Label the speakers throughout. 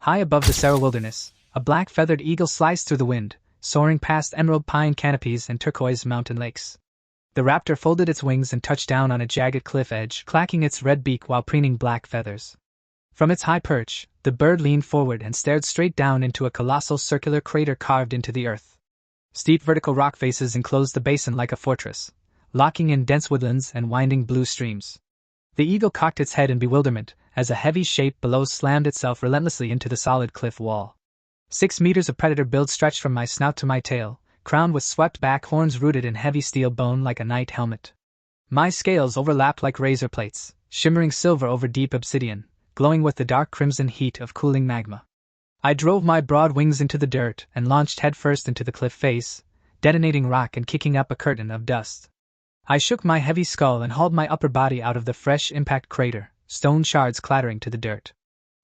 Speaker 1: High above the Sahara wilderness, a black-feathered eagle sliced through the wind, soaring past emerald pine canopies and turquoise mountain lakes. The raptor folded its wings and touched down on a jagged cliff edge, clacking its red beak while preening black feathers. From its high perch, the bird leaned forward and stared straight down into a colossal circular crater carved into the earth. Steep vertical rock faces enclosed the basin like a fortress, locking in dense woodlands and winding blue streams. The eagle cocked its head in bewilderment as a heavy shape below slammed itself relentlessly into the solid cliff wall. 6 meters of predator build stretched from my snout to my tail, crowned with swept-back horns rooted in heavy steel bone like a knight helmet. My scales overlapped like razor plates, shimmering silver over deep obsidian, glowing with the dark crimson heat of cooling magma. I drove my broad wings into the dirt and launched headfirst into the cliff face, detonating rock and kicking up a curtain of dust. I shook my heavy skull and hauled my upper body out of the fresh impact crater, stone shards clattering to the dirt.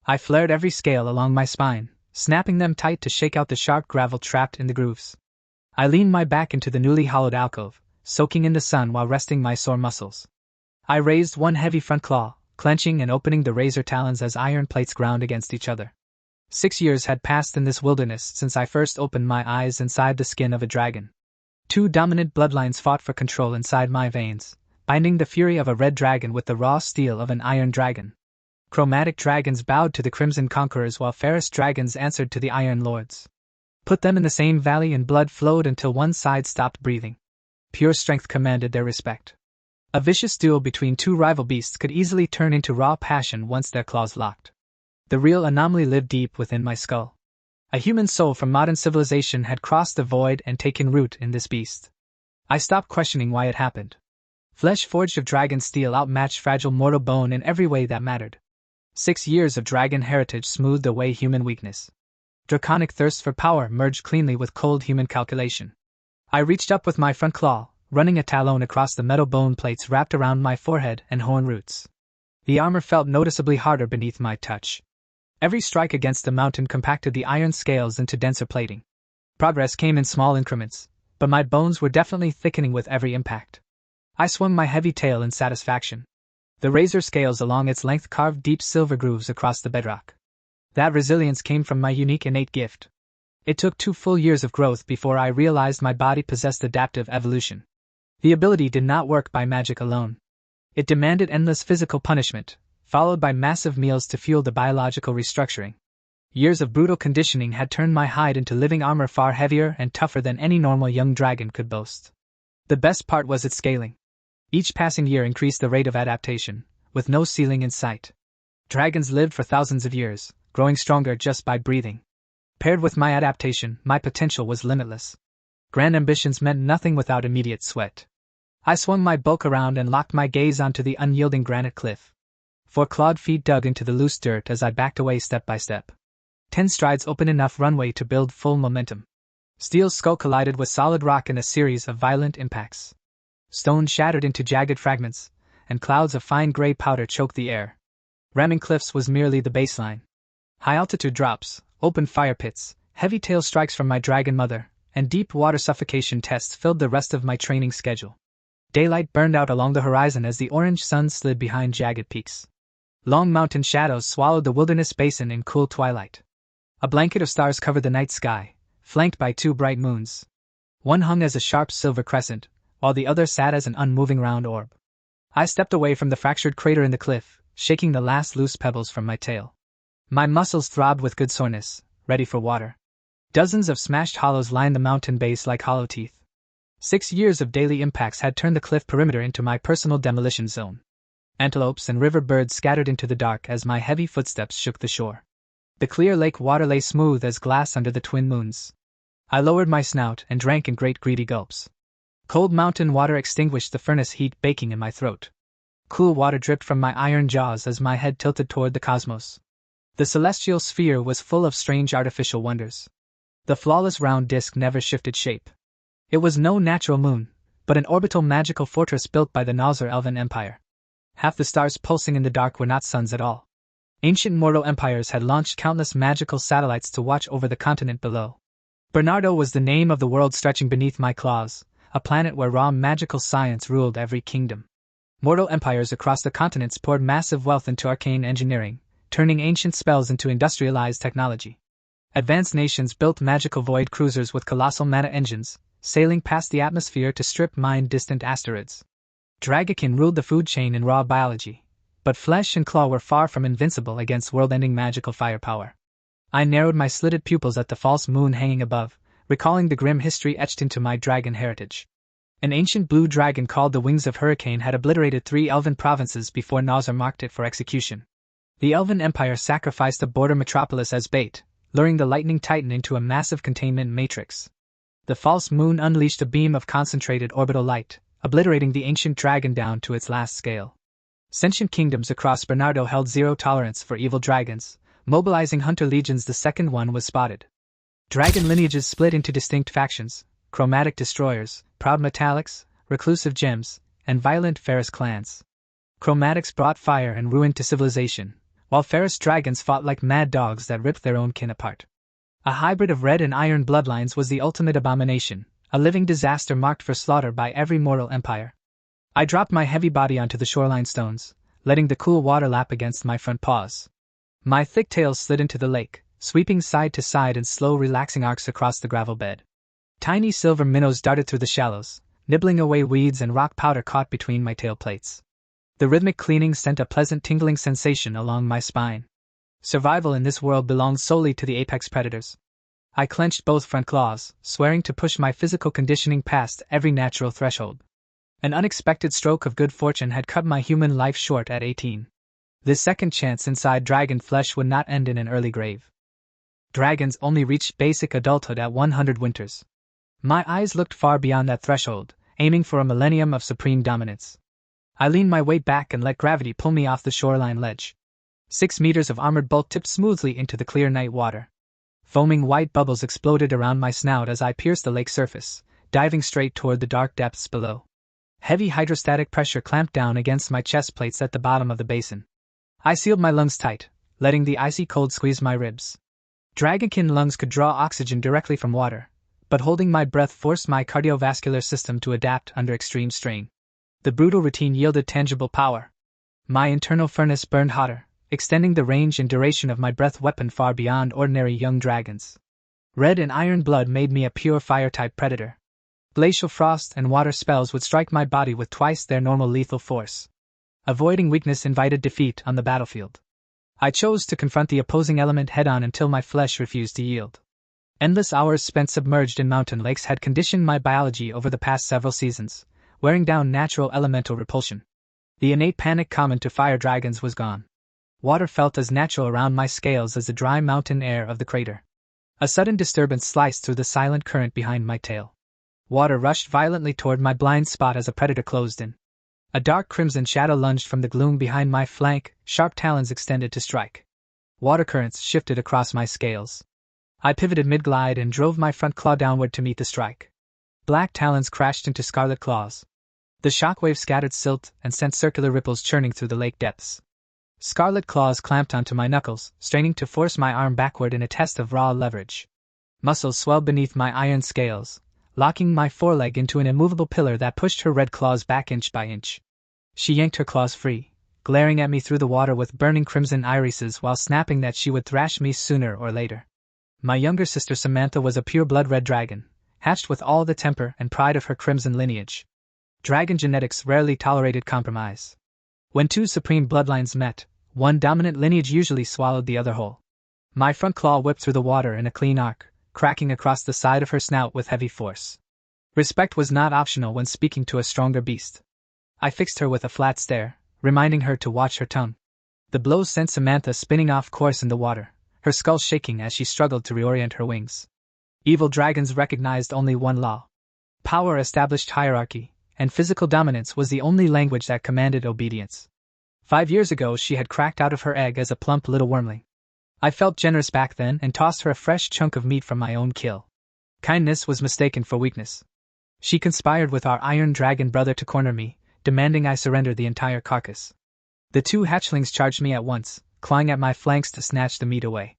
Speaker 1: I flared every scale along my spine, snapping them tight to shake out the sharp gravel trapped in the grooves. I leaned my back into the newly hollowed alcove, soaking in the sun while resting my sore muscles. I raised one heavy front claw, clenching and opening the razor talons as iron plates ground against each other. 6 years had passed in this wilderness since I first opened my eyes inside the skin of a dragon. 2 dominant bloodlines fought for control inside my veins, binding the fury of a red dragon with the raw steel of an iron dragon. Chromatic dragons bowed to the crimson conquerors while ferrous dragons answered to the iron lords. Put them in the same valley and blood flowed until one side stopped breathing. Pure strength commanded their respect. A vicious duel between 2 rival beasts could easily turn into raw passion once their claws locked. The real anomaly lived deep within my skull. A human soul from modern civilization had crossed the void and taken root in this beast. I stopped questioning why it happened. Flesh forged of dragon steel outmatched fragile mortal bone in every way that mattered. 6 years of dragon heritage smoothed away human weakness. Draconic thirst for power merged cleanly with cold human calculation. I reached up with my front claw, running a talon across the metal bone plates wrapped around my forehead and horn roots. The armor felt noticeably harder beneath my touch. Every strike against the mountain compacted the iron scales into denser plating. Progress came in small increments, but my bones were definitely thickening with every impact. I swung my heavy tail in satisfaction. The razor scales along its length carved deep silver grooves across the bedrock. That resilience came from my unique innate gift. It took 2 full years of growth before I realized my body possessed adaptive evolution. The ability did not work by magic alone. It demanded endless physical punishment, followed by massive meals to fuel the biological restructuring. Years of brutal conditioning had turned my hide into living armor far heavier and tougher than any normal young dragon could boast. The best part was its scaling. Each passing year increased the rate of adaptation, with no ceiling in sight. Dragons lived for thousands of years, growing stronger just by breathing. Paired with my adaptation, my potential was limitless. Grand ambitions meant nothing without immediate sweat. I swung my bulk around and locked my gaze onto the unyielding granite cliff. 4 clawed feet dug into the loose dirt as I backed away step by step. 10 strides opened enough runway to build full momentum. Steel's skull collided with solid rock in a series of violent impacts. Stone shattered into jagged fragments, and clouds of fine gray powder choked the air. Ramming cliffs was merely the baseline. High-altitude drops, open fire pits, heavy tail strikes from my dragon mother, and deep water suffocation tests filled the rest of my training schedule. Daylight burned out along the horizon as the orange sun slid behind jagged peaks. Long mountain shadows swallowed the wilderness basin in cool twilight. A blanket of stars covered the night sky, flanked by 2 bright moons. One hung as a sharp silver crescent, while the other sat as an unmoving round orb. I stepped away from the fractured crater in the cliff, shaking the last loose pebbles from my tail. My muscles throbbed with good soreness, ready for water. Dozens of smashed hollows lined the mountain base like hollow teeth. 6 years of daily impacts had turned the cliff perimeter into my personal demolition zone. Antelopes and river birds scattered into the dark as my heavy footsteps shook the shore. The clear lake water lay smooth as glass under the twin moons. I lowered my snout and drank in great greedy gulps. Cold mountain water extinguished the furnace heat baking in my throat. Cool water dripped from my iron jaws as my head tilted toward the cosmos. The celestial sphere was full of strange artificial wonders. The flawless round disk never shifted shape. It was no natural moon, but an orbital magical fortress built by the Nazar Elven Empire. Half the stars pulsing in the dark were not suns at all. Ancient mortal empires had launched countless magical satellites to watch over the continent below. Bernardo was the name of the world stretching beneath my claws, a planet where raw magical science ruled every kingdom. Mortal empires across the continents poured massive wealth into arcane engineering, turning ancient spells into industrialized technology. Advanced nations built magical void cruisers with colossal mana engines, sailing past the atmosphere to strip mine distant asteroids. Dragakin ruled the food chain in raw biology, but flesh and claw were far from invincible against world-ending magical firepower. I narrowed my slitted pupils at the false moon hanging above, recalling the grim history etched into my dragon heritage. An ancient blue dragon called the Wings of Hurricane had obliterated 3 elven provinces before Nazar marked it for execution. The Elven Empire sacrificed the border metropolis as bait, luring the lightning titan into a massive containment matrix. The false moon unleashed a beam of concentrated orbital light, obliterating the ancient dragon down to its last scale. Sentient kingdoms across Bernardo held zero tolerance for evil dragons, mobilizing hunter legions. The second one was spotted. Dragon lineages split into distinct factions: chromatic destroyers, proud metallics, reclusive gems, and violent ferrous clans. Chromatics brought fire and ruin to civilization, while ferrous dragons fought like mad dogs that ripped their own kin apart. A hybrid of red and iron bloodlines was the ultimate abomination, a living disaster marked for slaughter by every mortal empire. I dropped my heavy body onto the shoreline stones, letting the cool water lap against my front paws. My thick tail slid into the lake, sweeping side to side in slow relaxing arcs across the gravel bed. Tiny silver minnows darted through the shallows, nibbling away weeds and rock powder caught between my tail plates. The rhythmic cleaning sent a pleasant tingling sensation along my spine. Survival in this world belonged solely to the apex predators. I clenched both front claws, swearing to push my physical conditioning past every natural threshold. An unexpected stroke of good fortune had cut my human life short at 18. This second chance inside dragon flesh would not end in an early grave. Dragons only reached basic adulthood at 100 winters. My eyes looked far beyond that threshold, aiming for a millennium of supreme dominance. I leaned my weight back and let gravity pull me off the shoreline ledge. 6 meters of armored bulk tipped smoothly into the clear night water. Foaming white bubbles exploded around my snout as I pierced the lake surface, diving straight toward the dark depths below. Heavy hydrostatic pressure clamped down against my chest plates at the bottom of the basin. I sealed my lungs tight, letting the icy cold squeeze my ribs. Dragonkin lungs could draw oxygen directly from water, but holding my breath forced my cardiovascular system to adapt under extreme strain. The brutal routine yielded tangible power. My internal furnace burned hotter, extending the range and duration of my breath weapon far beyond ordinary young dragons. Red and iron blood made me a pure fire-type predator. Glacial frost and water spells would strike my body with twice their normal lethal force. Avoiding weakness invited defeat on the battlefield. I chose to confront the opposing element head-on until my flesh refused to yield. Endless hours spent submerged in mountain lakes had conditioned my biology over the past several seasons, wearing down natural elemental repulsion. The innate panic common to fire dragons was gone. Water felt as natural around my scales as the dry mountain air of the crater. A sudden disturbance sliced through the silent current behind my tail. Water rushed violently toward my blind spot as a predator closed in. A dark crimson shadow lunged from the gloom behind my flank, sharp talons extended to strike. Water currents shifted across my scales. I pivoted mid-glide and drove my front claw downward to meet the strike. Black talons crashed into scarlet claws. The shockwave scattered silt and sent circular ripples churning through the lake depths. Scarlet claws clamped onto my knuckles, straining to force my arm backward in a test of raw leverage. Muscles swelled beneath my iron scales, locking my foreleg into an immovable pillar that pushed her red claws back inch by inch. She yanked her claws free, glaring at me through the water with burning crimson irises while snapping that she would thrash me sooner or later. My younger sister Samantha was a pure-blood red dragon, hatched with all the temper and pride of her crimson lineage. Dragon genetics rarely tolerated compromise. When two supreme bloodlines met, one dominant lineage usually swallowed the other whole. My front claw whipped through the water in a clean arc, cracking across the side of her snout with heavy force. Respect was not optional when speaking to a stronger beast. I fixed her with a flat stare, reminding her to watch her tongue. The blow sent Samantha spinning off course in the water, her skull shaking as she struggled to reorient her wings. Evil dragons recognized only one law. Power established hierarchy, and physical dominance was the only language that commanded obedience. 5 years ago she had cracked out of her egg as a plump little wormling. I felt generous back then and tossed her a fresh chunk of meat from my own kill. Kindness was mistaken for weakness. She conspired with our iron dragon brother to corner me, demanding I surrender the entire carcass. The two hatchlings charged me at once, clawing at my flanks to snatch the meat away.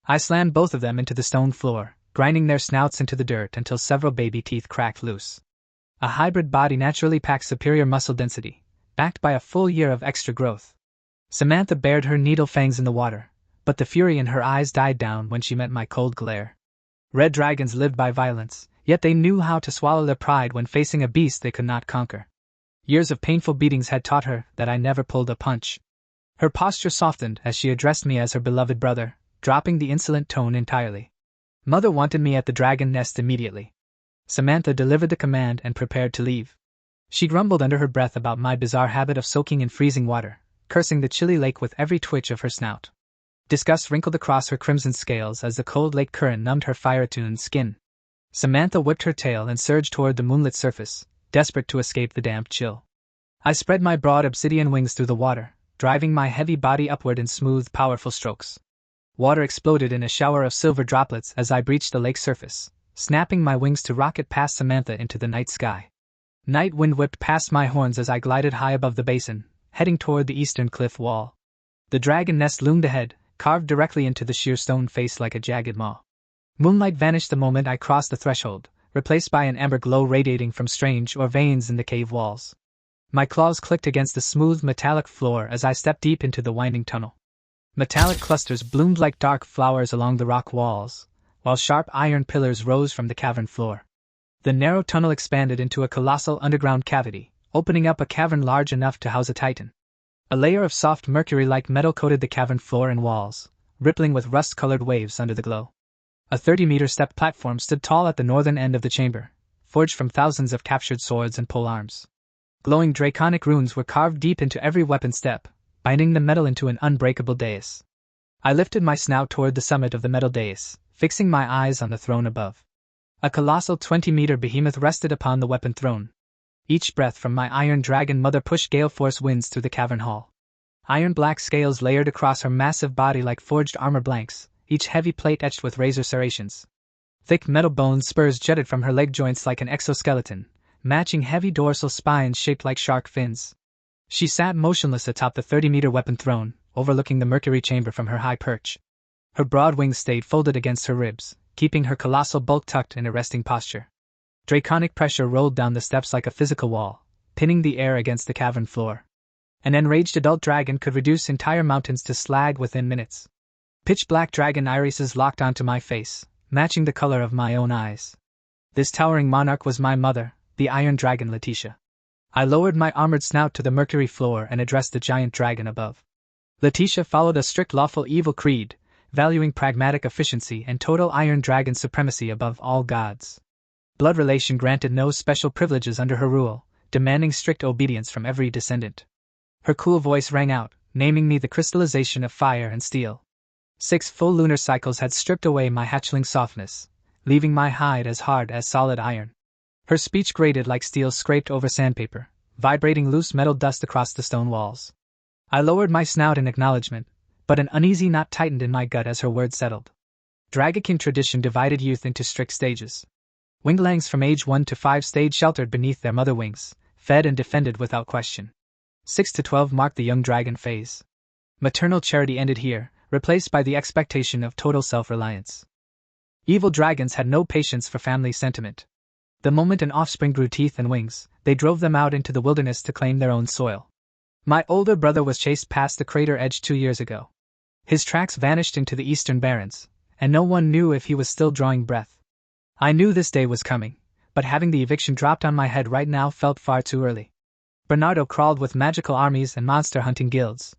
Speaker 1: I slammed both of them into the stone floor, grinding their snouts into the dirt until several baby teeth cracked loose. A hybrid body naturally packs superior muscle density, backed by a full year of extra growth. Samantha bared her needle fangs in the water, but the fury in her eyes died down when she met my cold glare. Red dragons lived by violence, yet they knew how to swallow their pride when facing a beast they could not conquer. Years of painful beatings had taught her that I never pulled a punch. Her posture softened as she addressed me as her beloved brother, dropping the insolent tone entirely. Mother wanted me at the dragon nest immediately. Samantha delivered the command and prepared to leave. She grumbled under her breath about my bizarre habit of soaking in freezing water, cursing the chilly lake with every twitch of her snout. Disgust wrinkled across her crimson scales as the cold lake current numbed her fire-attuned skin. Samantha whipped her tail and surged toward the moonlit surface, desperate to escape the damp chill. I spread my broad obsidian wings through the water, driving my heavy body upward in smooth, powerful strokes. Water exploded in a shower of silver droplets as I breached the lake's surface, snapping my wings to rocket past Samantha into the night sky. Night wind whipped past my horns as I glided high above the basin, heading toward the eastern cliff wall. The dragon nest loomed ahead, carved directly into the sheer stone face like a jagged maw. Moonlight vanished the moment I crossed the threshold, replaced by an amber glow radiating from strange veins in the cave walls. My claws clicked against the smooth metallic floor as I stepped deep into the winding tunnel. Metallic clusters bloomed like dark flowers along the rock walls, while sharp iron pillars rose from the cavern floor. The narrow tunnel expanded into a colossal underground cavity, opening up a cavern large enough to house a titan. A layer of soft mercury-like metal coated the cavern floor and walls, rippling with rust-colored waves under the glow. A 30-meter step platform stood tall at the northern end of the chamber, forged from thousands of captured swords and polearms. Glowing draconic runes were carved deep into every weapon step, binding the metal into an unbreakable dais. I lifted my snout toward the summit of the metal dais, fixing my eyes on the throne above. A colossal 20-meter behemoth rested upon the weapon throne. Each breath from my iron dragon mother pushed gale-force winds through the cavern hall. Iron-black scales layered across her massive body like forged armor blanks, each heavy plate etched with razor serrations. Thick metal bone spurs jutted from her leg joints like an exoskeleton, matching heavy dorsal spines shaped like shark fins. She sat motionless atop the 30-meter weapon throne, overlooking the mercury chamber from her high perch. Her broad wings stayed folded against her ribs, keeping her colossal bulk tucked in a resting posture. Draconic pressure rolled down the steps like a physical wall, pinning the air against the cavern floor. An enraged adult dragon could reduce entire mountains to slag within minutes. Pitch-black dragon irises locked onto my face, matching the color of my own eyes. This towering monarch was my mother, the Iron Dragon Letitia. I lowered my armored snout to the mercury floor and addressed the giant dragon above. Letitia followed a strict lawful evil creed, valuing pragmatic efficiency and total Iron Dragon supremacy above all gods. Blood relation granted no special privileges under her rule, demanding strict obedience from every descendant. Her cool voice rang out, naming me the crystallization of fire and steel. 6 full lunar cycles had stripped away my hatchling softness, leaving my hide as hard as solid iron. Her speech grated like steel scraped over sandpaper, vibrating loose metal dust across the stone walls. I lowered my snout in acknowledgement, but an uneasy knot tightened in my gut as her words settled. Dragaking tradition divided youth into strict stages. Winglangs from age 1 to 5 stayed sheltered beneath their mother wings, fed and defended without question. 6 to 12 marked the young dragon phase. Maternal charity ended here, replaced by the expectation of total self-reliance. Evil dragons had no patience for family sentiment. The moment an offspring grew teeth and wings, they drove them out into the wilderness to claim their own soil. My older brother was chased past the crater edge 2 years ago. His tracks vanished into the eastern barrens, and no one knew if he was still drawing breath. I knew this day was coming, but having the eviction dropped on my head right now felt far too early. Bernardo crawled with magical armies and monster-hunting guilds.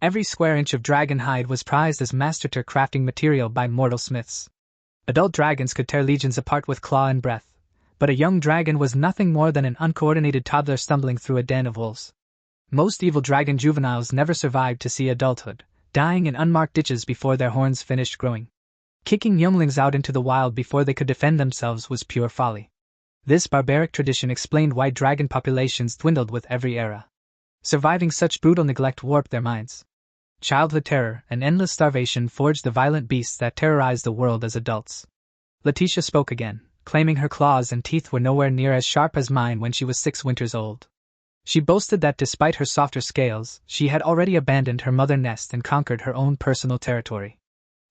Speaker 1: Every square inch of dragon hide was prized as master-tier crafting material by mortal smiths. Adult dragons could tear legions apart with claw and breath, but a young dragon was nothing more than an uncoordinated toddler stumbling through a den of wolves. Most evil dragon juveniles never survived to see adulthood, dying in unmarked ditches before their horns finished growing. Kicking younglings out into the wild before they could defend themselves was pure folly. This barbaric tradition explained why dragon populations dwindled with every era. Surviving such brutal neglect warped their minds. Childhood terror and endless starvation forged the violent beasts that terrorized the world as adults. Letitia spoke again, claiming her claws and teeth were nowhere near as sharp as mine when she was 6 winters old. She boasted that despite her softer scales, she had already abandoned her mother nest and conquered her own personal territory.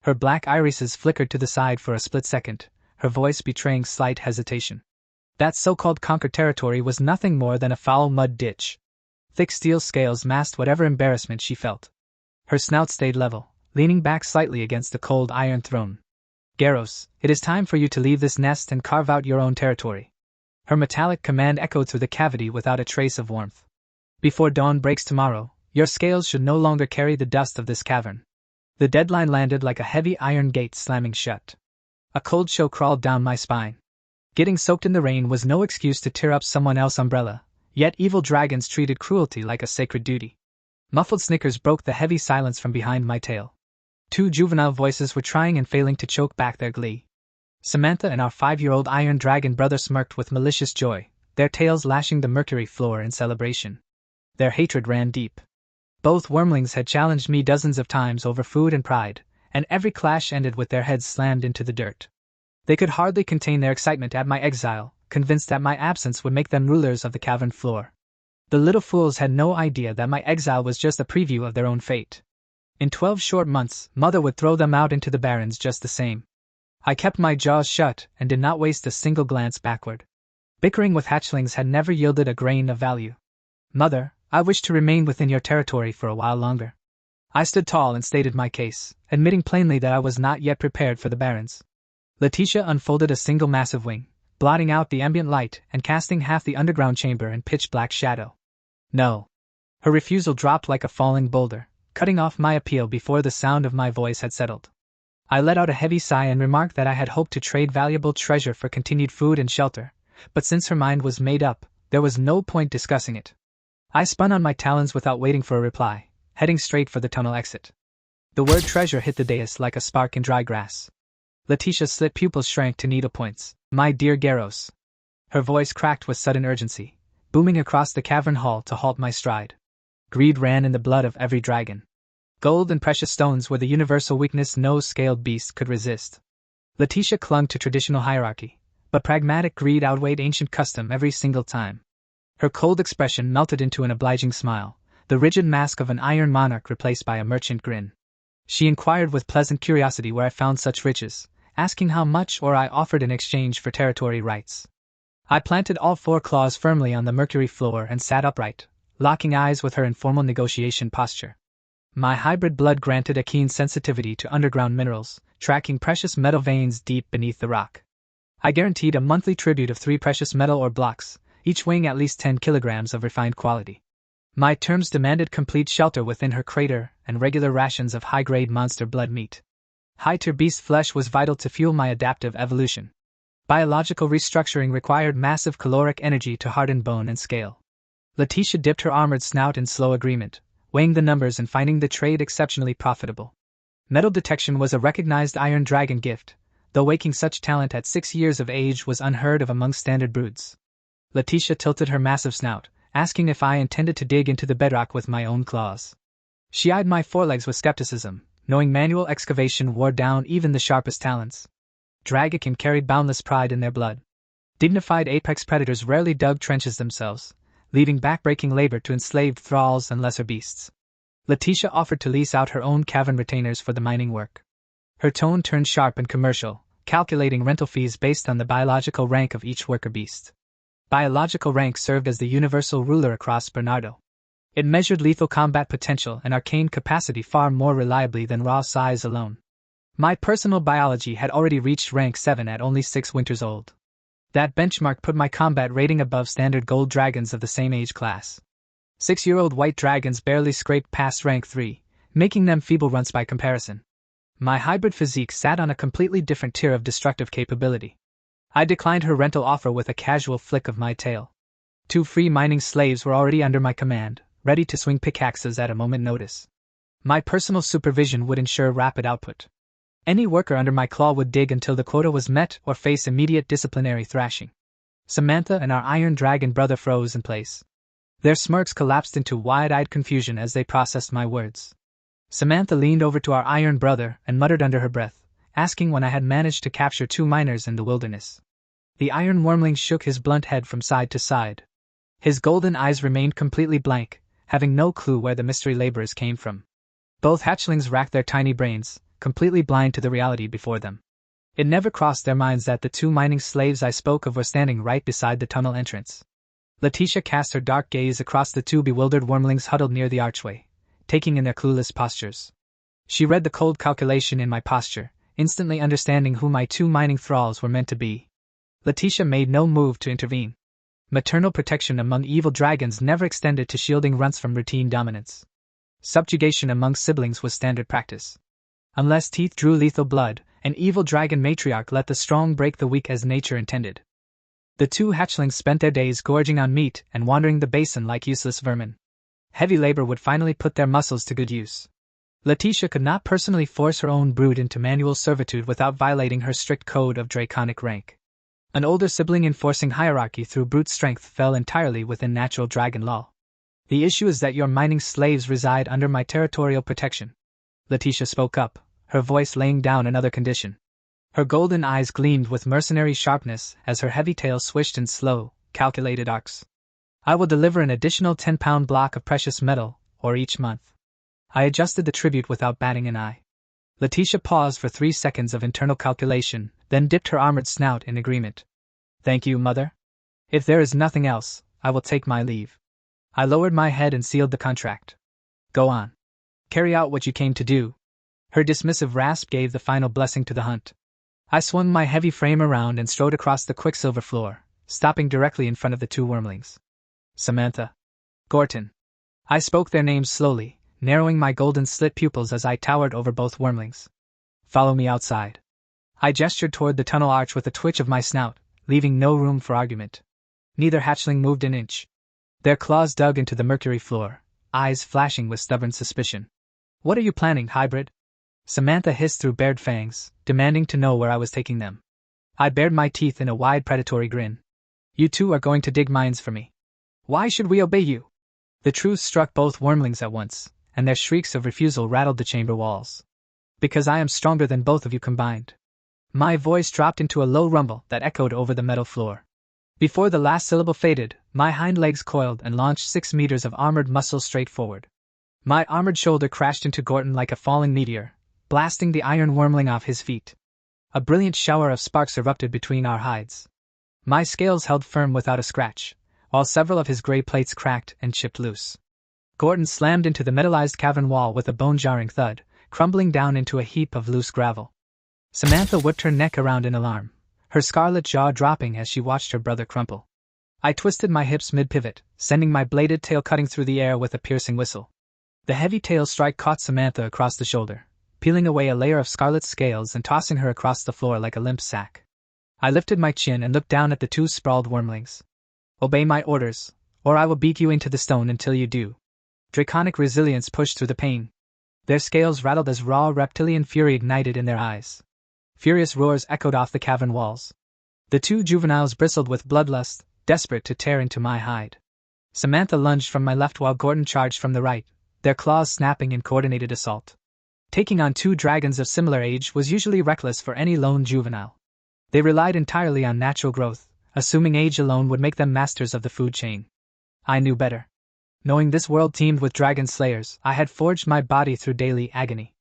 Speaker 1: Her black irises flickered to the side for a split second, her voice betraying slight hesitation. That so-called conquered territory was nothing more than a foul mud ditch. Thick steel scales masked whatever embarrassment she felt. Her snout stayed level, leaning back slightly against the cold iron throne. Garros, it is time for you to leave this nest and carve out your own territory. Her metallic command echoed through the cavity without a trace of warmth. Before dawn breaks tomorrow, your scales should no longer carry the dust of this cavern. The deadline landed like a heavy iron gate slamming shut. A cold chill crawled down my spine. Getting soaked in the rain was no excuse to tear up someone else's umbrella, yet evil dragons treated cruelty like a sacred duty. Muffled snickers broke the heavy silence from behind my tail. Two juvenile voices were trying and failing to choke back their glee. Samantha and our 5-year-old iron dragon brother smirked with malicious joy, their tails lashing the mercury floor in celebration. Their hatred ran deep. Both wormlings had challenged me dozens of times over food and pride, and every clash ended with their heads slammed into the dirt. They could hardly contain their excitement at my exile, convinced that my absence would make them rulers of the cavern floor. The little fools had no idea that my exile was just a preview of their own fate. In 12 short months, Mother would throw them out into the barrens just the same. I kept my jaws shut and did not waste a single glance backward. Bickering with hatchlings had never yielded a grain of value. Mother, I wish to remain within your territory for a while longer. I stood tall and stated my case, admitting plainly that I was not yet prepared for the barrens. Letitia unfolded a single massive wing, blotting out the ambient light and casting half the underground chamber in pitch-black shadow. No. Her refusal dropped like a falling boulder, cutting off my appeal before the sound of my voice had settled. I let out a heavy sigh and remarked that I had hoped to trade valuable treasure for continued food and shelter, but since her mind was made up, there was no point discussing it. I spun on my talons without waiting for a reply, heading straight for the tunnel exit. The word treasure hit the dais like a spark in dry grass. Letitia's slit pupils shrank to needlepoints. My dear Garros. Her voice cracked with sudden urgency, booming across the cavern hall to halt my stride. Greed ran in the blood of every dragon. Gold and precious stones were the universal weakness no scaled beast could resist. Letitia clung to traditional hierarchy, but pragmatic greed outweighed ancient custom every single time. Her cold expression melted into an obliging smile, the rigid mask of an iron monarch replaced by a merchant grin. She inquired with pleasant curiosity where I found such riches, asking how much or I offered in exchange for territory rights. I planted all 4 claws firmly on the mercury floor and sat upright, locking eyes with her in formal negotiation posture. My hybrid blood granted a keen sensitivity to underground minerals, tracking precious metal veins deep beneath the rock. I guaranteed a monthly tribute of 3 precious metal ore blocks, each weighing at least 10 kilograms of refined quality. My terms demanded complete shelter within her crater and regular rations of high-grade monster blood meat. High-tier beast flesh was vital to fuel my adaptive evolution. Biological restructuring required massive caloric energy to harden bone and scale. Letitia dipped her armored snout in slow agreement, weighing the numbers and finding the trade exceptionally profitable. Metal detection was a recognized iron dragon gift, though waking such talent at 6 years of age was unheard of among standard broods. Letitia tilted her massive snout, asking if I intended to dig into the bedrock with my own claws. She eyed my forelegs with skepticism, knowing manual excavation wore down even the sharpest talons. Dragakin carried boundless pride in their blood. Dignified apex predators rarely dug trenches themselves, leaving backbreaking labor to enslaved thralls and lesser beasts. Letitia offered to lease out her own cavern retainers for the mining work. Her tone turned sharp and commercial, calculating rental fees based on the biological rank of each worker beast. Biological rank served as the universal ruler across Bernardo. It measured lethal combat potential and arcane capacity far more reliably than raw size alone. My personal biology had already reached rank 7 at only 6 winters old. That benchmark put my combat rating above standard gold dragons of the same age class. 6-year-old white dragons barely scraped past rank 3, making them feeble runts by comparison. My hybrid physique sat on a completely different tier of destructive capability. I declined her rental offer with a casual flick of my tail. 2 free mining slaves were already under my command, ready to swing pickaxes at a moment's notice. My personal supervision would ensure rapid output. Any worker under my claw would dig until the quota was met or face immediate disciplinary thrashing. Samantha and our iron dragon brother froze in place. Their smirks collapsed into wide-eyed confusion as they processed my words. Samantha leaned over to our iron brother and muttered under her breath, asking when I had managed to capture 2 miners in the wilderness. The iron wormling shook his blunt head from side to side. His golden eyes remained completely blank, having no clue where the mystery laborers came from. Both hatchlings racked their tiny brains, completely blind to the reality before them. It never crossed their minds that the 2 mining slaves I spoke of were standing right beside the tunnel entrance. Letitia cast her dark gaze across the two bewildered wormlings huddled near the archway, taking in their clueless postures. She read the cold calculation in my posture, instantly understanding who my two mining thralls were meant to be. Letitia made no move to intervene. Maternal protection among evil dragons never extended to shielding runts from routine dominance. Subjugation among siblings was standard practice. Unless teeth drew lethal blood, an evil dragon matriarch let the strong break the weak as nature intended. The two hatchlings spent their days gorging on meat and wandering the basin like useless vermin. Heavy labor would finally put their muscles to good use. Letitia could not personally force her own brood into manual servitude without violating her strict code of draconic rank. An older sibling enforcing hierarchy through brute strength fell entirely within natural dragon law. The issue is that your mining slaves reside under my territorial protection. Letitia spoke up, her voice laying down another condition. Her golden eyes gleamed with mercenary sharpness as her heavy tail swished in slow, calculated arcs. I will deliver an additional 10-pound block of precious metal, or each month. I adjusted the tribute without batting an eye. Letitia paused for 3 seconds of internal calculation, then dipped her armored snout in agreement. Thank you, Mother. If there is nothing else, I will take my leave. I lowered my head and sealed the contract. Go on. Carry out what you came to do. Her dismissive rasp gave the final blessing to the hunt. I swung my heavy frame around and strode across the quicksilver floor, stopping directly in front of the two wormlings. Samantha. Gorton. I spoke their names slowly, narrowing my golden slit pupils as I towered over both wormlings. Follow me outside. I gestured toward the tunnel arch with a twitch of my snout, leaving no room for argument. Neither hatchling moved an inch. Their claws dug into the mercury floor, eyes flashing with stubborn suspicion. What are you planning, hybrid? Samantha hissed through bared fangs, demanding to know where I was taking them. I bared my teeth in a wide predatory grin. You two are going to dig mines for me. Why should we obey you? The truth struck both wormlings at once, and their shrieks of refusal rattled the chamber walls. Because I am stronger than both of you combined. My voice dropped into a low rumble that echoed over the metal floor. Before the last syllable faded, my hind legs coiled and launched 6 meters of armored muscle straight forward. My armored shoulder crashed into Gorton like a falling meteor, blasting the iron wormling off his feet. A brilliant shower of sparks erupted between our hides. My scales held firm without a scratch, while several of his gray plates cracked and chipped loose. Gorton slammed into the metallized cavern wall with a bone-jarring thud, crumbling down into a heap of loose gravel. Samantha whipped her neck around in alarm, her scarlet jaw dropping as she watched her brother crumple. I twisted my hips mid-pivot, sending my bladed tail cutting through the air with a piercing whistle. The heavy tail strike caught Samantha across the shoulder, peeling away a layer of scarlet scales and tossing her across the floor like a limp sack. I lifted my chin and looked down at the two sprawled wormlings. Obey my orders, or I will beat you into the stone until you do. Draconic resilience pushed through the pain. Their scales rattled as raw reptilian fury ignited in their eyes. Furious roars echoed off the cavern walls. The two juveniles bristled with bloodlust, desperate to tear into my hide. Samantha lunged from my left while Gorton charged from the right, their claws snapping in coordinated assault. Taking on two dragons of similar age was usually reckless for any lone juvenile. They relied entirely on natural growth, assuming age alone would make them masters of the food chain. I knew better. Knowing this world teemed with dragon slayers, I had forged my body through daily agony.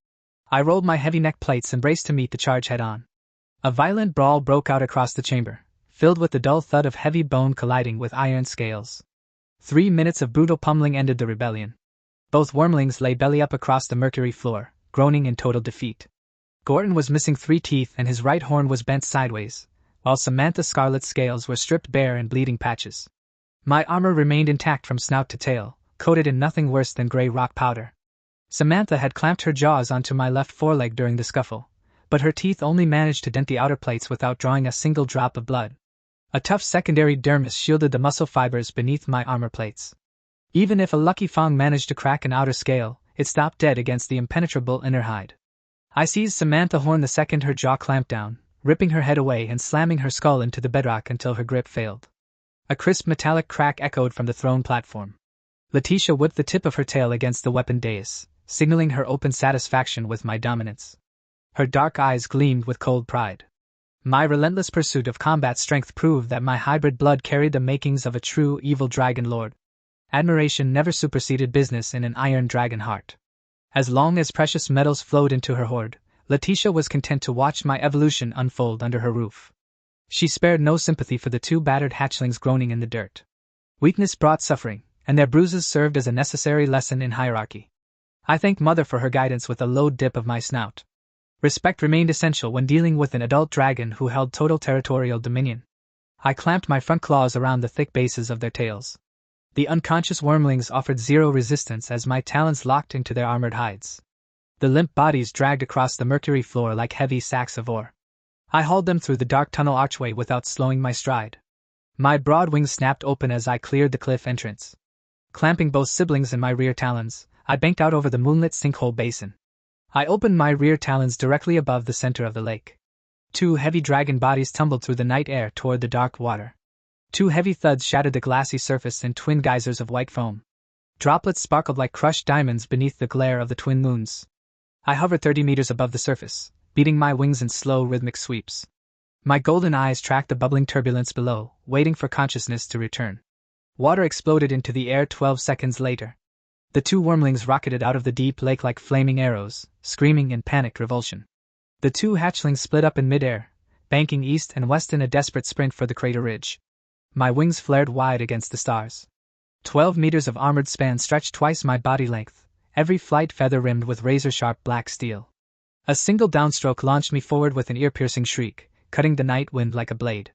Speaker 1: I rolled my heavy neck plates and braced to meet the charge head-on. A violent brawl broke out across the chamber, filled with the dull thud of heavy bone colliding with iron scales. 3 minutes of brutal pummeling ended the rebellion. Both wormlings lay belly up across the mercury floor, groaning in total defeat. Gorton was missing 3 teeth and his right horn was bent sideways, while Samantha's scarlet scales were stripped bare and bleeding patches. My armor remained intact from snout to tail, coated in nothing worse than gray rock powder. Samantha had clamped her jaws onto my left foreleg during the scuffle, but her teeth only managed to dent the outer plates without drawing a single drop of blood. A tough secondary dermis shielded the muscle fibers beneath my armor plates. Even if a lucky fang managed to crack an outer scale, it stopped dead against the impenetrable inner hide. I seized Samantha Horn the second her jaw clamped down, ripping her head away and slamming her skull into the bedrock until her grip failed. A crisp metallic crack echoed from the throne platform. Letitia whipped the tip of her tail against the weapon dais, signaling her open satisfaction with my dominance. Her dark eyes gleamed with cold pride. My relentless pursuit of combat strength proved that my hybrid blood carried the makings of a true evil dragon lord. Admiration never superseded business in an iron dragon heart. As long as precious metals flowed into her hoard, Letitia was content to watch my evolution unfold under her roof. She spared no sympathy for the 2 battered hatchlings groaning in the dirt. Weakness brought suffering, and their bruises served as a necessary lesson in hierarchy. I thanked Mother for her guidance with a low dip of my snout. Respect remained essential when dealing with an adult dragon who held total territorial dominion. I clamped my front claws around the thick bases of their tails. The unconscious wormlings offered zero resistance as my talons locked into their armored hides. The limp bodies dragged across the mercury floor like heavy sacks of ore. I hauled them through the dark tunnel archway without slowing my stride. My broad wings snapped open as I cleared the cliff entrance. Clamping both siblings in my rear talons, I banked out over the moonlit sinkhole basin. I opened my rear talons directly above the center of the lake. 2 heavy dragon bodies tumbled through the night air toward the dark water. 2 heavy thuds shattered the glassy surface in twin geysers of white foam. Droplets sparkled like crushed diamonds beneath the glare of the twin moons. I hovered 30 meters above the surface, beating my wings in slow rhythmic sweeps. My golden eyes tracked the bubbling turbulence below, waiting for consciousness to return. Water exploded into the air 12 seconds later. The 2 wormlings rocketed out of the deep lake like flaming arrows, screaming in panicked revulsion. The 2 hatchlings split up in midair, banking east and west in a desperate sprint for the crater ridge. My wings flared wide against the stars. 12 meters of armored span stretched twice my body length, every flight feather rimmed with razor-sharp black steel. A single downstroke launched me forward with an ear-piercing shriek, cutting the night wind like a blade.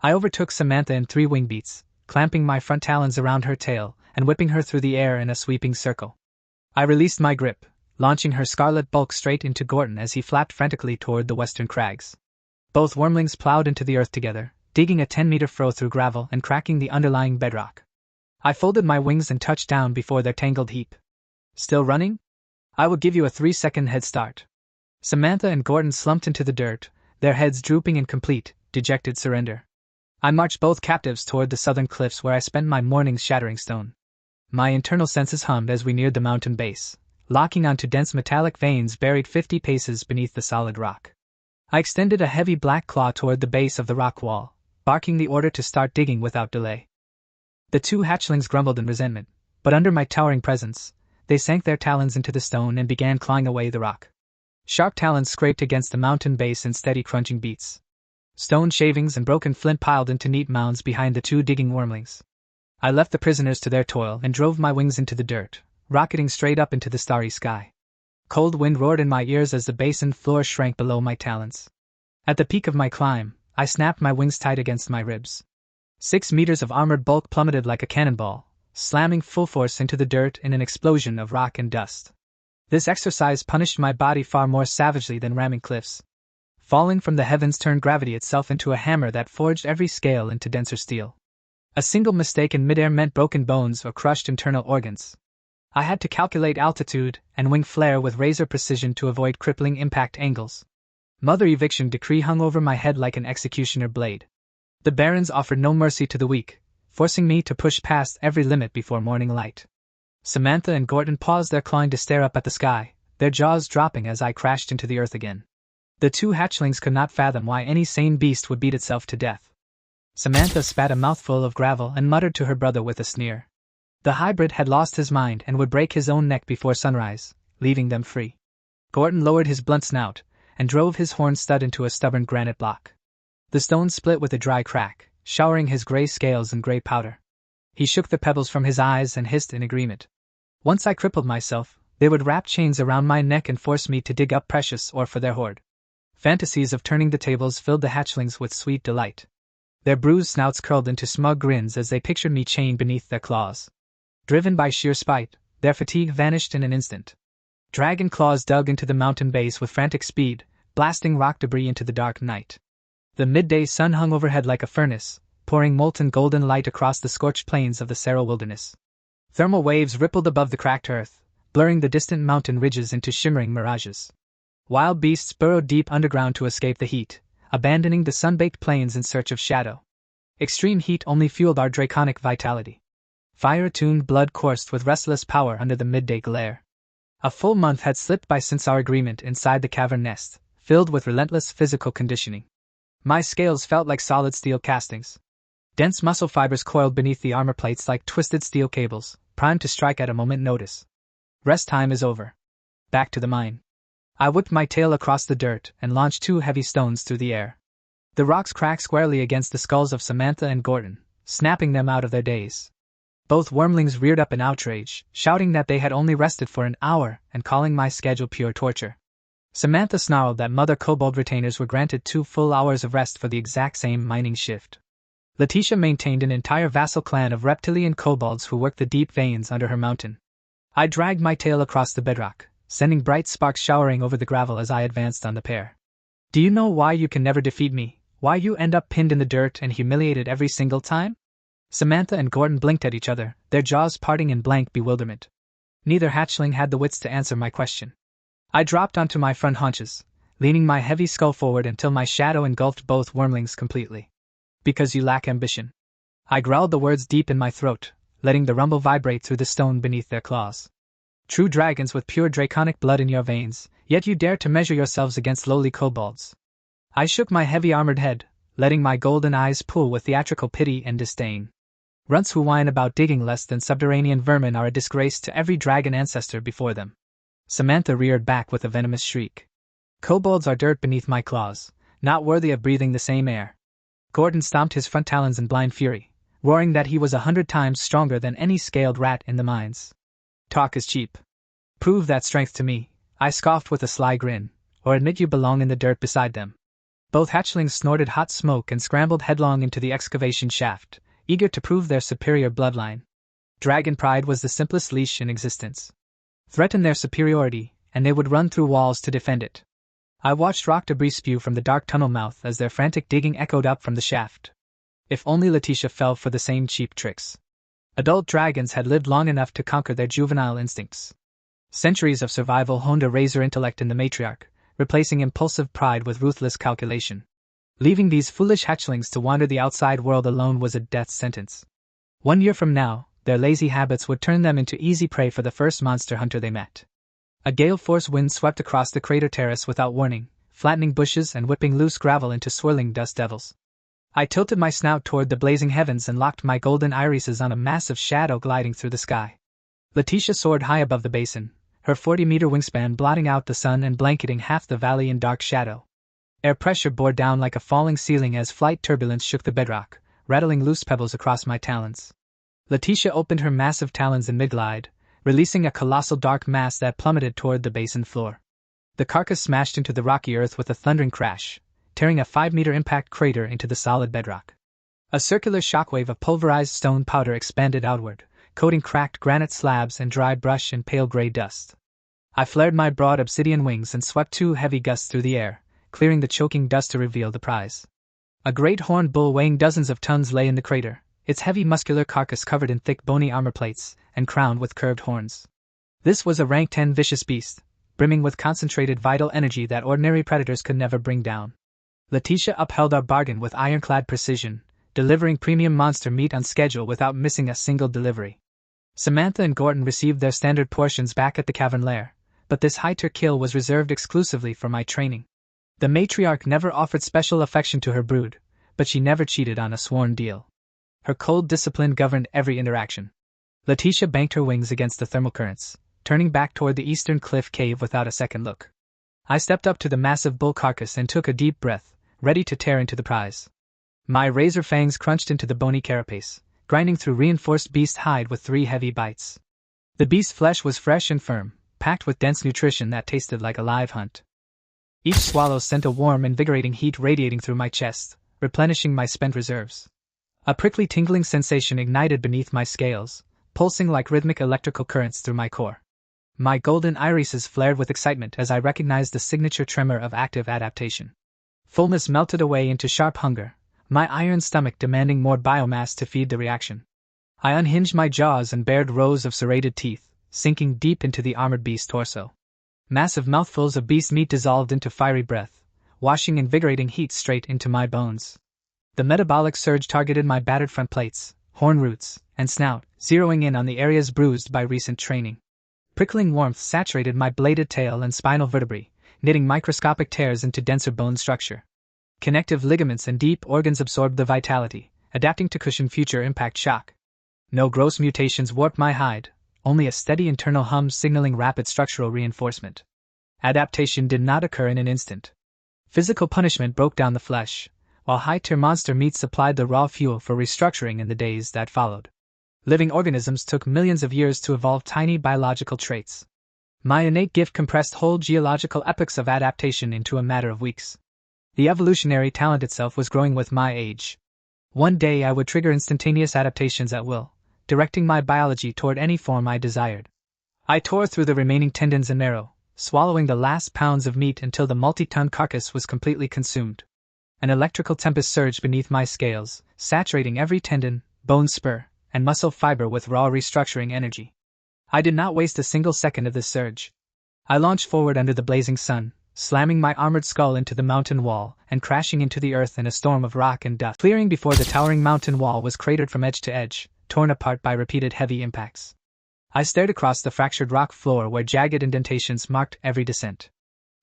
Speaker 1: I overtook Samantha in 3 wing beats, clamping my front talons around her tail and whipping her through the air in a sweeping circle. I released my grip, launching her scarlet bulk straight into Gordon as he flapped frantically toward the western crags. Both wormlings plowed into the earth together, digging a 10-meter furrow through gravel and cracking the underlying bedrock. I folded my wings and touched down before their tangled heap. Still running? I will give you a 3-second head start. Samantha and Gordon slumped into the dirt, their heads drooping in complete, dejected surrender. I marched both captives toward the southern cliffs where I spent my mornings shattering stone. My internal senses hummed as we neared the mountain base, locking onto dense metallic veins buried 50 paces beneath the solid rock. I extended a heavy black claw toward the base of the rock wall, barking the order to start digging without delay. The 2 hatchlings grumbled in resentment, but under my towering presence, they sank their talons into the stone and began clawing away the rock. Sharp talons scraped against the mountain base in steady crunching beats. Stone shavings and broken flint piled into neat mounds behind the 2 digging wormlings. I left the prisoners to their toil and drove my wings into the dirt, rocketing straight up into the starry sky. Cold wind roared in my ears as the basin floor shrank below my talons. At the peak of my climb, I snapped my wings tight against my ribs. 6 meters of armored bulk plummeted like a cannonball, slamming full force into the dirt in an explosion of rock and dust. This exercise punished my body far more savagely than ramming cliffs. Falling from the heavens turned gravity itself into a hammer that forged every scale into denser steel. A single mistake in midair meant broken bones or crushed internal organs. I had to calculate altitude and wing flare with razor precision to avoid crippling impact angles. Mother eviction decree hung over my head like an executioner blade. The barons offered no mercy to the weak, forcing me to push past every limit before morning light. Samantha and Gordon paused their clawing to stare up at the sky, their jaws dropping as I crashed into the earth again. The 2 hatchlings could not fathom why any sane beast would beat itself to death. Samantha spat a mouthful of gravel and muttered to her brother with a sneer. The hybrid had lost his mind and would break his own neck before sunrise, leaving them free. Gordon lowered his blunt snout and drove his horn stud into a stubborn granite block. The stone split with a dry crack, showering his gray scales and gray powder. He shook the pebbles from his eyes and hissed in agreement. Once I crippled myself, they would wrap chains around my neck and force me to dig up precious ore for their hoard. Fantasies of turning the tables filled the hatchlings with sweet delight. Their bruised snouts curled into smug grins as they pictured me chained beneath their claws. Driven by sheer spite, their fatigue vanished in an instant. Dragon claws dug into the mountain base with frantic speed, blasting rock debris into the dark night. The midday sun hung overhead like a furnace, pouring molten golden light across the scorched plains of the Saral wilderness. Thermal waves rippled above the cracked earth, blurring the distant mountain ridges into shimmering mirages. Wild beasts burrowed deep underground to escape the heat, abandoning the sun-baked plains in search of shadow. Extreme heat only fueled our draconic vitality. Fire-attuned blood coursed with restless power under the midday glare. A full month had slipped by since our agreement inside the cavern nest, filled with relentless physical conditioning. My scales felt like solid steel castings. Dense muscle fibers coiled beneath the armor plates like twisted steel cables, primed to strike at a moment's notice. Rest time is over. Back to the mine. I whipped my tail across the dirt and launched 2 heavy stones through the air. The rocks cracked squarely against the skulls of Samantha and Gordon, snapping them out of their daze. Both wormlings reared up in outrage, shouting that they had only rested for an hour and calling my schedule pure torture. Samantha snarled that Mother Kobold retainers were granted 2 full hours of rest for the exact same mining shift. Letitia maintained an entire vassal clan of reptilian kobolds who worked the deep veins under her mountain. I dragged my tail across the bedrock, sending bright sparks showering over the gravel as I advanced on the pair. Do you know why you can never defeat me? Why you end up pinned in the dirt and humiliated every single time? Samantha and Gordon blinked at each other, their jaws parting in blank bewilderment. Neither hatchling had the wits to answer my question. I dropped onto my front haunches, leaning my heavy skull forward until my shadow engulfed both wormlings completely. Because you lack ambition. I growled the words deep in my throat, letting the rumble vibrate through the stone beneath their claws. True dragons with pure draconic blood in your veins, yet you dare to measure yourselves against lowly kobolds. I shook my heavy armored head, letting my golden eyes pool with theatrical pity and disdain. Runts who whine about digging less than subterranean vermin are a disgrace to every dragon ancestor before them. Samantha reared back with a venomous shriek. Kobolds are dirt beneath my claws, not worthy of breathing the same air. Gordon stomped his front talons in blind fury, roaring that he was 100 times stronger than any scaled rat in the mines. Talk is cheap. Prove that strength to me, I scoffed with a sly grin, or admit you belong in the dirt beside them. Both hatchlings snorted hot smoke and scrambled headlong into the excavation shaft, eager to prove their superior bloodline. Dragon pride was the simplest leash in existence. Threaten their superiority, and they would run through walls to defend it. I watched rock debris spew from the dark tunnel mouth as their frantic digging echoed up from the shaft. If only Letitia fell for the same cheap tricks. Adult dragons had lived long enough to conquer their juvenile instincts. Centuries of survival honed a razor intellect in the matriarch, replacing impulsive pride with ruthless calculation. Leaving these foolish hatchlings to wander the outside world alone was a death sentence. 1 year from now, their lazy habits would turn them into easy prey for the first monster hunter they met. A gale-force wind swept across the crater terrace without warning, flattening bushes and whipping loose gravel into swirling dust devils. I tilted my snout toward the blazing heavens and locked my golden irises on a massive shadow gliding through the sky. Letitia soared high above the basin, her 40-meter wingspan blotting out the sun and blanketing half the valley in dark shadow. Air pressure bore down like a falling ceiling as flight turbulence shook the bedrock, rattling loose pebbles across my talons. Letitia opened her massive talons in mid-glide, releasing a colossal dark mass that plummeted toward the basin floor. The carcass smashed into the rocky earth with a thundering crash, tearing a 5-meter impact crater into the solid bedrock. A circular shockwave of pulverized stone powder expanded outward, coating cracked granite slabs and dry brush in pale gray dust. I flared my broad obsidian wings and swept 2 heavy gusts through the air, clearing the choking dust to reveal the prize. A great horned bull weighing dozens of tons lay in the crater, its heavy muscular carcass covered in thick bony armor plates and crowned with curved horns. This was a rank 10 vicious beast, brimming with concentrated vital energy that ordinary predators could never bring down. Letitia upheld our bargain with ironclad precision, delivering premium monster meat on schedule without missing a single delivery. Samantha and Gordon received their standard portions back at the cavern lair, but this high-tier kill was reserved exclusively for my training. The matriarch never offered special affection to her brood, but she never cheated on a sworn deal. Her cold discipline governed every interaction. Letitia banked her wings against the thermal currents, turning back toward the eastern cliff cave without a second look. I stepped up to the massive bull carcass and took a deep breath, ready to tear into the prize. My razor fangs crunched into the bony carapace, grinding through reinforced beast hide with 3 heavy bites. The beast's flesh was fresh and firm, packed with dense nutrition that tasted like a live hunt. Each swallow sent a warm, invigorating heat radiating through my chest, replenishing my spent reserves. A prickly tingling sensation ignited beneath my scales, pulsing like rhythmic electrical currents through my core. My golden irises flared with excitement as I recognized the signature tremor of active adaptation. Fullness melted away into sharp hunger, my iron stomach demanding more biomass to feed the reaction. I unhinged my jaws and bared rows of serrated teeth, sinking deep into the armored beast's torso. Massive mouthfuls of beast meat dissolved into fiery breath, washing invigorating heat straight into my bones. The metabolic surge targeted my battered front plates, horn roots, and snout, zeroing in on the areas bruised by recent training. Prickling warmth saturated my bladed tail and spinal vertebrae, knitting microscopic tears into denser bone structure. Connective ligaments and deep organs absorbed the vitality, adapting to cushion future impact shock. No gross mutations warped my hide, only a steady internal hum signaling rapid structural reinforcement. Adaptation did not occur in an instant. Physical punishment broke down the flesh, while high-tier monster meat supplied the raw fuel for restructuring in the days that followed. Living organisms took millions of years to evolve tiny biological traits. My innate gift compressed whole geological epochs of adaptation into a matter of weeks. The evolutionary talent itself was growing with my age. One day I would trigger instantaneous adaptations at will, directing my biology toward any form I desired. I tore through the remaining tendons and marrow, swallowing the last pounds of meat until the multi-ton carcass was completely consumed. An electrical tempest surged beneath my scales, saturating every tendon, bone spur, and muscle fiber with raw restructuring energy. I did not waste a single second of this surge. I launched forward under the blazing sun, slamming my armored skull into the mountain wall and crashing into the earth in a storm of rock and dust. Clearing before the towering mountain wall was cratered from edge to edge, torn apart by repeated heavy impacts. I stared across the fractured rock floor where jagged indentations marked every descent.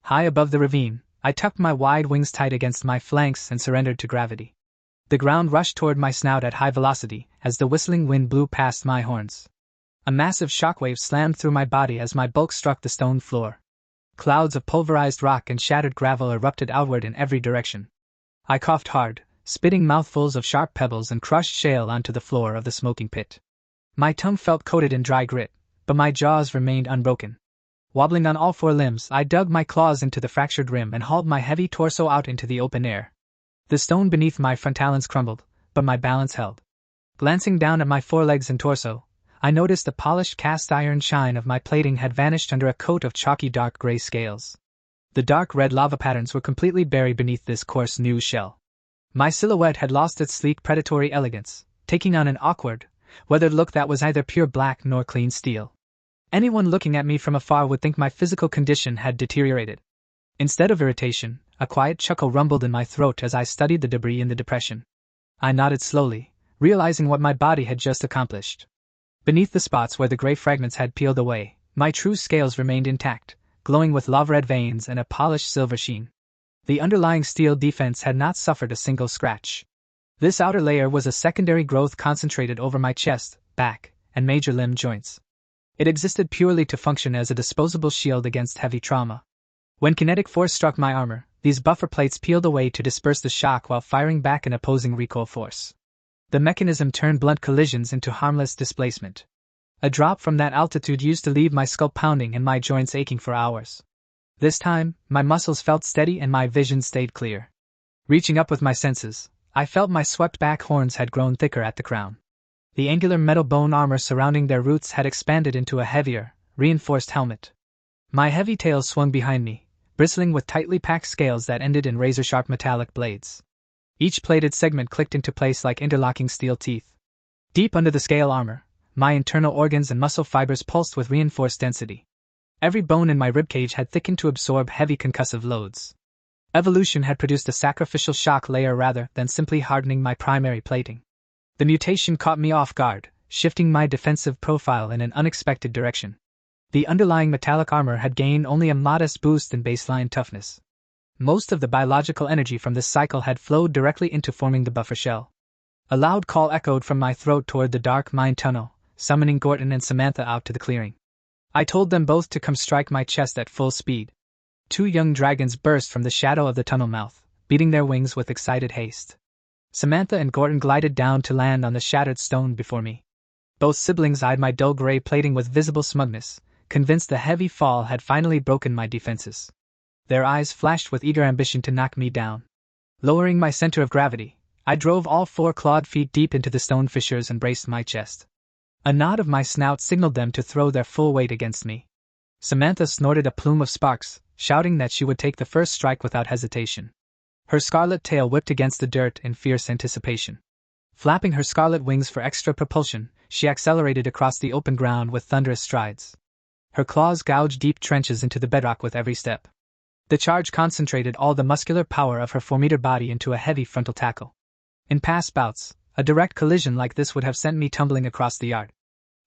Speaker 1: High above the ravine, I tucked my wide wings tight against my flanks and surrendered to gravity. The ground rushed toward my snout at high velocity as the whistling wind blew past my horns. A massive shockwave slammed through my body as my bulk struck the stone floor. Clouds of pulverized rock and shattered gravel erupted outward in every direction. I coughed hard, spitting mouthfuls of sharp pebbles and crushed shale onto the floor of the smoking pit. My tongue felt coated in dry grit, but my jaws remained unbroken. Wobbling on all four limbs, I dug my claws into the fractured rim and hauled my heavy torso out into the open air. The stone beneath my front talons crumbled, but my balance held. Glancing down at my forelegs and torso, I noticed the polished cast iron shine of my plating had vanished under a coat of chalky dark gray scales. The dark red lava patterns were completely buried beneath this coarse new shell. My silhouette had lost its sleek predatory elegance, taking on an awkward, weathered look that was neither pure black nor clean steel. Anyone looking at me from afar would think my physical condition had deteriorated. Instead of irritation, a quiet chuckle rumbled in my throat as I studied the debris in the depression. I nodded slowly, realizing what my body had just accomplished. Beneath the spots where the gray fragments had peeled away, my true scales remained intact, glowing with lava-red veins and a polished silver sheen. The underlying steel defense had not suffered a single scratch. This outer layer was a secondary growth concentrated over my chest, back, and major limb joints. It existed purely to function as a disposable shield against heavy trauma. When kinetic force struck my armor, these buffer plates peeled away to disperse the shock while firing back an opposing recoil force. The mechanism turned blunt collisions into harmless displacement. A drop from that altitude used to leave my skull pounding and my joints aching for hours. This time, my muscles felt steady and my vision stayed clear. Reaching up with my senses, I felt my swept-back horns had grown thicker at the crown. The angular metal bone armor surrounding their roots had expanded into a heavier, reinforced helmet. My heavy tail swung behind me, bristling with tightly packed scales that ended in razor-sharp metallic blades. Each plated segment clicked into place like interlocking steel teeth. Deep under the scale armor, my internal organs and muscle fibers pulsed with reinforced density. Every bone in my ribcage had thickened to absorb heavy concussive loads. Evolution had produced a sacrificial shock layer rather than simply hardening my primary plating. The mutation caught me off guard, shifting my defensive profile in an unexpected direction. The underlying metallic armor had gained only a modest boost in baseline toughness. Most of the biological energy from this cycle had flowed directly into forming the buffer shell. A loud call echoed from my throat toward the dark mine tunnel, summoning Gorton and Samantha out to the clearing. I told them both to come strike my chest at full speed. Two young dragons burst from the shadow of the tunnel mouth, beating their wings with excited haste. Samantha and Gorton glided down to land on the shattered stone before me. Both siblings eyed my dull gray plating with visible smugness, convinced the heavy fall had finally broken my defenses. Their eyes flashed with eager ambition to knock me down. Lowering my center of gravity, I drove all 4 clawed feet deep into the stone fissures and braced my chest. A nod of my snout signaled them to throw their full weight against me. Samantha snorted a plume of sparks, shouting that she would take the first strike without hesitation. Her scarlet tail whipped against the dirt in fierce anticipation. Flapping her scarlet wings for extra propulsion, she accelerated across the open ground with thunderous strides. Her claws gouged deep trenches into the bedrock with every step. The charge concentrated all the muscular power of her 4-meter body into a heavy frontal tackle. In past bouts, a direct collision like this would have sent me tumbling across the yard.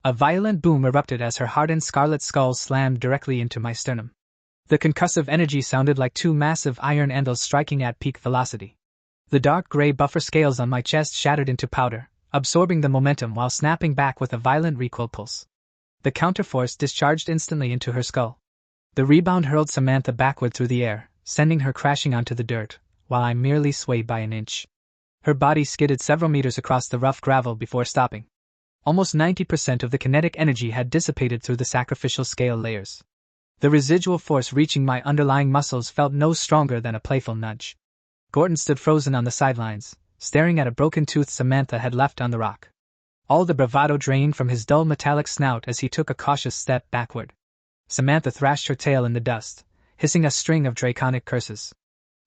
Speaker 1: A violent boom erupted as her hardened scarlet skull slammed directly into my sternum. The concussive energy sounded like 2 massive iron anvils striking at peak velocity. The dark gray buffer scales on my chest shattered into powder, absorbing the momentum while snapping back with a violent recoil pulse. The counterforce discharged instantly into her skull. The rebound hurled Samantha backward through the air, sending her crashing onto the dirt, while I merely swayed by an inch. Her body skidded several meters across the rough gravel before stopping. Almost 90% of the kinetic energy had dissipated through the sacrificial scale layers. The residual force reaching my underlying muscles felt no stronger than a playful nudge. Gordon stood frozen on the sidelines, staring at a broken tooth Samantha had left on the rock. All the bravado drained from his dull metallic snout as he took a cautious step backward. Samantha thrashed her tail in the dust, hissing a string of draconic curses.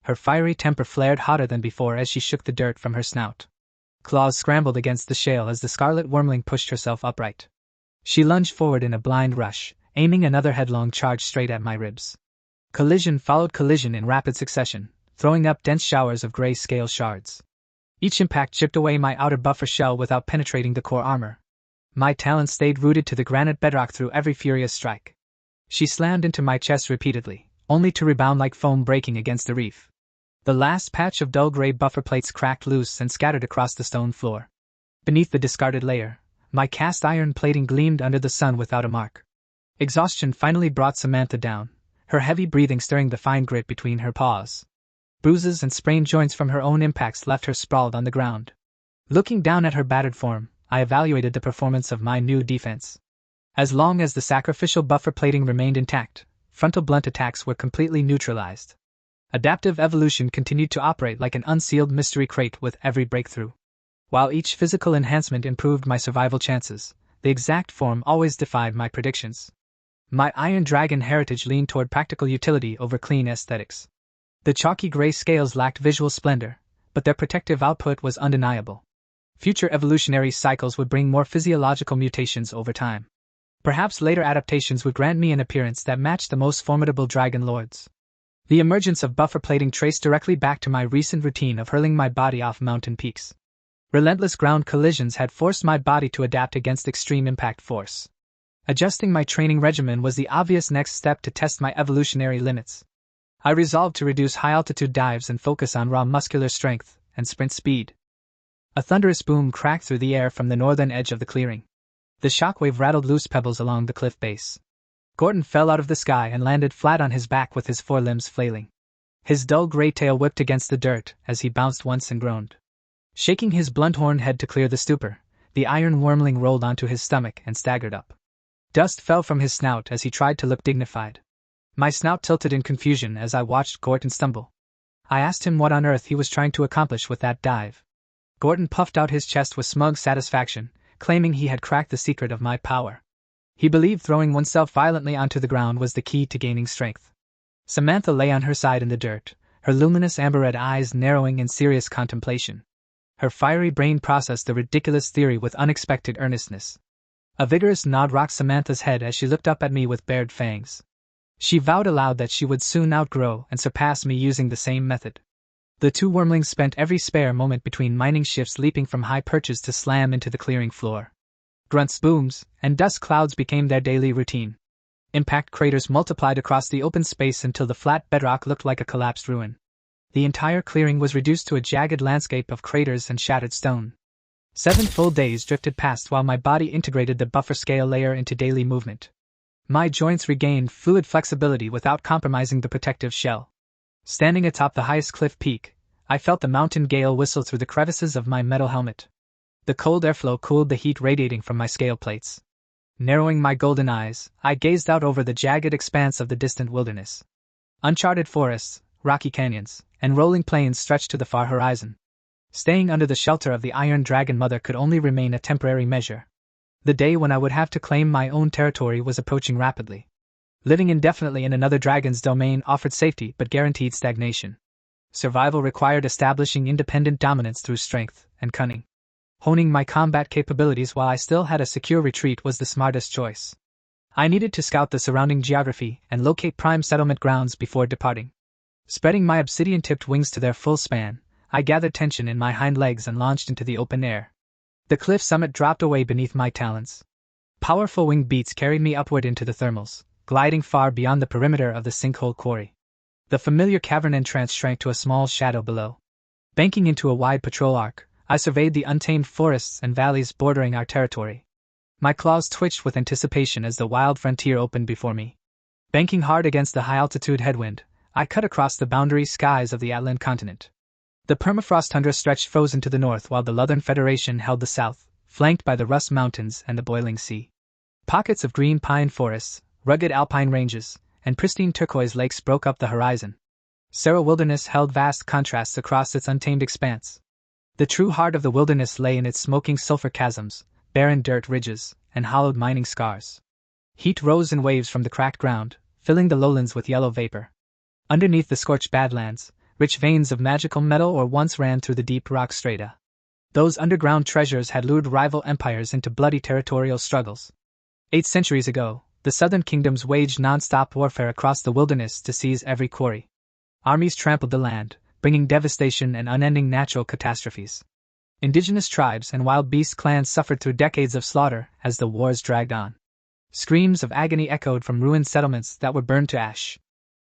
Speaker 1: Her fiery temper flared hotter than before as she shook the dirt from her snout. Claws scrambled against the shale as the scarlet wormling pushed herself upright. She lunged forward in a blind rush, aiming another headlong charge straight at my ribs. Collision followed collision in rapid succession, throwing up dense showers of gray scale shards. Each impact chipped away my outer buffer shell without penetrating the core armor. My talons stayed rooted to the granite bedrock through every furious strike. She slammed into my chest repeatedly, only to rebound like foam breaking against the reef. The last patch of dull gray buffer plates cracked loose and scattered across the stone floor. Beneath the discarded layer, my cast iron plating gleamed under the sun without a mark. Exhaustion finally brought Samantha down, her heavy breathing stirring the fine grit between her paws. Bruises and sprained joints from her own impacts left her sprawled on the ground. Looking down at her battered form, I evaluated the performance of my new defense. As long as the sacrificial buffer plating remained intact, frontal blunt attacks were completely neutralized. Adaptive evolution continued to operate like an unsealed mystery crate with every breakthrough. While each physical enhancement improved my survival chances, the exact form always defied my predictions. My Iron Dragon heritage leaned toward practical utility over clean aesthetics. The chalky gray scales lacked visual splendor, but their protective output was undeniable. Future evolutionary cycles would bring more physiological mutations over time. Perhaps later adaptations would grant me an appearance that matched the most formidable dragon lords. The emergence of buffer plating traced directly back to my recent routine of hurling my body off mountain peaks. Relentless ground collisions had forced my body to adapt against extreme impact force. Adjusting my training regimen was the obvious next step to test my evolutionary limits. I resolved to reduce high-altitude dives and focus on raw muscular strength and sprint speed. A thunderous boom cracked through the air from the northern edge of the clearing. The shockwave rattled loose pebbles along the cliff base. Gordon fell out of the sky and landed flat on his back with his forelimbs flailing. His dull gray tail whipped against the dirt as he bounced once and groaned. Shaking his blunt-horned head to clear the stupor, the iron wormling rolled onto his stomach and staggered up. Dust fell from his snout as he tried to look dignified. My snout tilted in confusion as I watched Gordon stumble. I asked him what on earth he was trying to accomplish with that dive. Gordon puffed out his chest with smug satisfaction, claiming he had cracked the secret of my power. He believed throwing oneself violently onto the ground was the key to gaining strength. Samantha lay on her side in the dirt, her luminous amber-red eyes narrowing in serious contemplation. Her fiery brain processed the ridiculous theory with unexpected earnestness. A vigorous nod rocked Samantha's head as she looked up at me with bared fangs. She vowed aloud that she would soon outgrow and surpass me using the same method. The two wormlings spent every spare moment between mining shifts leaping from high perches to slam into the clearing floor. Grunts, booms, and dust clouds became their daily routine. Impact craters multiplied across the open space until the flat bedrock looked like a collapsed ruin. The entire clearing was reduced to a jagged landscape of craters and shattered stone. 7 full days drifted past while my body integrated the buffer scale layer into daily movement. My joints regained fluid flexibility without compromising the protective shell. Standing atop the highest cliff peak, I felt the mountain gale whistle through the crevices of my metal helmet. The cold airflow cooled the heat radiating from my scale plates. Narrowing my golden eyes, I gazed out over the jagged expanse of the distant wilderness. Uncharted forests, rocky canyons, and rolling plains stretched to the far horizon. Staying under the shelter of the Iron Dragon Mother could only remain a temporary measure. The day when I would have to claim my own territory was approaching rapidly. Living indefinitely in another dragon's domain offered safety but guaranteed stagnation. Survival required establishing independent dominance through strength and cunning. Honing my combat capabilities while I still had a secure retreat was the smartest choice. I needed to scout the surrounding geography and locate prime settlement grounds before departing. Spreading my obsidian-tipped wings to their full span, I gathered tension in my hind legs and launched into the open air. The cliff summit dropped away beneath my talons. Powerful wing beats carried me upward into the thermals, gliding far beyond the perimeter of the sinkhole quarry. The familiar cavern entrance shrank to a small shadow below. Banking into a wide patrol arc, I surveyed the untamed forests and valleys bordering our territory. My claws twitched with anticipation as the wild frontier opened before me. Banking hard against the high-altitude headwind, I cut across the boundary skies of the Atlant continent. The permafrost tundra stretched frozen to the north while the Southern Federation held the south, flanked by the Rus Mountains and the boiling sea. Pockets of green pine forests, rugged alpine ranges, and pristine turquoise lakes broke up the horizon. Sera Wilderness held vast contrasts across its untamed expanse. The true heart of the wilderness lay in its smoking sulfur chasms, barren dirt ridges, and hollowed mining scars. Heat rose in waves from the cracked ground, filling the lowlands with yellow vapor. Underneath the scorched badlands, rich veins of magical metal ore once ran through the deep rock strata. Those underground treasures had lured rival empires into bloody territorial struggles. 8 centuries ago, the southern kingdoms waged non-stop warfare across the wilderness to seize every quarry. Armies trampled the land, bringing devastation and unending natural catastrophes. Indigenous tribes and wild beast clans suffered through decades of slaughter as the wars dragged on. Screams of agony echoed from ruined settlements that were burned to ash.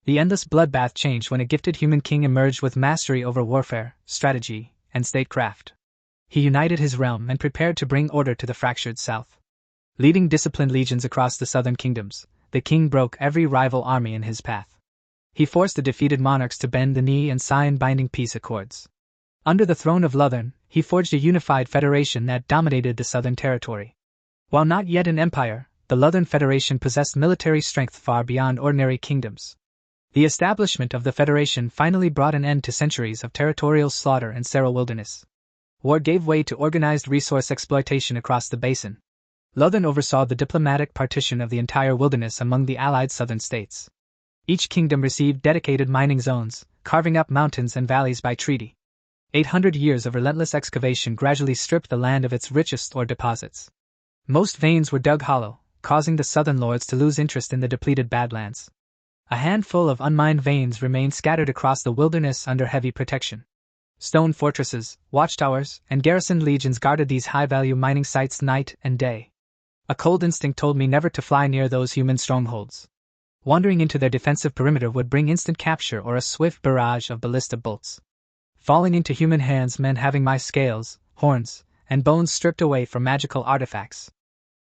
Speaker 1: The endless bloodbath changed when a gifted human king emerged with mastery over warfare, strategy, and statecraft. He united his realm and prepared to bring order to the fractured south. Leading disciplined legions across the southern kingdoms, the king broke every rival army in his path. He forced the defeated monarchs to bend the knee and sign binding peace accords. Under the throne of Luthern, he forged a unified federation that dominated the southern territory. While not yet an empire, the Luthern Federation possessed military strength far beyond ordinary kingdoms. The establishment of the Federation finally brought an end to centuries of territorial slaughter and Sera Wilderness. War gave way to organized resource exploitation across the basin. Luthern oversaw the diplomatic partition of the entire wilderness among the allied southern states. Each kingdom received dedicated mining zones, carving up mountains and valleys by treaty. 800 years of relentless excavation gradually stripped the land of its richest ore deposits. Most veins were dug hollow, causing the southern lords to lose interest in the depleted badlands. A handful of unmined veins remained scattered across the wilderness under heavy protection. Stone fortresses, watchtowers, and garrisoned legions guarded these high-value mining sites night and day. A cold instinct told me never to fly near those human strongholds. Wandering into their defensive perimeter would bring instant capture or a swift barrage of ballista bolts. Falling into human hands meant having my scales, horns, and bones stripped away from magical artifacts.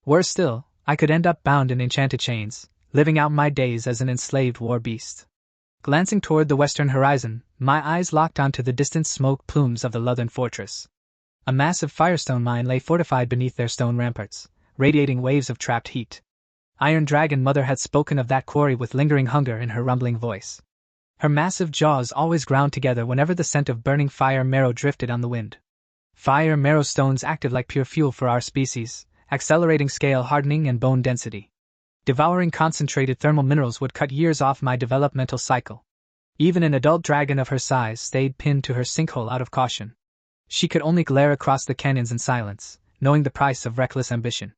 Speaker 1: Worse still, I could end up bound in enchanted chains, living out my days as an enslaved war beast. Glancing toward the western horizon, my eyes locked onto the distant smoke plumes of the Luthern fortress. A massive firestone mine lay fortified beneath their stone ramparts, radiating waves of trapped heat. Iron Dragon Mother had spoken of that quarry with lingering hunger in her rumbling voice. Her massive jaws always ground together whenever the scent of burning fire marrow drifted on the wind. Fire marrow stones acted like pure fuel for our species, accelerating scale hardening and bone density. Devouring concentrated thermal minerals would cut years off my developmental cycle. Even an adult dragon of her size stayed pinned to her sinkhole out of caution. She could only glare across the canyons in silence, knowing the price of reckless ambition.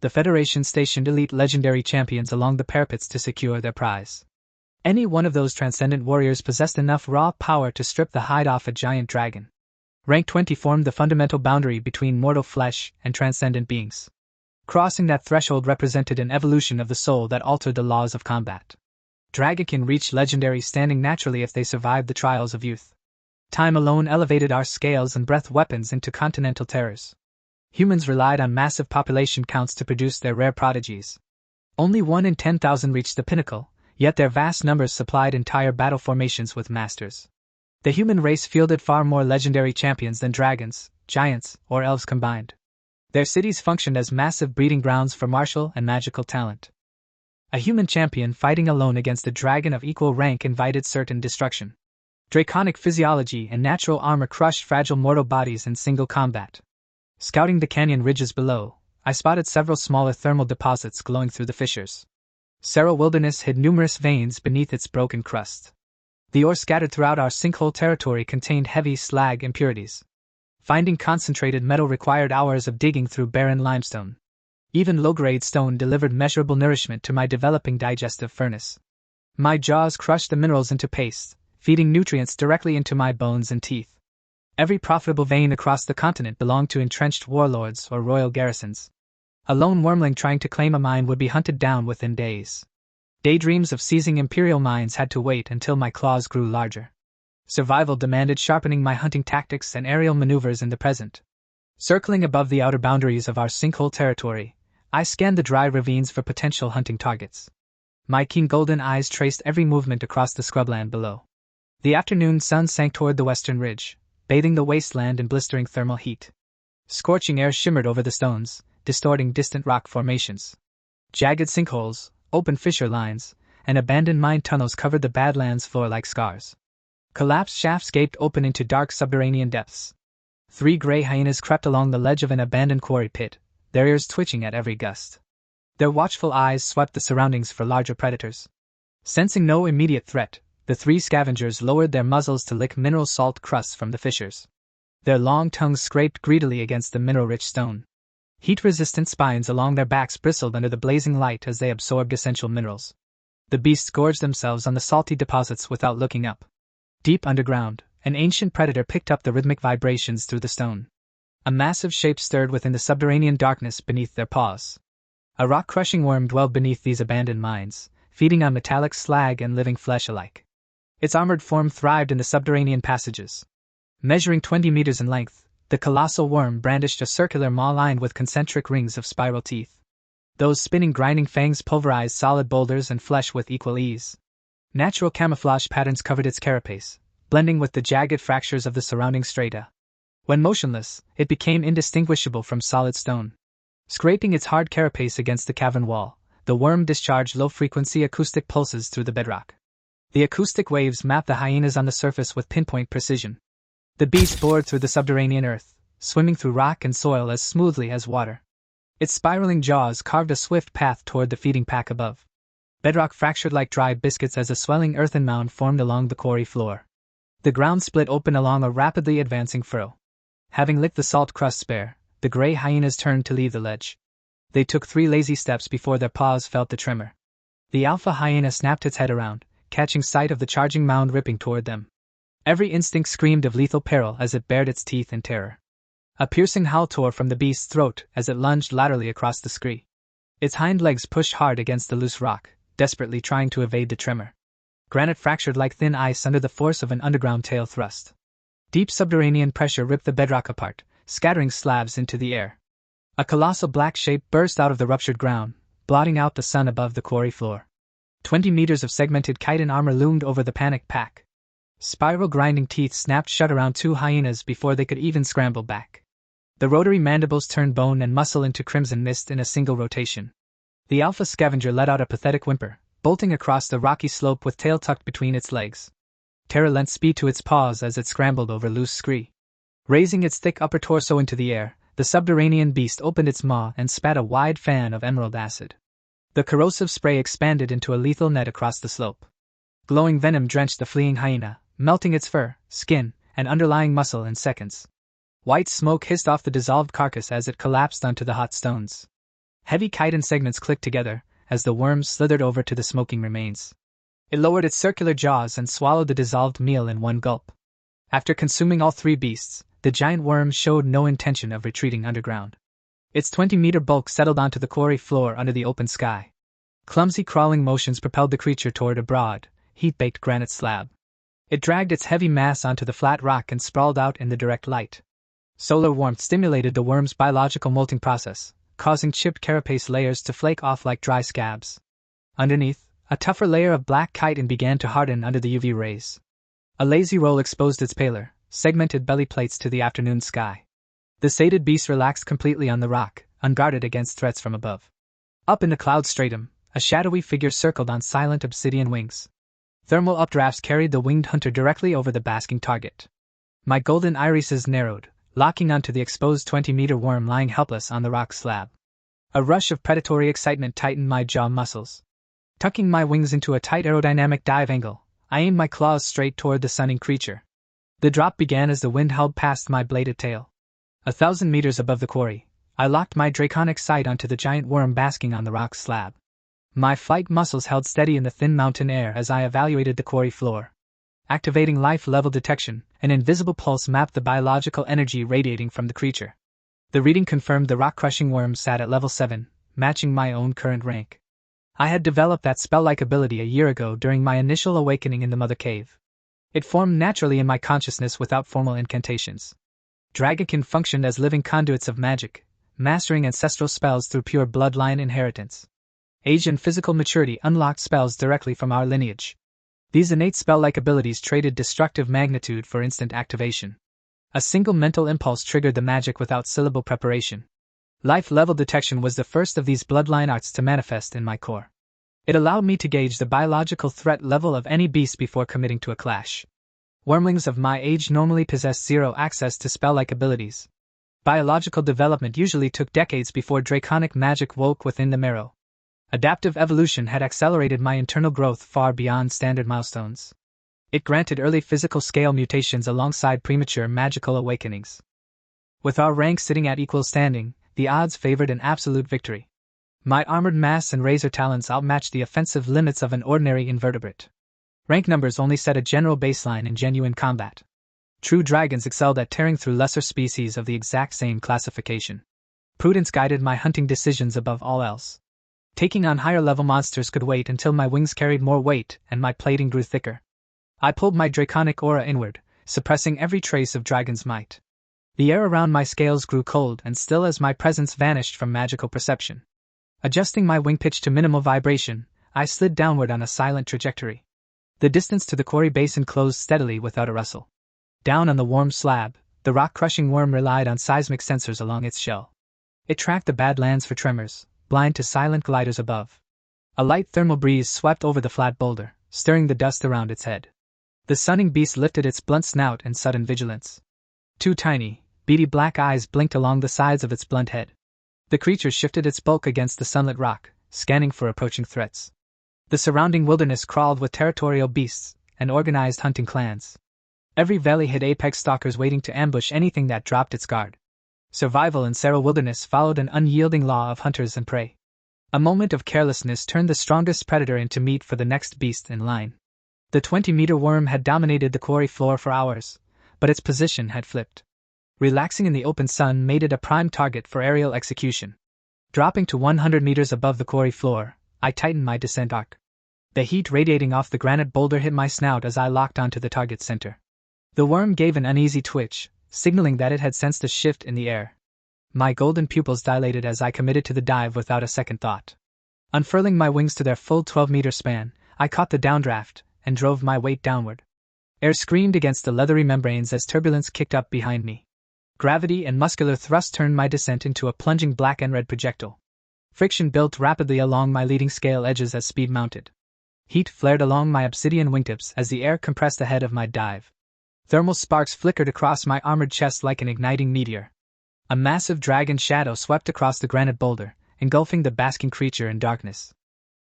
Speaker 1: The Federation stationed elite legendary champions along the parapets to secure their prize. Any one of those transcendent warriors possessed enough raw power to strip the hide off a giant dragon. Rank 20 formed the fundamental boundary between mortal flesh and transcendent beings. Crossing that threshold represented an evolution of the soul that altered the laws of combat. Dragonkin reached legendary standing naturally if they survived the trials of youth. Time alone elevated our scales and breath weapons into continental terrors. Humans relied on massive population counts to produce their rare prodigies. Only 1 in 10,000 reached the pinnacle, yet their vast numbers supplied entire battle formations with masters. The human race fielded far more legendary champions than dragons, giants, or elves combined. Their cities functioned as massive breeding grounds for martial and magical talent. A human champion fighting alone against a dragon of equal rank invited certain destruction. Draconic physiology and natural armor crushed fragile mortal bodies in single combat. Scouting the canyon ridges below, I spotted several smaller thermal deposits glowing through the fissures. Sera Wilderness hid numerous veins beneath its broken crust. The ore scattered throughout our sinkhole territory contained heavy slag impurities. Finding concentrated metal required hours of digging through barren limestone. Even low-grade stone delivered measurable nourishment to my developing digestive furnace. My jaws crushed the minerals into paste, feeding nutrients directly into my bones and teeth. Every profitable vein across the continent belonged to entrenched warlords or royal garrisons. A lone wormling trying to claim a mine would be hunted down within days. Daydreams of seizing imperial mines had to wait until my claws grew larger. Survival demanded sharpening my hunting tactics and aerial maneuvers in the present. Circling above the outer boundaries of our sinkhole territory, I scanned the dry ravines for potential hunting targets. My keen golden eyes traced every movement across the scrubland below. The afternoon sun sank toward the western ridge, bathing the wasteland in blistering thermal heat. Scorching air shimmered over the stones, distorting distant rock formations. Jagged sinkholes, open fissure lines, and abandoned mine tunnels covered the Badlands floor like scars. Collapsed shafts gaped open into dark subterranean depths. 3 gray hyenas crept along the ledge of an abandoned quarry pit, their ears twitching at every gust. Their watchful eyes swept the surroundings for larger predators. Sensing no immediate threat, the 3 scavengers lowered their muzzles to lick mineral salt crusts from the fissures. Their long tongues scraped greedily against the mineral-rich stone. Heat-resistant spines along their backs bristled under the blazing light as they absorbed essential minerals. The beasts gorged themselves on the salty deposits without looking up. Deep underground, an ancient predator picked up the rhythmic vibrations through the stone. A massive shape stirred within the subterranean darkness beneath their paws. A rock-crushing worm dwelled beneath these abandoned mines, feeding on metallic slag and living flesh alike. Its armored form thrived in the subterranean passages. Measuring 20 meters in length, the colossal worm brandished a circular maw lined with concentric rings of spiral teeth. Those spinning grinding fangs pulverized solid boulders and flesh with equal ease. Natural camouflage patterns covered its carapace, blending with the jagged fractures of the surrounding strata. When motionless, it became indistinguishable from solid stone. Scraping its hard carapace against the cavern wall, the worm discharged low-frequency acoustic pulses through the bedrock. The acoustic waves mapped the hyenas on the surface with pinpoint precision. The beast bored through the subterranean earth, swimming through rock and soil as smoothly as water. Its spiraling jaws carved a swift path toward the feeding pack above. Bedrock fractured like dry biscuits as a swelling earthen mound formed along the quarry floor. The ground split open along a rapidly advancing furrow. Having licked the salt crusts bare, the gray hyenas turned to leave the ledge. They took 3 lazy steps before their paws felt the tremor. The alpha hyena snapped its head around, catching sight of the charging mound ripping toward them. Every instinct screamed of lethal peril as it bared its teeth in terror. A piercing howl tore from the beast's throat as it lunged laterally across the scree. Its hind legs pushed hard against the loose rock, desperately trying to evade the tremor. Granite fractured like thin ice under the force of an underground tail thrust. Deep subterranean pressure ripped the bedrock apart, scattering slabs into the air. A colossal black shape burst out of the ruptured ground, blotting out the sun above the quarry floor. 20 meters of segmented chitin armor loomed over the panicked pack. Spiral grinding teeth snapped shut around 2 hyenas before they could even scramble back. The rotary mandibles turned bone and muscle into crimson mist in a single rotation. The alpha scavenger let out a pathetic whimper, bolting across the rocky slope with tail tucked between its legs. Terror lent speed to its paws as it scrambled over loose scree. Raising its thick upper torso into the air, the subterranean beast opened its maw and spat a wide fan of emerald acid. The corrosive spray expanded into a lethal net across the slope. Glowing venom drenched the fleeing hyena, melting its fur, skin, and underlying muscle in seconds. White smoke hissed off the dissolved carcass as it collapsed onto the hot stones. Heavy chitin segments clicked together as the worm slithered over to the smoking remains. It lowered its circular jaws and swallowed the dissolved meal in one gulp. After consuming all 3 beasts, the giant worm showed no intention of retreating underground. Its 20-meter bulk settled onto the quarry floor under the open sky. Clumsy crawling motions propelled the creature toward a broad, heat-baked granite slab. It dragged its heavy mass onto the flat rock and sprawled out in the direct light. Solar warmth stimulated the worm's biological molting process, causing chipped carapace layers to flake off like dry scabs. Underneath, a tougher layer of black chitin began to harden under the UV rays. A lazy roll exposed its paler, segmented belly plates to the afternoon sky. The sated beast relaxed completely on the rock, unguarded against threats from above. Up in the cloud stratum, a shadowy figure circled on silent obsidian wings. Thermal updrafts carried the winged hunter directly over the basking target. My golden irises narrowed, locking onto the exposed 20-meter worm lying helpless on the rock slab. A rush of predatory excitement tightened my jaw muscles. Tucking my wings into a tight aerodynamic dive angle, I aimed my claws straight toward the sunning creature. The drop began as the wind howled past my bladed tail. 1,000 meters above the quarry, I locked my draconic sight onto the giant worm basking on the rock slab. My flight muscles held steady in the thin mountain air as I evaluated the quarry floor. Activating life-level detection, an invisible pulse mapped the biological energy radiating from the creature. The reading confirmed the rock-crushing worm sat at level 7, matching my own current rank. I had developed that spell-like ability a year ago during my initial awakening in the Mother Cave. It formed naturally in my consciousness without formal incantations. Dragonkin functioned as living conduits of magic, mastering ancestral spells through pure bloodline inheritance. Age and physical maturity unlocked spells directly from our lineage. These innate spell-like abilities traded destructive magnitude for instant activation. A single mental impulse triggered the magic without syllable preparation. Life-level detection was the first of these bloodline arts to manifest in my core. It allowed me to gauge the biological threat level of any beast before committing to a clash. Wormlings of my age normally possessed zero access to spell-like abilities. Biological development usually took decades before draconic magic woke within the marrow. Adaptive evolution had accelerated my internal growth far beyond standard milestones. It granted early physical scale mutations alongside premature magical awakenings. With our ranks sitting at equal standing, the odds favored an absolute victory. My armored mass and razor talons outmatched the offensive limits of an ordinary invertebrate. Rank numbers only set a general baseline in genuine combat. True dragons excelled at tearing through lesser species of the exact same classification. Prudence guided my hunting decisions above all else. Taking on higher-level monsters could wait until my wings carried more weight and my plating grew thicker. I pulled my draconic aura inward, suppressing every trace of dragon's might. The air around my scales grew cold and still as my presence vanished from magical perception. Adjusting my wing pitch to minimal vibration, I slid downward on a silent trajectory. The distance to the quarry basin closed steadily without a rustle. Down on the warm slab, the rock-crushing worm relied on seismic sensors along its shell. It tracked the badlands for tremors, blind to silent gliders above. A light thermal breeze swept over the flat boulder, stirring the dust around its head. The sunning beast lifted its blunt snout in sudden vigilance. Two tiny, beady black eyes blinked along the sides of its blunt head. The creature shifted its bulk against the sunlit rock, scanning for approaching threats. The surrounding wilderness crawled with territorial beasts and organized hunting clans. Every valley hid apex stalkers waiting to ambush anything that dropped its guard. Survival in Seral Wilderness followed an unyielding law of hunters and prey. A moment of carelessness turned the strongest predator into meat for the next beast in line. The 20-meter worm had dominated the quarry floor for hours, but its position had flipped. Relaxing in the open sun made it a prime target for aerial execution. Dropping to 100 meters above the quarry floor, I tightened my descent arc. The heat radiating off the granite boulder hit my snout as I locked onto the target's center. The worm gave an uneasy twitch, signaling that it had sensed a shift in the air. My golden pupils dilated as I committed to the dive without a second thought. Unfurling my wings to their full 12-meter span, I caught the downdraft and drove my weight downward. Air screamed against the leathery membranes as turbulence kicked up behind me. Gravity and muscular thrust turned my descent into a plunging black and red projectile. Friction built rapidly along my leading scale edges as speed mounted. Heat flared along my obsidian wingtips as the air compressed ahead of my dive. Thermal sparks flickered across my armored chest like an igniting meteor. A massive dragon shadow swept across the granite boulder, engulfing the basking creature in darkness.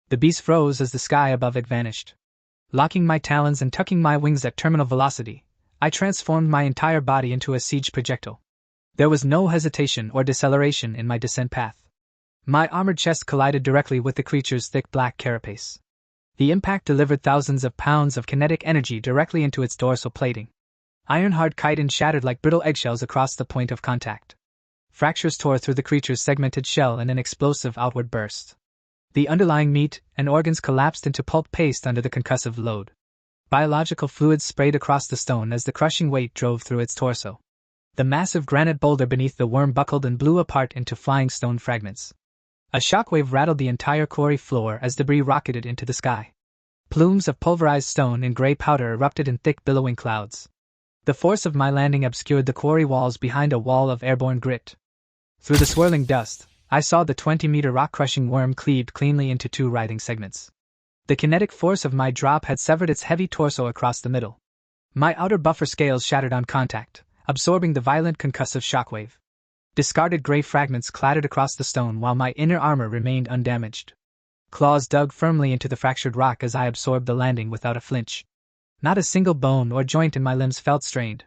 Speaker 1: The beast froze as the sky above it vanished. Locking my talons and tucking my wings at terminal velocity, I transformed my entire body into a siege projectile. There was no hesitation or deceleration in my descent path. My armored chest collided directly with the creature's thick black carapace. The impact delivered thousands of pounds of kinetic energy directly into its dorsal plating. Iron-hard chitin shattered like brittle eggshells across the point of contact. Fractures tore through the creature's segmented shell in an explosive outward burst. The underlying meat and organs collapsed into pulp paste under the concussive load. Biological fluids sprayed across the stone as the crushing weight drove through its torso. The massive granite boulder beneath the worm buckled and blew apart into flying stone fragments. A shockwave rattled the entire quarry floor as debris rocketed into the sky. Plumes of pulverized stone and gray powder erupted in thick billowing clouds. The force of my landing obscured the quarry walls behind a wall of airborne grit. Through the swirling dust, I saw the 20-meter rock-crushing worm cleaved cleanly into two writhing segments. The kinetic force of my drop had severed its heavy torso across the middle. My outer buffer scales shattered on contact, absorbing the violent concussive shockwave. Discarded gray fragments clattered across the stone while my inner armor remained undamaged. Claws dug firmly into the fractured rock as I absorbed the landing without a flinch. Not a single bone or joint in my limbs felt strained.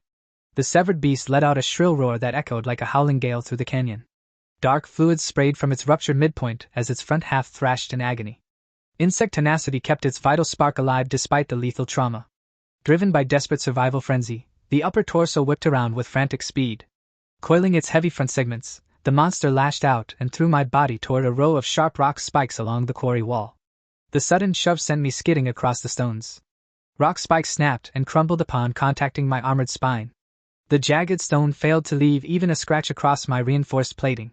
Speaker 1: The severed beast let out a shrill roar that echoed like a howling gale through the canyon. Dark fluids sprayed from its ruptured midpoint as its front half thrashed in agony. Insect tenacity kept its vital spark alive despite the lethal trauma. Driven by desperate survival frenzy, the upper torso whipped around with frantic speed. Coiling its heavy front segments, the monster lashed out and threw my body toward a row of sharp rock spikes along the quarry wall. The sudden shove sent me skidding across the stones. Rock spikes snapped and crumbled upon contacting my armored spine. The jagged stone failed to leave even a scratch across my reinforced plating.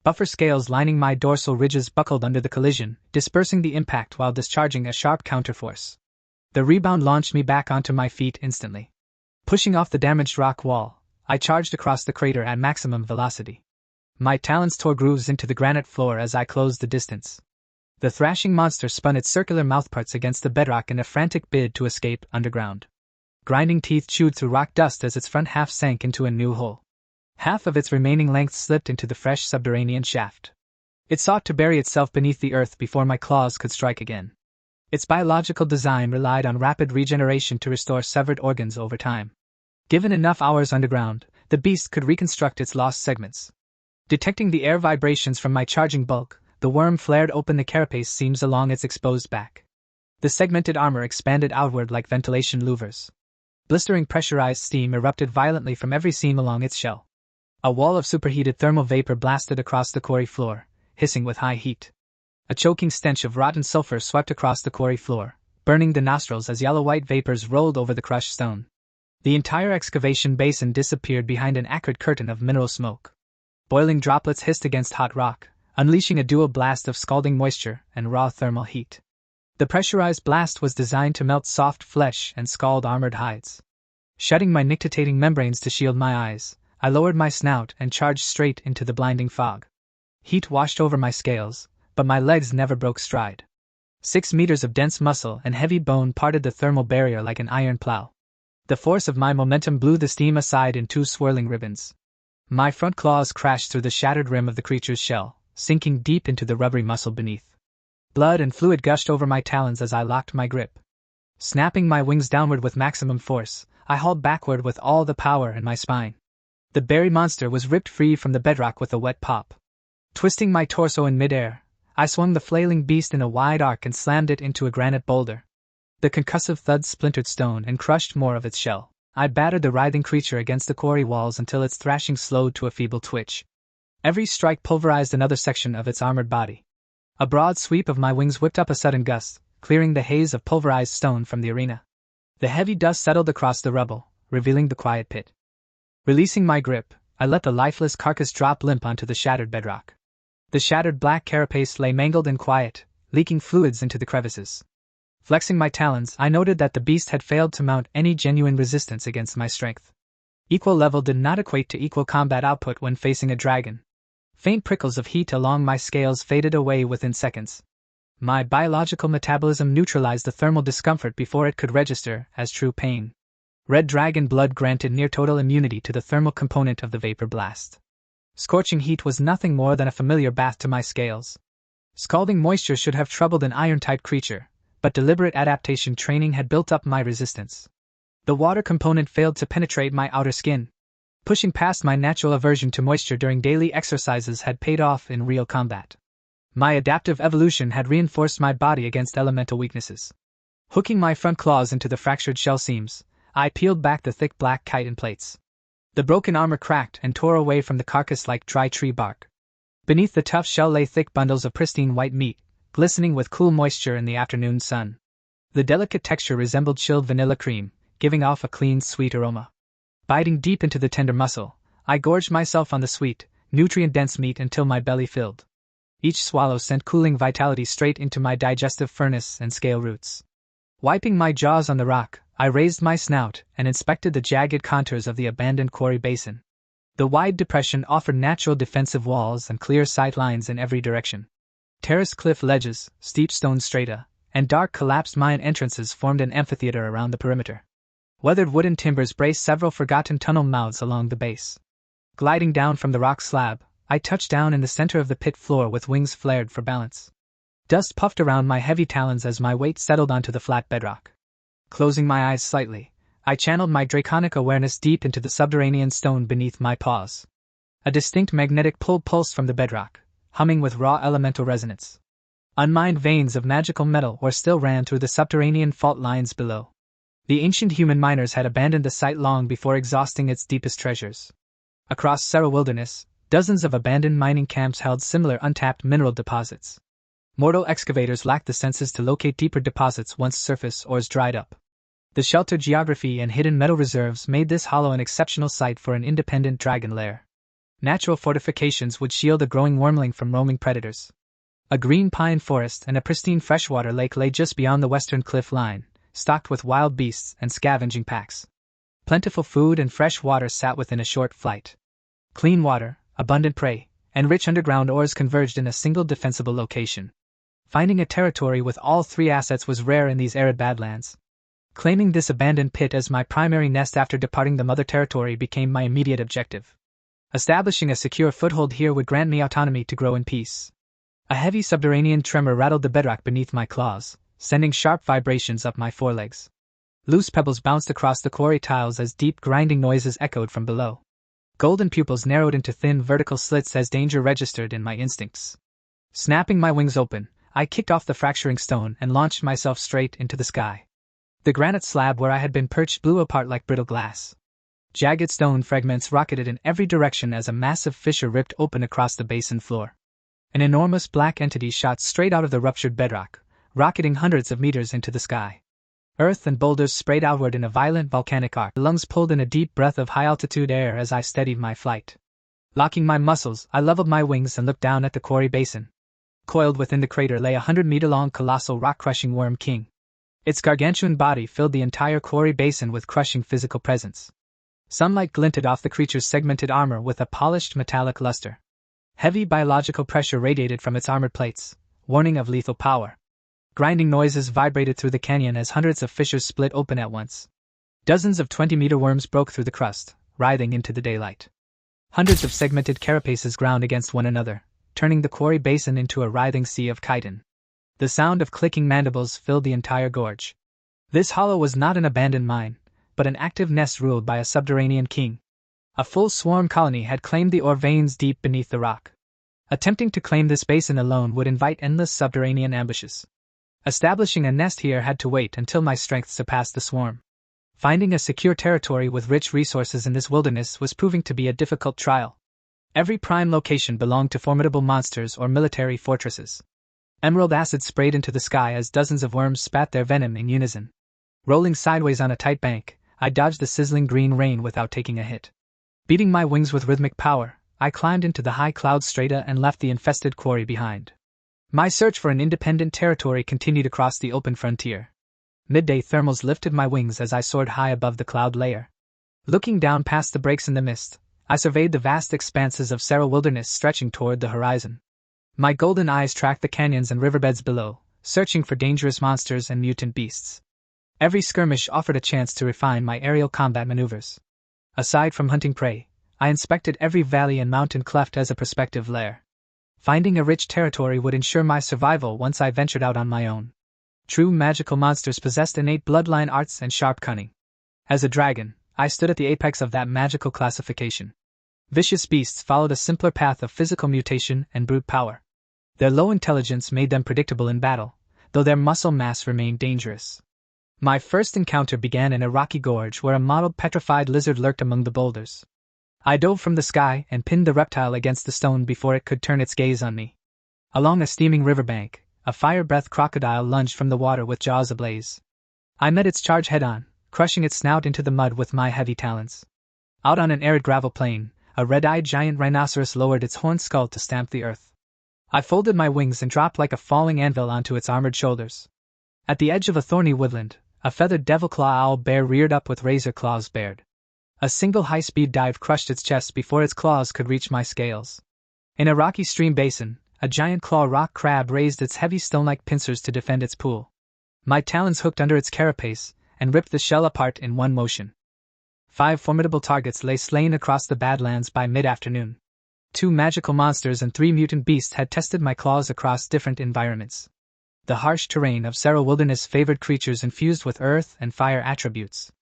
Speaker 1: Buffer scales lining my dorsal ridges buckled under the collision, dispersing the impact while discharging a sharp counterforce. The rebound launched me back onto my feet instantly. Pushing off the damaged rock wall, I charged across the crater at maximum velocity. My talons tore grooves into the granite floor as I closed the distance. The thrashing monster spun its circular mouthparts against the bedrock in a frantic bid to escape underground. Grinding teeth chewed through rock dust as its front half sank into a new hole. Half of its remaining length slipped into the fresh subterranean shaft. It sought to bury itself beneath the earth before my claws could strike again. Its biological design relied on rapid regeneration to restore severed organs over time. Given enough hours underground, the beast could reconstruct its lost segments. Detecting the air vibrations from my charging bulk, the worm flared open the carapace seams along its exposed back. The segmented armor expanded outward like ventilation louvers. Blistering pressurized steam erupted violently from every seam along its shell. A wall of superheated thermal vapor blasted across the quarry floor, hissing with high heat. A choking stench of rotten sulfur swept across the quarry floor, burning the nostrils as yellow-white vapors rolled over the crushed stone. The entire excavation basin disappeared behind an acrid curtain of mineral smoke. Boiling droplets hissed against hot rock, unleashing a dual blast of scalding moisture and raw thermal heat. The pressurized blast was designed to melt soft flesh and scald armored hides. Shutting my nictitating membranes to shield my eyes, I lowered my snout and charged straight into the blinding fog. Heat washed over my scales, but my legs never broke stride. 6 meters of dense muscle and heavy bone parted the thermal barrier like an iron plow. The force of my momentum blew the steam aside in 2 swirling ribbons. My front claws crashed through the shattered rim of the creature's shell, sinking deep into the rubbery muscle beneath. Blood and fluid gushed over my talons as I locked my grip. Snapping my wings downward with maximum force, I hauled backward with all the power in my spine. The berry monster was ripped free from the bedrock with a wet pop. Twisting my torso in midair, I swung the flailing beast in a wide arc and slammed it into a granite boulder. The concussive thud splintered stone and crushed more of its shell. I battered the writhing creature against the quarry walls until its thrashing slowed to a feeble twitch. Every strike pulverized another section of its armored body. A broad sweep of my wings whipped up a sudden gust, clearing the haze of pulverized stone from the arena. The heavy dust settled across the rubble, revealing the quiet pit. Releasing my grip, I let the lifeless carcass drop limp onto the shattered bedrock. The shattered black carapace lay mangled and quiet, leaking fluids into the crevices. Flexing my talons, I noted that the beast had failed to mount any genuine resistance against my strength. Equal level did not equate to equal combat output when facing a dragon. Faint prickles of heat along my scales faded away within seconds. My biological metabolism neutralized the thermal discomfort before it could register as true pain. Red dragon blood granted near-total immunity to the thermal component of the vapor blast. Scorching heat was nothing more than a familiar bath to my scales. Scalding moisture should have troubled an iron-type creature, but deliberate adaptation training had built up my resistance. The water component failed to penetrate my outer skin. Pushing past my natural aversion to moisture during daily exercises had paid off in real combat. My adaptive evolution had reinforced my body against elemental weaknesses. Hooking my front claws into the fractured shell seams, I peeled back the thick black chitin plates. The broken armor cracked and tore away from the carcass like dry tree bark. Beneath the tough shell lay thick bundles of pristine white meat, glistening with cool moisture in the afternoon sun. The delicate texture resembled chilled vanilla cream, giving off a clean, sweet aroma. Biting deep into the tender muscle, I gorged myself on the sweet, nutrient-dense meat until my belly filled. Each swallow sent cooling vitality straight into my digestive furnace and scale roots. Wiping my jaws on the rock, I raised my snout and inspected the jagged contours of the abandoned quarry basin. The wide depression offered natural defensive walls and clear sight lines in every direction. Terraced cliff ledges, steep stone strata, and dark collapsed mine entrances formed an amphitheater around the perimeter. Weathered wooden timbers braced several forgotten tunnel mouths along the base. Gliding down from the rock slab, I touched down in the center of the pit floor with wings flared for balance. Dust puffed around my heavy talons as my weight settled onto the flat bedrock. Closing my eyes slightly, I channeled my draconic awareness deep into the subterranean stone beneath my paws. A distinct magnetic pull pulsed from the bedrock, humming with raw elemental resonance. Unmined veins of magical metal ore still ran through the subterranean fault lines below. The ancient human miners had abandoned the site long before exhausting its deepest treasures. Across Serra Wilderness, dozens of abandoned mining camps held similar untapped mineral deposits. Mortal excavators lacked the senses to locate deeper deposits once surface ores dried up. The sheltered geography and hidden metal reserves made this hollow an exceptional site for an independent dragon lair. Natural fortifications would shield a growing wormling from roaming predators. A green pine forest and a pristine freshwater lake lay just beyond the western cliff line, stocked with wild beasts and scavenging packs. Plentiful food and fresh water sat within a short flight. Clean water, abundant prey, and rich underground ores converged in a single defensible location. Finding a territory with all three assets was rare in these arid badlands. Claiming this abandoned pit as my primary nest after departing the mother territory became my immediate objective. Establishing a secure foothold here would grant me autonomy to grow in peace. A heavy subterranean tremor rattled the bedrock beneath my claws, sending sharp vibrations up my forelegs. Loose pebbles bounced across the quarry tiles as deep grinding noises echoed from below. Golden pupils narrowed into thin vertical slits as danger registered in my instincts. Snapping my wings open, I kicked off the fracturing stone and launched myself straight into the sky. The granite slab where I had been perched blew apart like brittle glass. Jagged stone fragments rocketed in every direction as a massive fissure ripped open across the basin floor. An enormous black entity shot straight out of the ruptured bedrock, rocketing hundreds of meters into the sky. Earth and boulders sprayed outward in a violent volcanic arc. My lungs pulled in a deep breath of high-altitude air as I steadied my flight. Locking my muscles, I leveled my wings and looked down at the quarry basin. Coiled within the crater lay a 100-meter-long colossal rock-crushing worm king. Its gargantuan body filled the entire quarry basin with crushing physical presence. Sunlight glinted off the creature's segmented armor with a polished metallic luster. Heavy biological pressure radiated from its armored plates, warning of lethal power. Grinding noises vibrated through the canyon as hundreds of fissures split open at once. Dozens of 20-meter worms broke through the crust, writhing into the daylight. Hundreds of segmented carapaces ground against one another, turning the quarry basin into a writhing sea of chitin. The sound of clicking mandibles filled the entire gorge. This hollow was not an abandoned mine, but an active nest ruled by a subterranean king. A full swarm colony had claimed the ore veins deep beneath the rock. Attempting to claim this basin alone would invite endless subterranean ambushes. Establishing a nest here had to wait until my strength surpassed the swarm. Finding a secure territory with rich resources in this wilderness was proving to be a difficult trial. Every prime location belonged to formidable monsters or military fortresses. Emerald acid sprayed into the sky as dozens of worms spat their venom in unison. Rolling sideways on a tight bank, I dodged the sizzling green rain without taking a hit. Beating my wings with rhythmic power, I climbed into the high cloud strata and left the infested quarry behind. My search for an independent territory continued across the open frontier. Midday thermals lifted my wings as I soared high above the cloud layer. Looking down past the breaks in the mist, I surveyed the vast expanses of Serra wilderness stretching toward the horizon. My golden eyes tracked the canyons and riverbeds below, searching for dangerous monsters and mutant beasts. Every skirmish offered a chance to refine my aerial combat maneuvers. Aside from hunting prey, I inspected every valley and mountain cleft as a prospective lair. Finding a rich territory would ensure my survival once I ventured out on my own. True magical monsters possessed innate bloodline arts and sharp cunning. As a dragon, I stood at the apex of that magical classification. Vicious beasts followed a simpler path of physical mutation and brute power. Their low intelligence made them predictable in battle, though their muscle mass remained dangerous. My first encounter began in a rocky gorge where a mottled petrified lizard lurked among the boulders. I dove from the sky and pinned the reptile against the stone before it could turn its gaze on me. Along a steaming riverbank, a fire-breathed crocodile lunged from the water with jaws ablaze. I met its charge head-on, crushing its snout into the mud with my heavy talons. Out on an arid gravel plain, a red-eyed giant rhinoceros lowered its horned skull to stamp the earth. I folded my wings and dropped like a falling anvil onto its armored shoulders. At the edge of a thorny woodland, a feathered devil-claw owl bear reared up with razor claws bared. A single high-speed dive crushed its chest before its claws could reach my scales. In a rocky stream basin, a giant claw rock crab raised its heavy stone-like pincers to defend its pool. My talons hooked under its carapace and ripped the shell apart in one motion. 5 formidable targets lay slain across the Badlands by mid-afternoon. 2 magical monsters and 3 mutant beasts had tested my claws across different environments. The harsh terrain of Serra wilderness favored creatures infused with earth and fire attributes.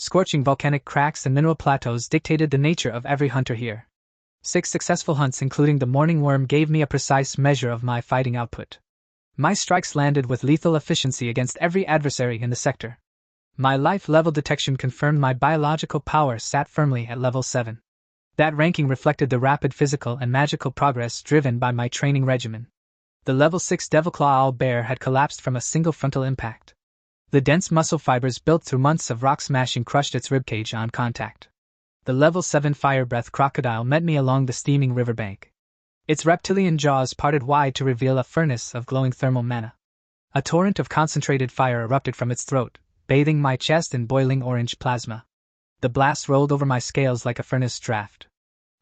Speaker 1: Scorching volcanic cracks and mineral plateaus dictated the nature of every hunter here. 6 successful hunts including the morning worm gave me a precise measure of my fighting output. My strikes landed with lethal efficiency against every adversary in the sector. My life level detection confirmed my biological power sat firmly at level 7. That ranking reflected the rapid physical and magical progress driven by my training regimen. The level 6 Devilclaw owl bear had collapsed from a single frontal impact. The dense muscle fibers built through months of rock smashing crushed its ribcage on contact. The level 7 fire breath crocodile met me along the steaming riverbank. Its reptilian jaws parted wide to reveal a furnace of glowing thermal mana. A torrent of concentrated fire erupted from its throat, bathing my chest in boiling orange plasma. The blast rolled over my scales like a furnace draft.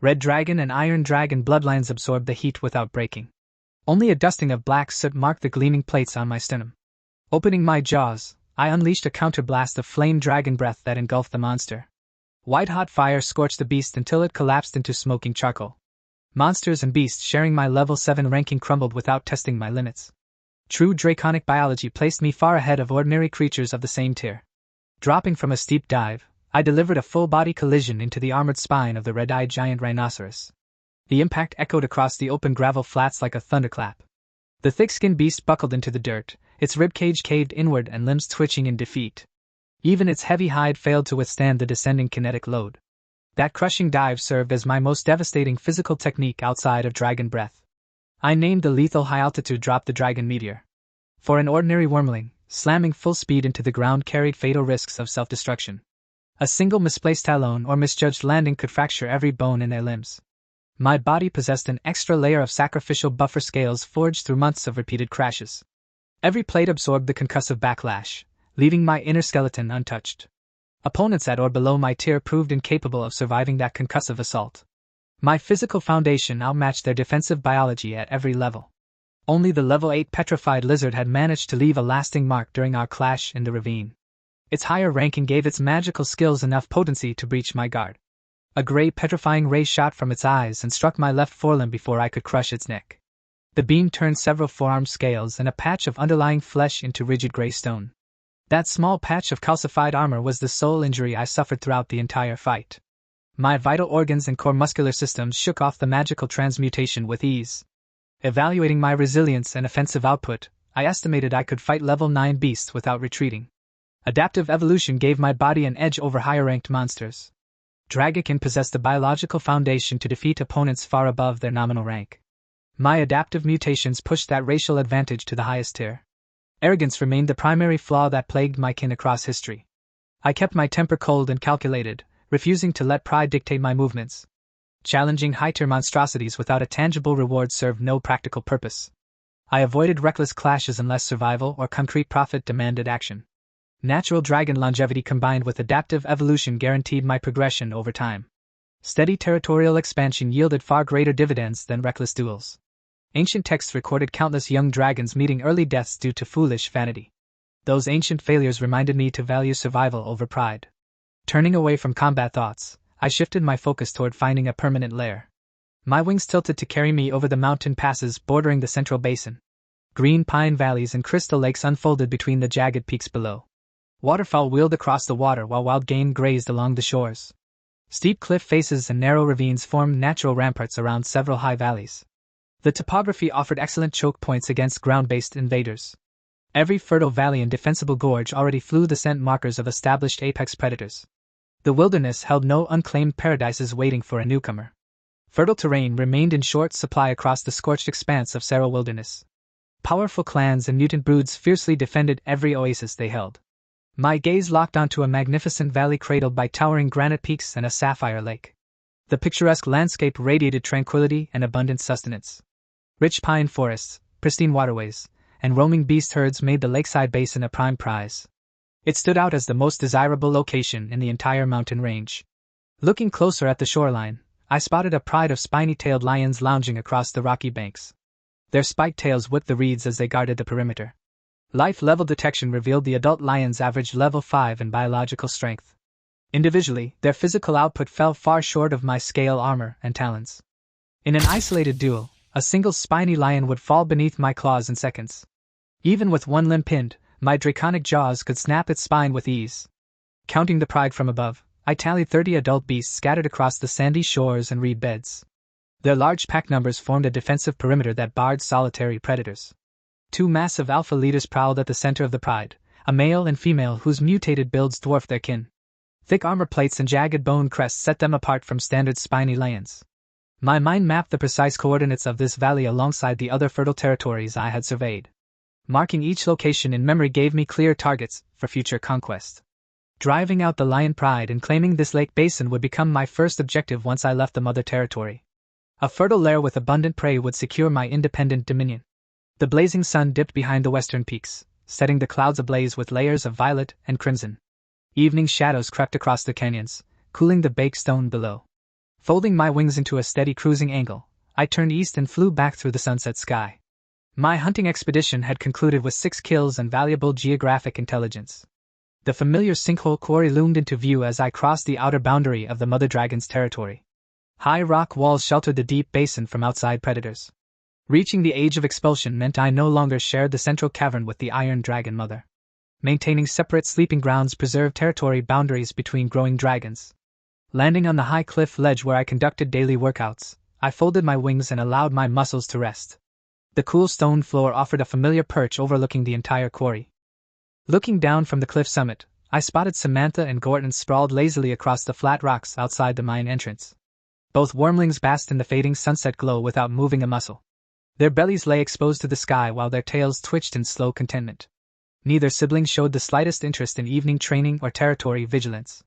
Speaker 1: Red dragon and iron dragon bloodlines absorbed the heat without breaking. Only a dusting of black soot marked the gleaming plates on my sternum. Opening my jaws, I unleashed a counterblast of flame dragon breath that engulfed the monster. White-hot fire scorched the beast until it collapsed into smoking charcoal. Monsters and beasts sharing my level 7 ranking crumbled without testing my limits. True draconic biology placed me far ahead of ordinary creatures of the same tier. Dropping from a steep dive, I delivered a full-body collision into the armored spine of the red-eyed giant rhinoceros. The impact echoed across the open gravel flats like a thunderclap. The thick-skinned beast buckled into the dirt, its ribcage caved inward and limbs twitching in defeat. Even its heavy hide failed to withstand the descending kinetic load. That crushing dive served as my most devastating physical technique outside of dragon breath. I named the lethal high-altitude drop the dragon meteor. For an ordinary wormling, slamming full speed into the ground carried fatal risks of self-destruction. A single misplaced talon or misjudged landing could fracture every bone in their limbs. My body possessed an extra layer of sacrificial buffer scales forged through months of repeated crashes. Every plate absorbed the concussive backlash, leaving my inner skeleton untouched. Opponents at or below my tier proved incapable of surviving that concussive assault. My physical foundation outmatched their defensive biology at every level. Only the level 8 petrified lizard had managed to leave a lasting mark during our clash in the ravine. Its higher ranking gave its magical skills enough potency to breach my guard. A gray petrifying ray shot from its eyes and struck my left forelimb before I could crush its neck. The beam turned several forearm scales and a patch of underlying flesh into rigid gray stone. That small patch of calcified armor was the sole injury I suffered throughout the entire fight. My vital organs and core muscular systems shook off the magical transmutation with ease. Evaluating my resilience and offensive output, I estimated I could fight level 9 beasts without retreating. Adaptive evolution gave my body an edge over higher-ranked monsters. Dragakin possessed the biological foundation to defeat opponents far above their nominal rank. My adaptive mutations pushed that racial advantage to the highest tier. Arrogance remained the primary flaw that plagued my kin across history. I kept my temper cold and calculated, refusing to let pride dictate my movements. Challenging high-tier monstrosities without a tangible reward served no practical purpose. I avoided reckless clashes unless survival or concrete profit demanded action. Natural dragon longevity combined with adaptive evolution guaranteed my progression over time. Steady territorial expansion yielded far greater dividends than reckless duels. Ancient texts recorded countless young dragons meeting early deaths due to foolish vanity. Those ancient failures reminded me to value survival over pride. Turning away from combat thoughts, I shifted my focus toward finding a permanent lair. My wings tilted to carry me over the mountain passes bordering the central basin. Green pine valleys and crystal lakes unfolded between the jagged peaks below. Waterfowl wheeled across the water while wild game grazed along the shores. Steep cliff faces and narrow ravines formed natural ramparts around several high valleys. The topography offered excellent choke points against ground-based invaders. Every fertile valley and defensible gorge already flew the scent markers of established apex predators. The wilderness held no unclaimed paradises waiting for a newcomer. Fertile terrain remained in short supply across the scorched expanse of Seral Wilderness. Powerful clans and mutant broods fiercely defended every oasis they held. My gaze locked onto a magnificent valley cradled by towering granite peaks and a sapphire lake. The picturesque landscape radiated tranquility and abundant sustenance. Rich pine forests, pristine waterways, and roaming beast herds made the lakeside basin a prime prize. It stood out as the most desirable location in the entire mountain range. Looking closer at the shoreline, I spotted a pride of spiny-tailed lions lounging across the rocky banks. Their spiked tails whipped the reeds as they guarded the perimeter. Life level detection revealed the adult lions averaged level 5 in biological strength. Individually, their physical output fell far short of my scale armor and talons. In an isolated duel, a single spiny lion would fall beneath my claws in seconds. Even with one limb pinned, my draconic jaws could snap its spine with ease. Counting the pride from above, I tallied 30 adult beasts scattered across the sandy shores and reed beds. Their large pack numbers formed a defensive perimeter that barred solitary predators. 2 massive alpha leaders prowled at the center of the pride, a male and female whose mutated builds dwarfed their kin. Thick armor plates and jagged bone crests set them apart from standard spiny lions. My mind mapped the precise coordinates of this valley alongside the other fertile territories I had surveyed. Marking each location in memory gave me clear targets for future conquest. Driving out the lion pride and claiming this lake basin would become my first objective once I left the mother territory. A fertile lair with abundant prey would secure my independent dominion. The blazing sun dipped behind the western peaks, setting the clouds ablaze with layers of violet and crimson. Evening shadows crept across the canyons, cooling the baked stone below. Folding my wings into a steady cruising angle, I turned east and flew back through the sunset sky. My hunting expedition had concluded with 6 kills and valuable geographic intelligence. The familiar sinkhole quarry loomed into view as I crossed the outer boundary of the Mother Dragon's territory. High rock walls sheltered the deep basin from outside predators. Reaching the age of expulsion meant I no longer shared the central cavern with the Iron Dragon Mother. Maintaining separate sleeping grounds preserved territory boundaries between growing dragons. Landing on the high cliff ledge where I conducted daily workouts, I folded my wings and allowed my muscles to rest. The cool stone floor offered a familiar perch overlooking the entire quarry. Looking down from the cliff summit, I spotted Samantha and Gordon sprawled lazily across the flat rocks outside the mine entrance. Both wormlings basked in the fading sunset glow without moving a muscle. Their bellies lay exposed to the sky while their tails twitched in slow contentment. Neither sibling showed the slightest interest in evening training or territory vigilance.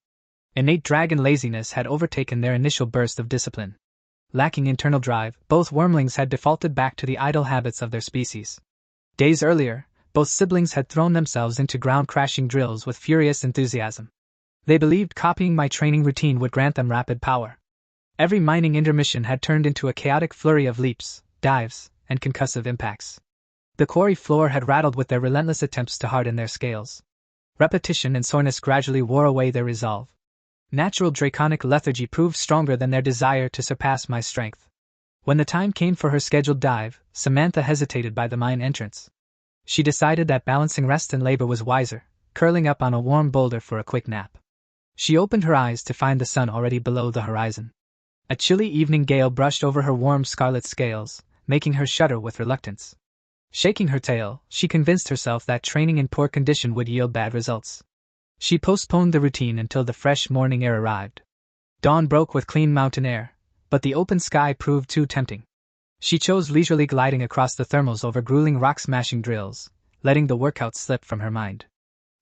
Speaker 1: Innate dragon laziness had overtaken their initial burst of discipline. Lacking internal drive, both wormlings had defaulted back to the idle habits of their species. Days earlier, both siblings had thrown themselves into ground-crashing drills with furious enthusiasm. They believed copying my training routine would grant them rapid power. Every mining intermission had turned into a chaotic flurry of leaps, dives, and concussive impacts. The quarry floor had rattled with their relentless attempts to harden their scales. Repetition and soreness gradually wore away their resolve. Natural draconic lethargy proved stronger than their desire to surpass my strength. When the time came for her scheduled dive, Samantha hesitated by the mine entrance. She decided that balancing rest and labor was wiser, curling up on a warm boulder for a quick nap. She opened her eyes to find the sun already below the horizon. A chilly evening gale brushed over her warm scarlet scales, making her shudder with reluctance. Shaking her tail, she convinced herself that training in poor condition would yield bad results. She postponed the routine until the fresh morning air arrived. Dawn broke with clean mountain air, but the open sky proved too tempting. She chose leisurely gliding across the thermals over grueling rock-smashing drills, letting the workout slip from her mind.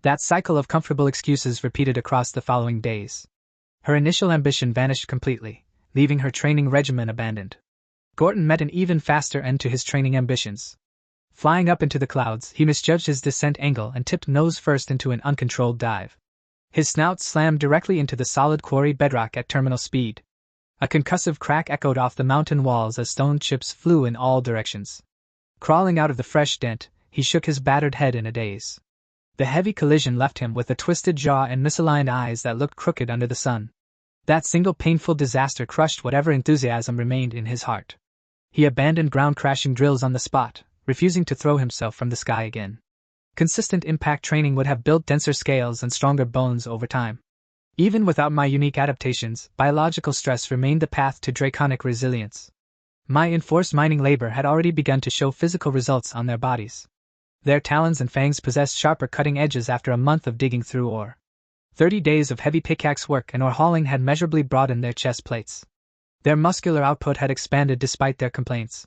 Speaker 1: That cycle of comfortable excuses repeated across the following days. Her initial ambition vanished completely, leaving her training regimen abandoned. Gordon met an even faster end to his training ambitions. Flying up into the clouds, he misjudged his descent angle and tipped nose first into an uncontrolled dive. His snout slammed directly into the solid quarry bedrock at terminal speed. A concussive crack echoed off the mountain walls as stone chips flew in all directions. Crawling out of the fresh dent, he shook his battered head in a daze. The heavy collision left him with a twisted jaw and misaligned eyes that looked crooked under the sun. That single painful disaster crushed whatever enthusiasm remained in his heart. He abandoned ground-crashing drills on the spot, refusing to throw himself from the sky again. Consistent impact training would have built denser scales and stronger bones over time. Even without my unique adaptations, biological stress remained the path to draconic resilience. My enforced mining labor had already begun to show physical results on their bodies. Their talons and fangs possessed sharper cutting edges after a month of digging through ore. 30 days of heavy pickaxe work and ore hauling had measurably broadened their chest plates. Their muscular output had expanded despite their complaints.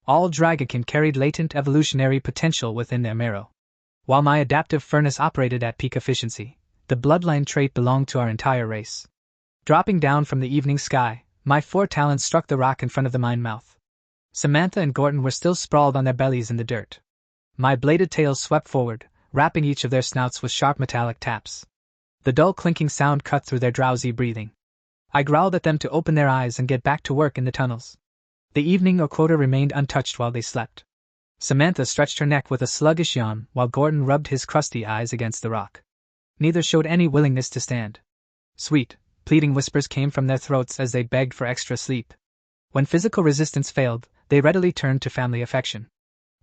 Speaker 1: All dragonkin carried latent evolutionary potential within their marrow. While my adaptive furnace operated at peak efficiency, the bloodline trait belonged to our entire race. Dropping down from the evening sky, my 4 talons struck the rock in front of the mine mouth. Samantha and Gordon were still sprawled on their bellies in the dirt. My bladed tails swept forward, wrapping each of their snouts with sharp metallic taps. The dull clinking sound cut through their drowsy breathing. I growled at them to open their eyes and get back to work in the tunnels. The evening quota remained untouched while they slept. Samantha stretched her neck with a sluggish yawn while Gordon rubbed his crusty eyes against the rock. Neither showed any willingness to stand. Sweet, pleading whispers came from their throats as they begged for extra sleep. When physical resistance failed, they readily turned to family affection.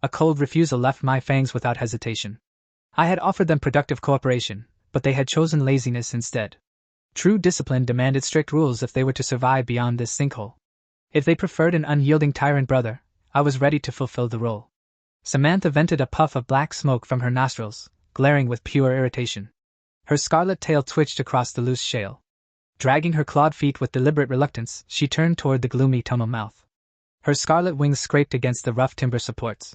Speaker 1: A cold refusal left my fangs without hesitation. I had offered them productive cooperation, but they had chosen laziness instead. True discipline demanded strict rules if they were to survive beyond this sinkhole. If they preferred an unyielding tyrant brother, I was ready to fulfill the role. Samantha vented a puff of black smoke from her nostrils, glaring with pure irritation. Her scarlet tail twitched across the loose shale. Dragging her clawed feet with deliberate reluctance, she turned toward the gloomy tunnel mouth. Her scarlet wings scraped against the rough timber supports.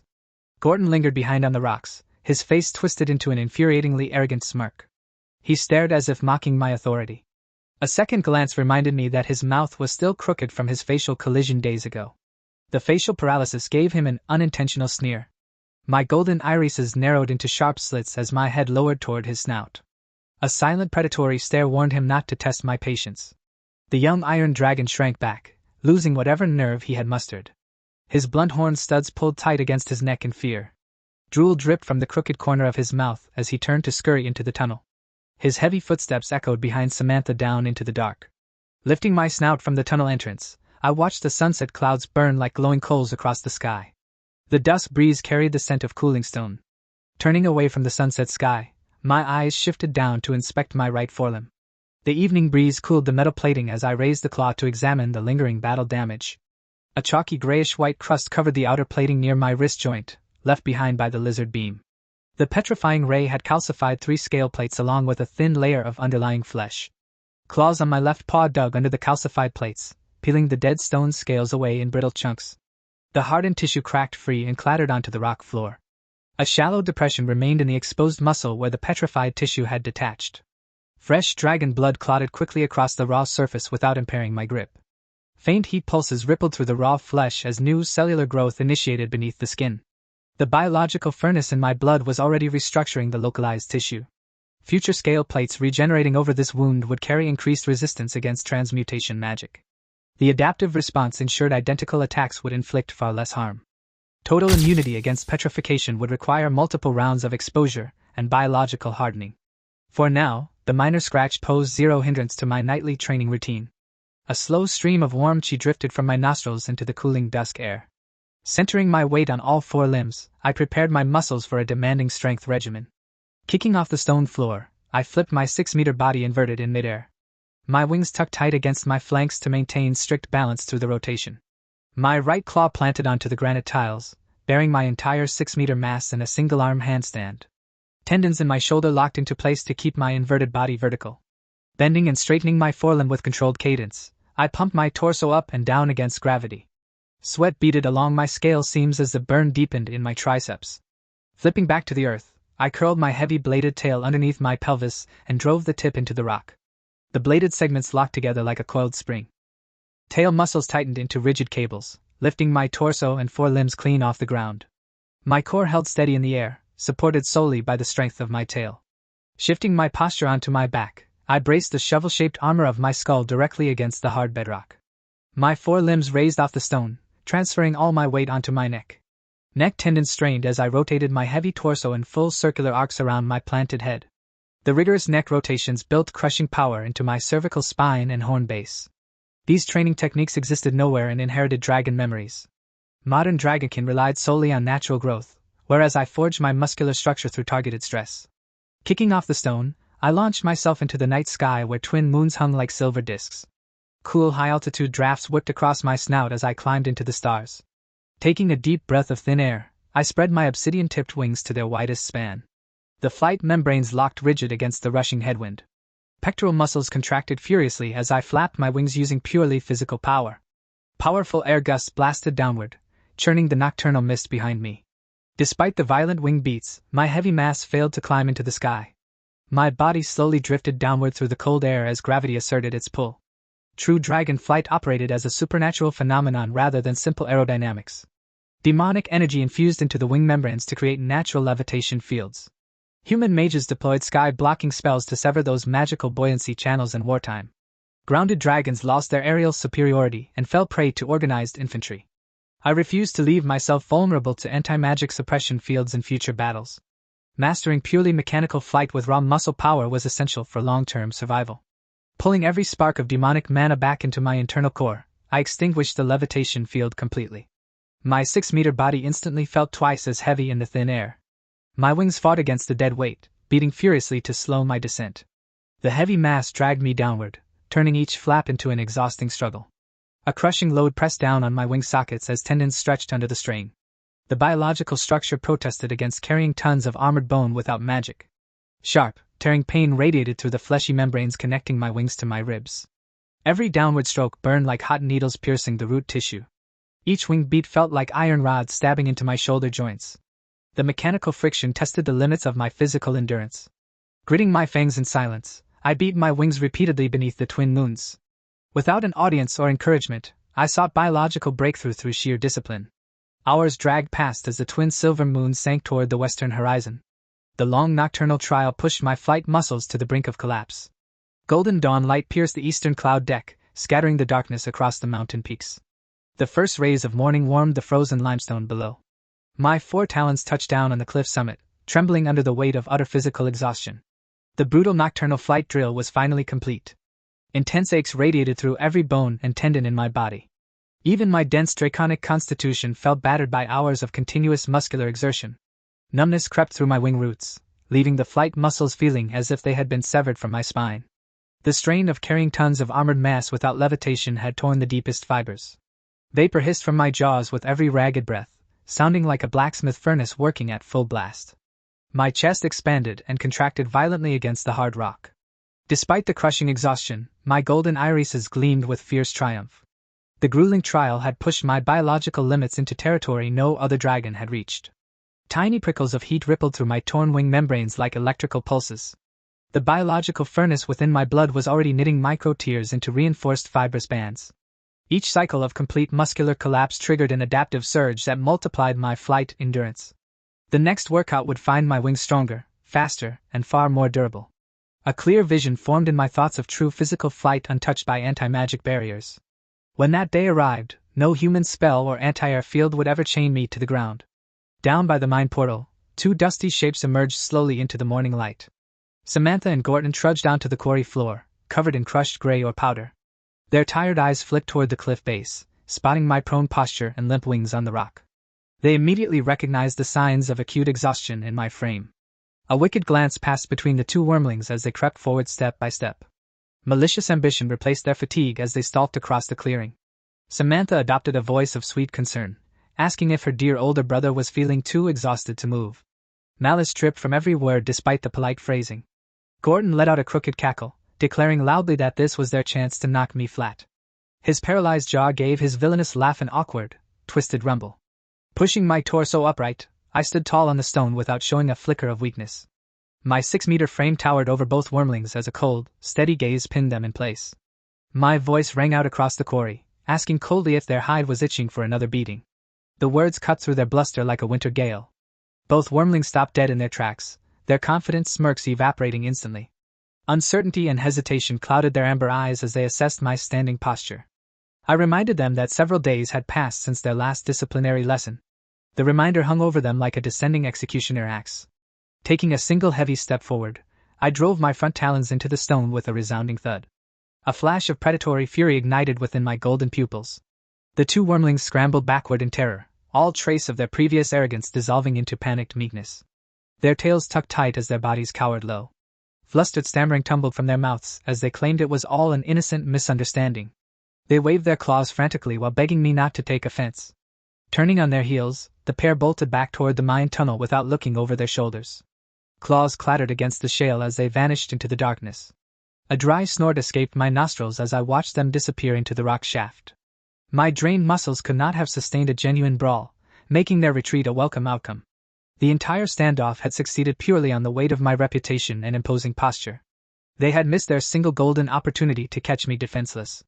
Speaker 1: Gordon lingered behind on the rocks, his face twisted into an infuriatingly arrogant smirk. He stared as if mocking my authority. A second glance reminded me that his mouth was still crooked from his facial collision days ago. The facial paralysis gave him an unintentional sneer. My golden irises narrowed into sharp slits as my head lowered toward his snout. A silent predatory stare warned him not to test my patience. The young iron dragon shrank back, losing whatever nerve he had mustered. His blunt horn studs pulled tight against his neck in fear. Drool dripped from the crooked corner of his mouth as he turned to scurry into the tunnel. His heavy footsteps echoed behind Samantha down into the dark. Lifting my snout from the tunnel entrance, I watched the sunset clouds burn like glowing coals across the sky. The dusk breeze carried the scent of cooling stone. Turning away from the sunset sky, my eyes shifted down to inspect my right forelimb. The evening breeze cooled the metal plating as I raised the claw to examine the lingering battle damage. A chalky grayish-white crust covered the outer plating near my wrist joint, left behind by the lizard beam. The petrifying ray had calcified 3 scale plates along with a thin layer of underlying flesh. Claws on my left paw dug under the calcified plates, peeling the dead stone scales away in brittle chunks. The hardened tissue cracked free and clattered onto the rock floor. A shallow depression remained in the exposed muscle where the petrified tissue had detached. Fresh dragon blood clotted quickly across the raw surface without impairing my grip. Faint heat pulses rippled through the raw flesh as new cellular growth initiated beneath the skin. The biological furnace in my blood was already restructuring the localized tissue. Future scale plates regenerating over this wound would carry increased resistance against transmutation magic. The adaptive response ensured identical attacks would inflict far less harm. Total immunity against petrification would require multiple rounds of exposure and biological hardening. For now, the minor scratch posed zero hindrance to my nightly training routine. A slow stream of warm chi drifted from my nostrils into the cooling dusk air. Centering my weight on all 4 limbs, I prepared my muscles for a demanding strength regimen. Kicking off the stone floor, I flipped my 6-meter body inverted in midair. My wings tucked tight against my flanks to maintain strict balance through the rotation. My right claw planted onto the granite tiles, bearing my entire 6-meter mass in a single-arm handstand. Tendons in my shoulder locked into place to keep my inverted body vertical. Bending and straightening my forelimb with controlled cadence, I pumped my torso up and down against gravity. Sweat beaded along my scale seams as the burn deepened in my triceps. Flipping back to the earth, I curled my heavy bladed tail underneath my pelvis and drove the tip into the rock. The bladed segments locked together like a coiled spring. Tail muscles tightened into rigid cables, lifting my torso and 4 limbs clean off the ground. My core held steady in the air, supported solely by the strength of my tail. Shifting my posture onto my back, I braced the shovel-shaped armor of my skull directly against the hard bedrock. My 4 limbs raised off the stone, transferring all my weight onto my neck. Neck tendons strained as I rotated my heavy torso in full circular arcs around my planted head. The rigorous neck rotations built crushing power into my cervical spine and horn base. These training techniques existed nowhere in inherited dragon memories. Modern dragonkin relied solely on natural growth, whereas I forged my muscular structure through targeted stress. Kicking off the stone, I launched myself into the night sky where twin moons hung like silver discs. Cool high-altitude drafts whipped across my snout as I climbed into the stars. Taking a deep breath of thin air, I spread my obsidian-tipped wings to their widest span. The flight membranes locked rigid against the rushing headwind. Pectoral muscles contracted furiously as I flapped my wings using purely physical power. Powerful air gusts blasted downward, churning the nocturnal mist behind me. Despite the violent wing beats, my heavy mass failed to climb into the sky. My body slowly drifted downward through the cold air as gravity asserted its pull. True dragon flight operated as a supernatural phenomenon rather than simple aerodynamics. Demonic energy infused into the wing membranes to create natural levitation fields. Human mages deployed sky-blocking spells to sever those magical buoyancy channels in wartime. Grounded dragons lost their aerial superiority and fell prey to organized infantry. I refused to leave myself vulnerable to anti-magic suppression fields in future battles. Mastering purely mechanical flight with raw muscle power was essential for long-term survival. Pulling every spark of demonic mana back into my internal core, I extinguished the levitation field completely. My 6-meter body instantly felt twice as heavy in the thin air. My wings fought against the dead weight, beating furiously to slow my descent. The heavy mass dragged me downward, turning each flap into an exhausting struggle. A crushing load pressed down on my wing sockets as tendons stretched under the strain. The biological structure protested against carrying tons of armored bone without magic. Sharp, tearing pain radiated through the fleshy membranes connecting my wings to my ribs. Every downward stroke burned like hot needles piercing the root tissue. Each wing beat felt like iron rods stabbing into my shoulder joints. The mechanical friction tested the limits of my physical endurance. Gritting my fangs in silence, I beat my wings repeatedly beneath the twin moons. Without an audience or encouragement, I sought biological breakthrough through sheer discipline. Hours dragged past as the twin silver moons sank toward the western horizon. The long nocturnal trial pushed my flight muscles to the brink of collapse. Golden dawn light pierced the eastern cloud deck, scattering the darkness across the mountain peaks. The first rays of morning warmed the frozen limestone below. My 4 talons touched down on the cliff summit, trembling under the weight of utter physical exhaustion. The brutal nocturnal flight drill was finally complete. Intense aches radiated through every bone and tendon in my body. Even my dense draconic constitution felt battered by hours of continuous muscular exertion. Numbness crept through my wing roots, leaving the flight muscles feeling as if they had been severed from my spine. The strain of carrying tons of armored mass without levitation had torn the deepest fibers. Vapor hissed from my jaws with every ragged breath, sounding like a blacksmith furnace working at full blast. My chest expanded and contracted violently against the hard rock. Despite the crushing exhaustion, my golden irises gleamed with fierce triumph. The grueling trial had pushed my biological limits into territory no other dragon had reached. Tiny prickles of heat rippled through my torn wing membranes like electrical pulses. The biological furnace within my blood was already knitting micro-tears into reinforced fibrous bands. Each cycle of complete muscular collapse triggered an adaptive surge that multiplied my flight endurance. The next workout would find my wings stronger, faster, and far more durable. A clear vision formed in my thoughts of true physical flight untouched by anti-magic barriers. When that day arrived, no human spell or anti-air field would ever chain me to the ground. Down by the mine portal, 2 dusty shapes emerged slowly into the morning light. Samantha and Gorton trudged down to the quarry floor, covered in crushed gray or powder. Their tired eyes flicked toward the cliff base, spotting my prone posture and limp wings on the rock. They immediately recognized the signs of acute exhaustion in my frame. A wicked glance passed between the 2 wormlings as they crept forward step by step. Malicious ambition replaced their fatigue as they stalked across the clearing. Samantha adopted a voice of sweet concern, asking if her dear older brother was feeling too exhausted to move. Malice dripped from every word despite the polite phrasing. Gorton let out a crooked cackle, declaring loudly that this was their chance to knock me flat. His paralyzed jaw gave his villainous laugh an awkward, twisted rumble. Pushing my torso upright, I stood tall on the stone without showing a flicker of weakness. My 6-meter frame towered over both wormlings as a cold, steady gaze pinned them in place. My voice rang out across the quarry, asking coldly if their hide was itching for another beating. The words cut through their bluster like a winter gale. Both wormlings stopped dead in their tracks, their confident smirks evaporating instantly. Uncertainty and hesitation clouded their amber eyes as they assessed my standing posture. I reminded them that several days had passed since their last disciplinary lesson. The reminder hung over them like a descending executioner axe. Taking a single heavy step forward, I drove my front talons into the stone with a resounding thud. A flash of predatory fury ignited within my golden pupils. The 2 wormlings scrambled backward in terror, all trace of their previous arrogance dissolving into panicked meekness. Their tails tucked tight as their bodies cowered low. Flustered stammering tumbled from their mouths as they claimed it was all an innocent misunderstanding. They waved their claws frantically while begging me not to take offense. Turning on their heels, the pair bolted back toward the mine tunnel without looking over their shoulders. Claws clattered against the shale as they vanished into the darkness. A dry snort escaped my nostrils as I watched them disappear into the rock shaft. My drained muscles could not have sustained a genuine brawl, making their retreat a welcome outcome. The entire standoff had succeeded purely on the weight of my reputation and imposing posture. They had missed their single golden opportunity to catch me defenseless.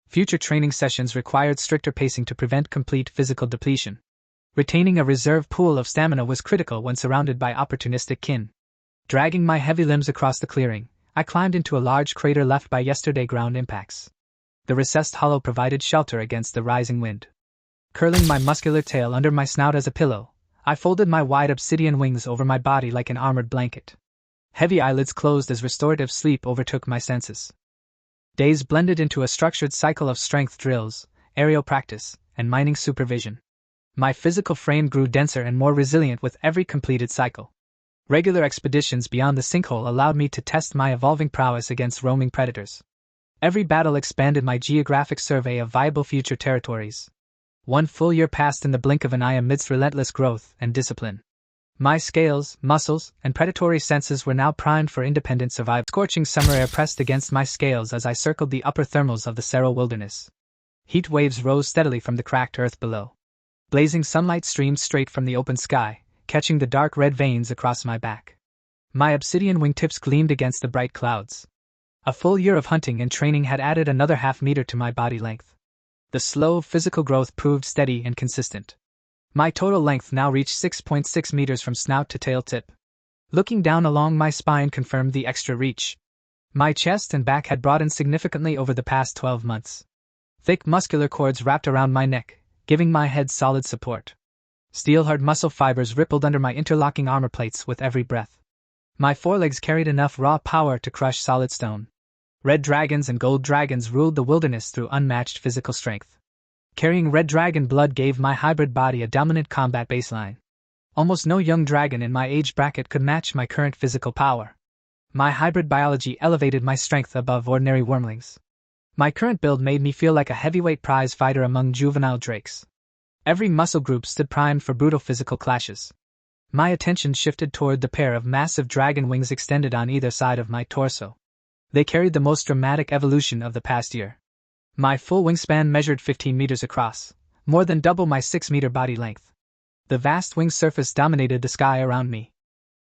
Speaker 1: Future training sessions required stricter pacing to prevent complete physical depletion. Retaining a reserve pool of stamina was critical when surrounded by opportunistic kin. Dragging my heavy limbs across the clearing, I climbed into a large crater left by yesterday's ground impacts. The recessed hollow provided shelter against the rising wind. Curling my muscular tail under my snout as a pillow, I folded my wide obsidian wings over my body like an armored blanket. Heavy eyelids closed as restorative sleep overtook my senses. Days blended into a structured cycle of strength drills, aerial practice, and mining supervision. My physical frame grew denser and more resilient with every completed cycle. Regular expeditions beyond the sinkhole allowed me to test my evolving prowess against roaming predators. Every battle expanded my geographic survey of viable future territories. 1 full year passed in the blink of an eye amidst relentless growth and discipline. My scales, muscles, and predatory senses were now primed for independent survival. Scorching summer air pressed against my scales as I circled the upper thermals of the Cerro wilderness. Heat waves rose steadily from the cracked earth below. Blazing sunlight streamed straight from the open sky, catching the dark red veins across my back. My obsidian wingtips gleamed against the bright clouds. A full year of hunting and training had added another half-meter to my body length. The slow physical growth proved steady and consistent. My total length now reached 6.6 meters from snout to tail tip. Looking down along my spine confirmed the extra reach. My chest and back had broadened significantly over the past 12 months. Thick muscular cords wrapped around my neck, giving my head solid support. Steel-hard muscle fibers rippled under my interlocking armor plates with every breath. My forelegs carried enough raw power to crush solid stone. Red dragons and gold dragons ruled the wilderness through unmatched physical strength. Carrying red dragon blood gave my hybrid body a dominant combat baseline. Almost no young dragon in my age bracket could match my current physical power. My hybrid biology elevated my strength above ordinary wormlings. My current build made me feel like a heavyweight prize fighter among juvenile drakes. Every muscle group stood primed for brutal physical clashes. My attention shifted toward the pair of massive dragon wings extended on either side of my torso. They carried the most dramatic evolution of the past year. My full wingspan measured 15 meters across, more than double my 6-meter body length. The vast wing surface dominated the sky around me.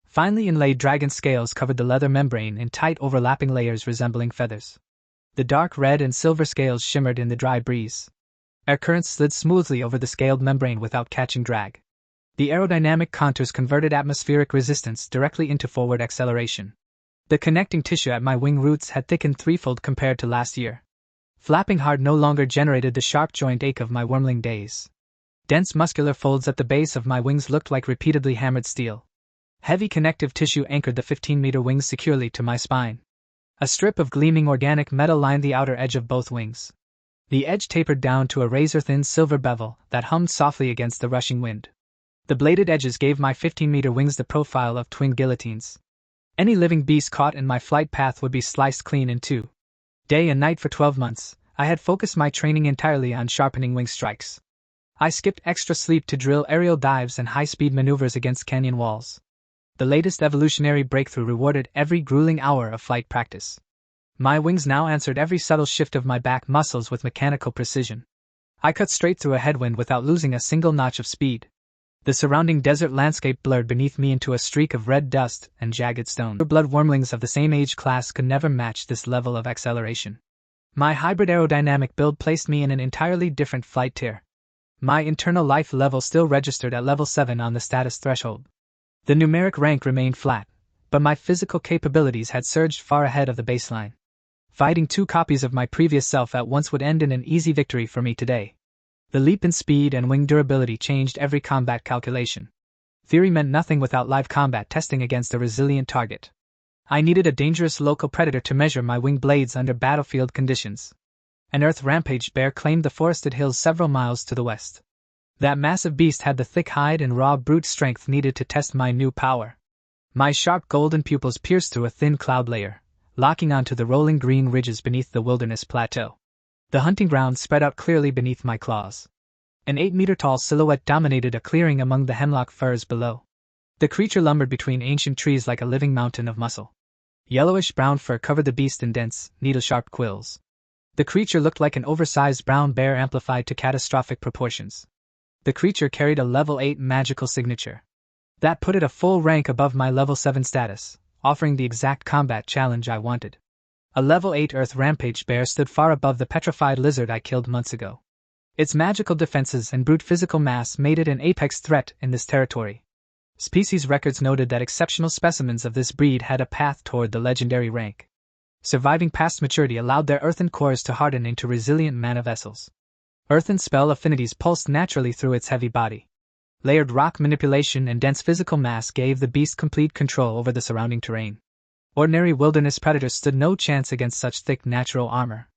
Speaker 1: Finely inlaid dragon scales covered the leather membrane in tight overlapping layers resembling feathers. The dark red and silver scales shimmered in the dry breeze. Air currents slid smoothly over the scaled membrane without catching drag. The aerodynamic contours converted atmospheric resistance directly into forward acceleration. The connecting tissue at my wing roots had thickened threefold compared to last year. Flapping hard no longer generated the sharp joint ache of my wormling days. Dense muscular folds at the base of my wings looked like repeatedly hammered steel. Heavy connective tissue anchored the 15-meter wings securely to my spine. A strip of gleaming organic metal lined the outer edge of both wings. The edge tapered down to a razor-thin silver bevel that hummed softly against the rushing wind. The bladed edges gave my 15-meter wings the profile of twin guillotines. Any living beast caught in my flight path would be sliced clean in two. Day and night for 12 months, I had focused my training entirely on sharpening wing strikes. I skipped extra sleep to drill aerial dives and high-speed maneuvers against canyon walls. The latest evolutionary breakthrough rewarded every grueling hour of flight practice. My wings now answered every subtle shift of my back muscles with mechanical precision. I cut straight through a headwind without losing a single notch of speed. The surrounding desert landscape blurred beneath me into a streak of red dust and jagged stone. Blood wormlings of the same age class could never match this level of acceleration. My hybrid aerodynamic build placed me in an entirely different flight tier. My internal life level still registered at level 7 on the status threshold. The numeric rank remained flat, but my physical capabilities had surged far ahead of the baseline. Fighting two copies of my previous self at once would end in an easy victory for me today. The leap in speed and wing durability changed every combat calculation. Theory meant nothing without live combat testing against a resilient target. I needed a dangerous local predator to measure my wing blades under battlefield conditions. An earth rampaged bear claimed the forested hills several miles to the west. That massive beast had the thick hide and raw brute strength needed to test my new power. My sharp golden pupils pierced through a thin cloud layer, locking onto the rolling green ridges beneath the wilderness plateau. The hunting ground spread out clearly beneath my claws. An 8-meter-tall silhouette dominated a clearing among the hemlock firs below. The creature lumbered between ancient trees like a living mountain of muscle. Yellowish-brown fur covered the beast in dense, needle-sharp quills. The creature looked like an oversized brown bear amplified to catastrophic proportions. The creature carried a level 8 magical signature. That put it a full rank above my level 7 status, offering the exact combat challenge I wanted. A level 8 earth rampage bear stood far above the petrified lizard I killed months ago. Its magical defenses and brute physical mass made it an apex threat in this territory. Species records noted that exceptional specimens of this breed had a path toward the legendary rank. Surviving past maturity allowed their earthen cores to harden into resilient mana vessels. Earthen spell affinities pulsed naturally through its heavy body. Layered rock manipulation and dense physical mass gave the beast complete control over the surrounding terrain. Ordinary wilderness predators stood no chance against such thick natural armor.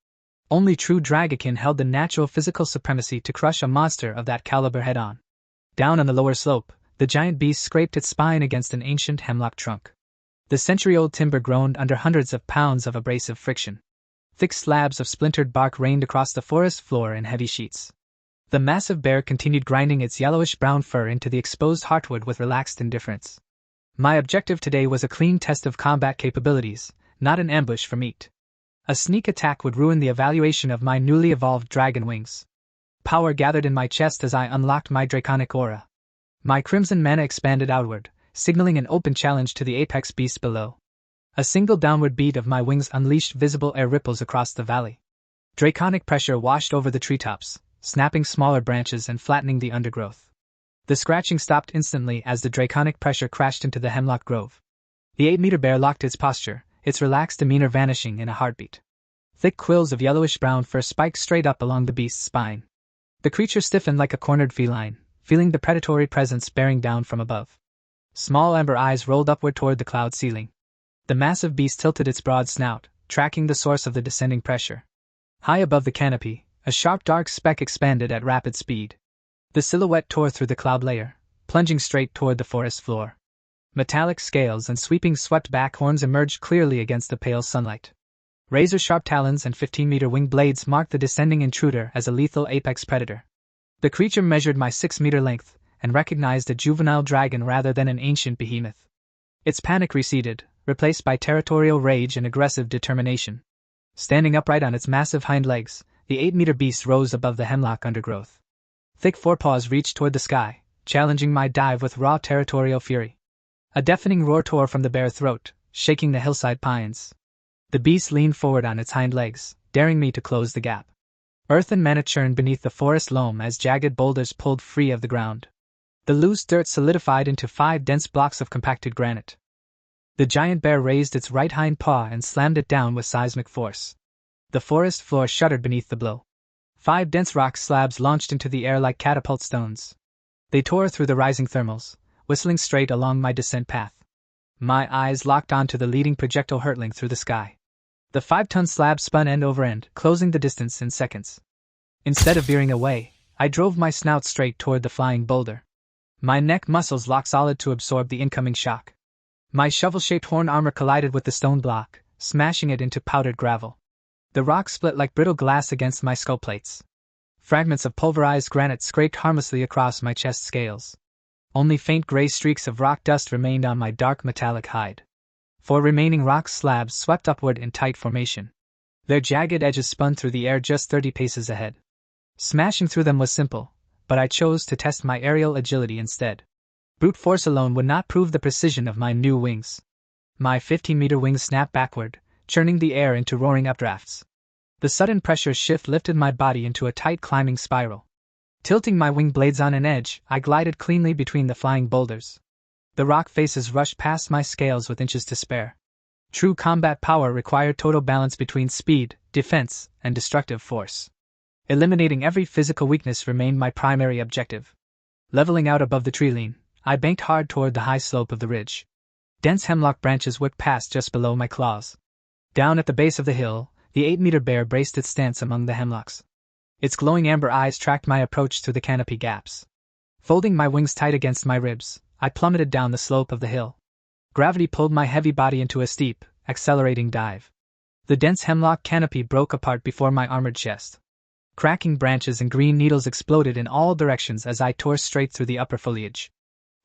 Speaker 1: Only true Dragakin held the natural physical supremacy to crush a monster of that caliber head-on. Down on the lower slope, the giant beast scraped its spine against an ancient hemlock trunk. The century-old timber groaned under hundreds of pounds of abrasive friction. Thick slabs of splintered bark rained across the forest floor in heavy sheets. The massive bear continued grinding its yellowish-brown fur into the exposed heartwood with relaxed indifference. My objective today was a clean test of combat capabilities, not an ambush for meat. A sneak attack would ruin the evaluation of my newly evolved dragon wings. Power gathered in my chest as I unlocked my draconic aura. My crimson mana expanded outward, signaling an open challenge to the apex beast below. A single downward beat of my wings unleashed visible air ripples across the valley. Draconic pressure washed over the treetops, snapping smaller branches and flattening the undergrowth. The scratching stopped instantly as the draconic pressure crashed into the hemlock grove. The 8-meter bear locked its posture, its relaxed demeanor vanishing in a heartbeat. Thick quills of yellowish-brown fur spiked straight up along the beast's spine. The creature stiffened like a cornered feline, feeling the predatory presence bearing down from above. Small amber eyes rolled upward toward the cloud ceiling. The massive beast tilted its broad snout, tracking the source of the descending pressure. High above the canopy, a sharp dark speck expanded at rapid speed. The silhouette tore through the cloud layer, plunging straight toward the forest floor. Metallic scales and sweeping swept-back horns emerged clearly against the pale sunlight. Razor-sharp talons and 15-meter wing blades marked the descending intruder as a lethal apex predator. The creature measured my 6-meter length, and recognized a juvenile dragon rather than an ancient behemoth. Its panic receded, replaced by territorial rage and aggressive determination. Standing upright on its massive hind legs, the 8-meter beast rose above the hemlock undergrowth. Thick forepaws reached toward the sky, challenging my dive with raw territorial fury. A deafening roar tore from the bare throat, shaking the hillside pines. The beast leaned forward on its hind legs, daring me to close the gap. Earth and mana churned beneath the forest loam as jagged boulders pulled free of the ground. The loose dirt solidified into 5 dense blocks of compacted granite. The giant bear raised its right hind paw and slammed it down with seismic force. The forest floor shuddered beneath the blow. 5 dense rock slabs launched into the air like catapult stones. They tore through the rising thermals, whistling straight along my descent path. My eyes locked onto the leading projectile hurtling through the sky. The 5-ton slab spun end over end, closing the distance in seconds. Instead of veering away, I drove my snout straight toward the flying boulder. My neck muscles locked solid to absorb the incoming shock. My shovel-shaped horn armor collided with the stone block, smashing it into powdered gravel. The rock split like brittle glass against my skull plates. Fragments of pulverized granite scraped harmlessly across my chest scales. Only faint gray streaks of rock dust remained on my dark metallic hide. 4 remaining rock slabs swept upward in tight formation. Their jagged edges spun through the air just 30 paces ahead. Smashing through them was simple, but I chose to test my aerial agility instead. Brute force alone would not prove the precision of my new wings. My 15-meter wings snapped backward, churning the air into roaring updrafts. The sudden pressure shift lifted my body into a tight climbing spiral. Tilting my wing blades on an edge, I glided cleanly between the flying boulders. The rock faces rushed past my scales with inches to spare. True combat power required total balance between speed, defense, and destructive force. Eliminating every physical weakness remained my primary objective. Leveling out above the tree line, I banked hard toward the high slope of the ridge. Dense hemlock branches whipped past just below my claws. Down at the base of the hill, the 8-meter bear braced its stance among the hemlocks. Its glowing amber eyes tracked my approach through the canopy gaps. Folding my wings tight against my ribs, I plummeted down the slope of the hill. Gravity pulled my heavy body into a steep, accelerating dive. The dense hemlock canopy broke apart before my armored chest. Cracking branches and green needles exploded in all directions as I tore straight through the upper foliage.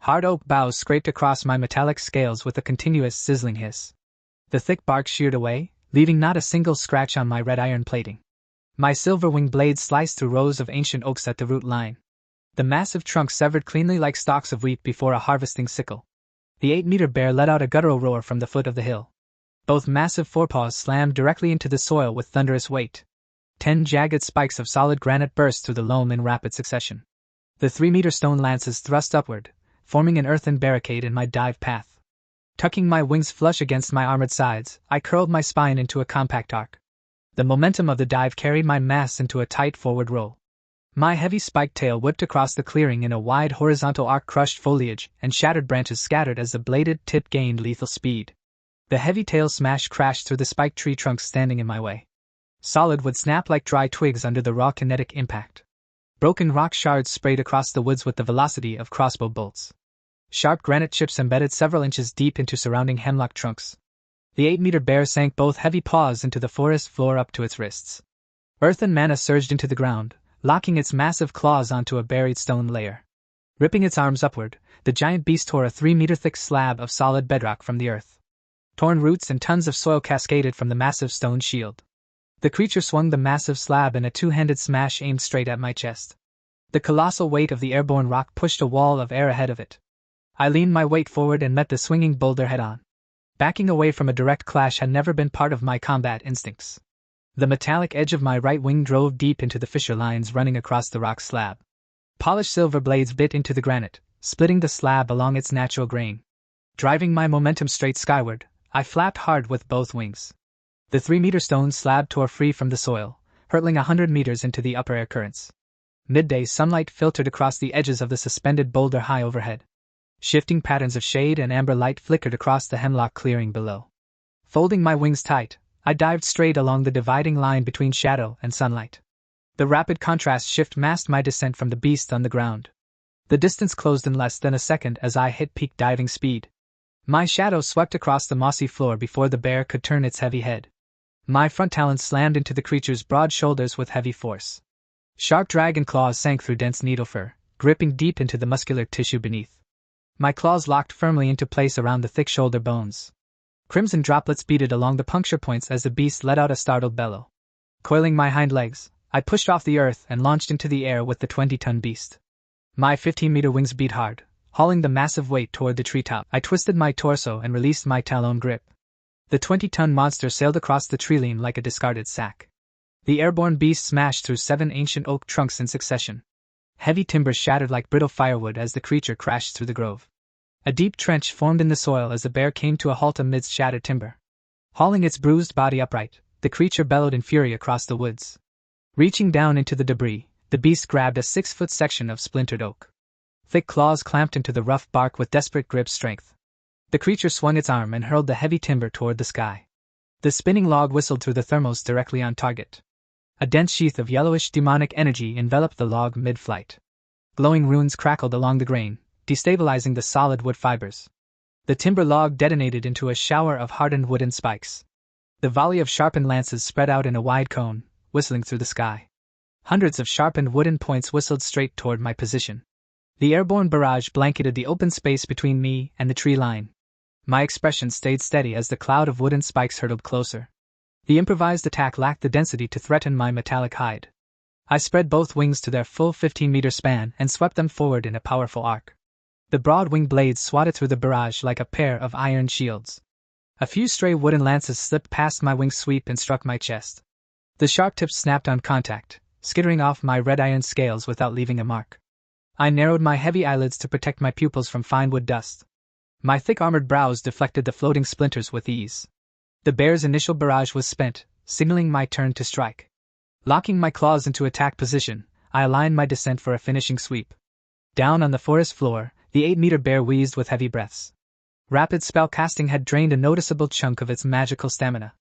Speaker 1: Hard oak boughs scraped across my metallic scales with a continuous sizzling hiss. The thick bark sheared away, leaving not a single scratch on my red iron plating. My silver-winged blades sliced through rows of ancient oaks at the root line. The massive trunk severed cleanly like stalks of wheat before a harvesting sickle. The 8-meter bear let out a guttural roar from the foot of the hill. Both massive forepaws slammed directly into the soil with thunderous weight. 10 jagged spikes of solid granite burst through the loam in rapid succession. The 3-meter stone lances thrust upward, forming an earthen barricade in my dive path. Tucking my wings flush against my armored sides, I curled my spine into a compact arc. The momentum of the dive carried my mass into a tight forward roll. My heavy spiked tail whipped across the clearing in a wide horizontal arc, crushed foliage and shattered branches scattered as the bladed tip gained lethal speed. The heavy tail smash crashed through the spiked tree trunks standing in my way. Solid wood snapped like dry twigs under the raw kinetic impact. Broken rock shards sprayed across the woods with the velocity of crossbow bolts. Sharp granite chips embedded several inches deep into surrounding hemlock trunks. The 8-meter bear sank both heavy paws into the forest floor up to its wrists. Earth and mana surged into the ground, locking its massive claws onto a buried stone layer. Ripping its arms upward, the giant beast tore a 3-meter-thick slab of solid bedrock from the earth. Torn roots and tons of soil cascaded from the massive stone shield. The creature swung the massive slab in a 2-handed smash aimed straight at my chest. The colossal weight of the airborne rock pushed a wall of air ahead of it. I leaned my weight forward and met the swinging boulder head-on. Backing away from a direct clash had never been part of my combat instincts. The metallic edge of my right wing drove deep into the fissure lines running across the rock slab. Polished silver blades bit into the granite, splitting the slab along its natural grain. Driving my momentum straight skyward, I flapped hard with both wings. The 3-meter stone slab tore free from the soil, hurtling 100 meters into the upper air currents. Midday sunlight filtered across the edges of the suspended boulder high overhead. Shifting patterns of shade and amber light flickered across the hemlock clearing below. Folding my wings tight, I dived straight along the dividing line between shadow and sunlight. The rapid contrast shift masked my descent from the beast on the ground. The distance closed in less than a second as I hit peak diving speed. My shadow swept across the mossy floor before the bear could turn its heavy head. My front talons slammed into the creature's broad shoulders with heavy force. Sharp dragon claws sank through dense needle fur, gripping deep into the muscular tissue beneath. My claws locked firmly into place around the thick shoulder bones. Crimson droplets beaded along the puncture points as the beast let out a startled bellow. Coiling my hind legs, I pushed off the earth and launched into the air with the 20-ton beast. My 15-meter wings beat hard, hauling the massive weight toward the treetop. I twisted my torso and released my talon grip. The 20-ton monster sailed across the treeline like a discarded sack. The airborne beast smashed through 7 ancient oak trunks in succession. Heavy timbers shattered like brittle firewood as the creature crashed through the grove. A deep trench formed in the soil as the bear came to a halt amidst shattered timber. Hauling its bruised body upright, the creature bellowed in fury across the woods. Reaching down into the debris, the beast grabbed a 6-foot section of splintered oak. Thick claws clamped into the rough bark with desperate grip strength. The creature swung its arm and hurled the heavy timber toward the sky. The spinning log whistled through the thermos directly on target. A dense sheath of yellowish demonic energy enveloped the log mid-flight. Glowing runes crackled along the grain, destabilizing the solid wood fibers. The timber log detonated into a shower of hardened wooden spikes. The volley of sharpened lances spread out in a wide cone, whistling through the sky. Hundreds of sharpened wooden points whistled straight toward my position. The airborne barrage blanketed the open space between me and the tree line. My expression stayed steady as the cloud of wooden spikes hurtled closer. The improvised attack lacked the density to threaten my metallic hide. I spread both wings to their full 15-meter span and swept them forward in a powerful arc. The broad wing blades swatted through the barrage like a pair of iron shields. A few stray wooden lances slipped past my wing sweep and struck my chest. The sharp tips snapped on contact, skittering off my red iron scales without leaving a mark. I narrowed my heavy eyelids to protect my pupils from fine wood dust. My thick armored brows deflected the floating splinters with ease. The bear's initial barrage was spent, signaling my turn to strike. Locking my claws into attack position, I aligned my descent for a finishing sweep. Down on the forest floor, the 8-meter bear wheezed with heavy breaths. Rapid spellcasting had drained a noticeable chunk of its magical stamina.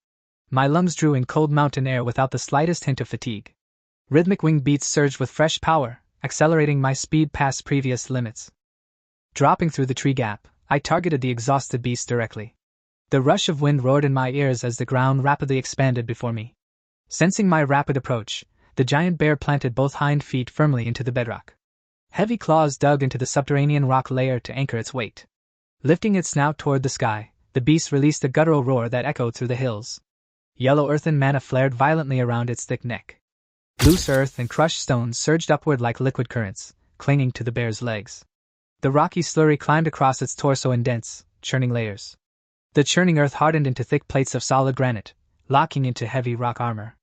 Speaker 1: My lungs drew in cold mountain air without the slightest hint of fatigue. Rhythmic wing beats surged with fresh power, accelerating my speed past previous limits. Dropping through the tree gap, I targeted the exhausted beast directly. The rush of wind roared in my ears as the ground rapidly expanded before me. Sensing my rapid approach, the giant bear planted both hind feet firmly into the bedrock. Heavy claws dug into the subterranean rock layer to anchor its weight. Lifting its snout toward the sky, the beast released a guttural roar that echoed through the hills. Yellow earthen mana flared violently around its thick neck. Loose earth and crushed stones surged upward like liquid currents, clinging to the bear's legs. The rocky slurry climbed across its torso in dense, churning layers. The churning earth hardened into thick plates of solid granite, locking into heavy rock armor.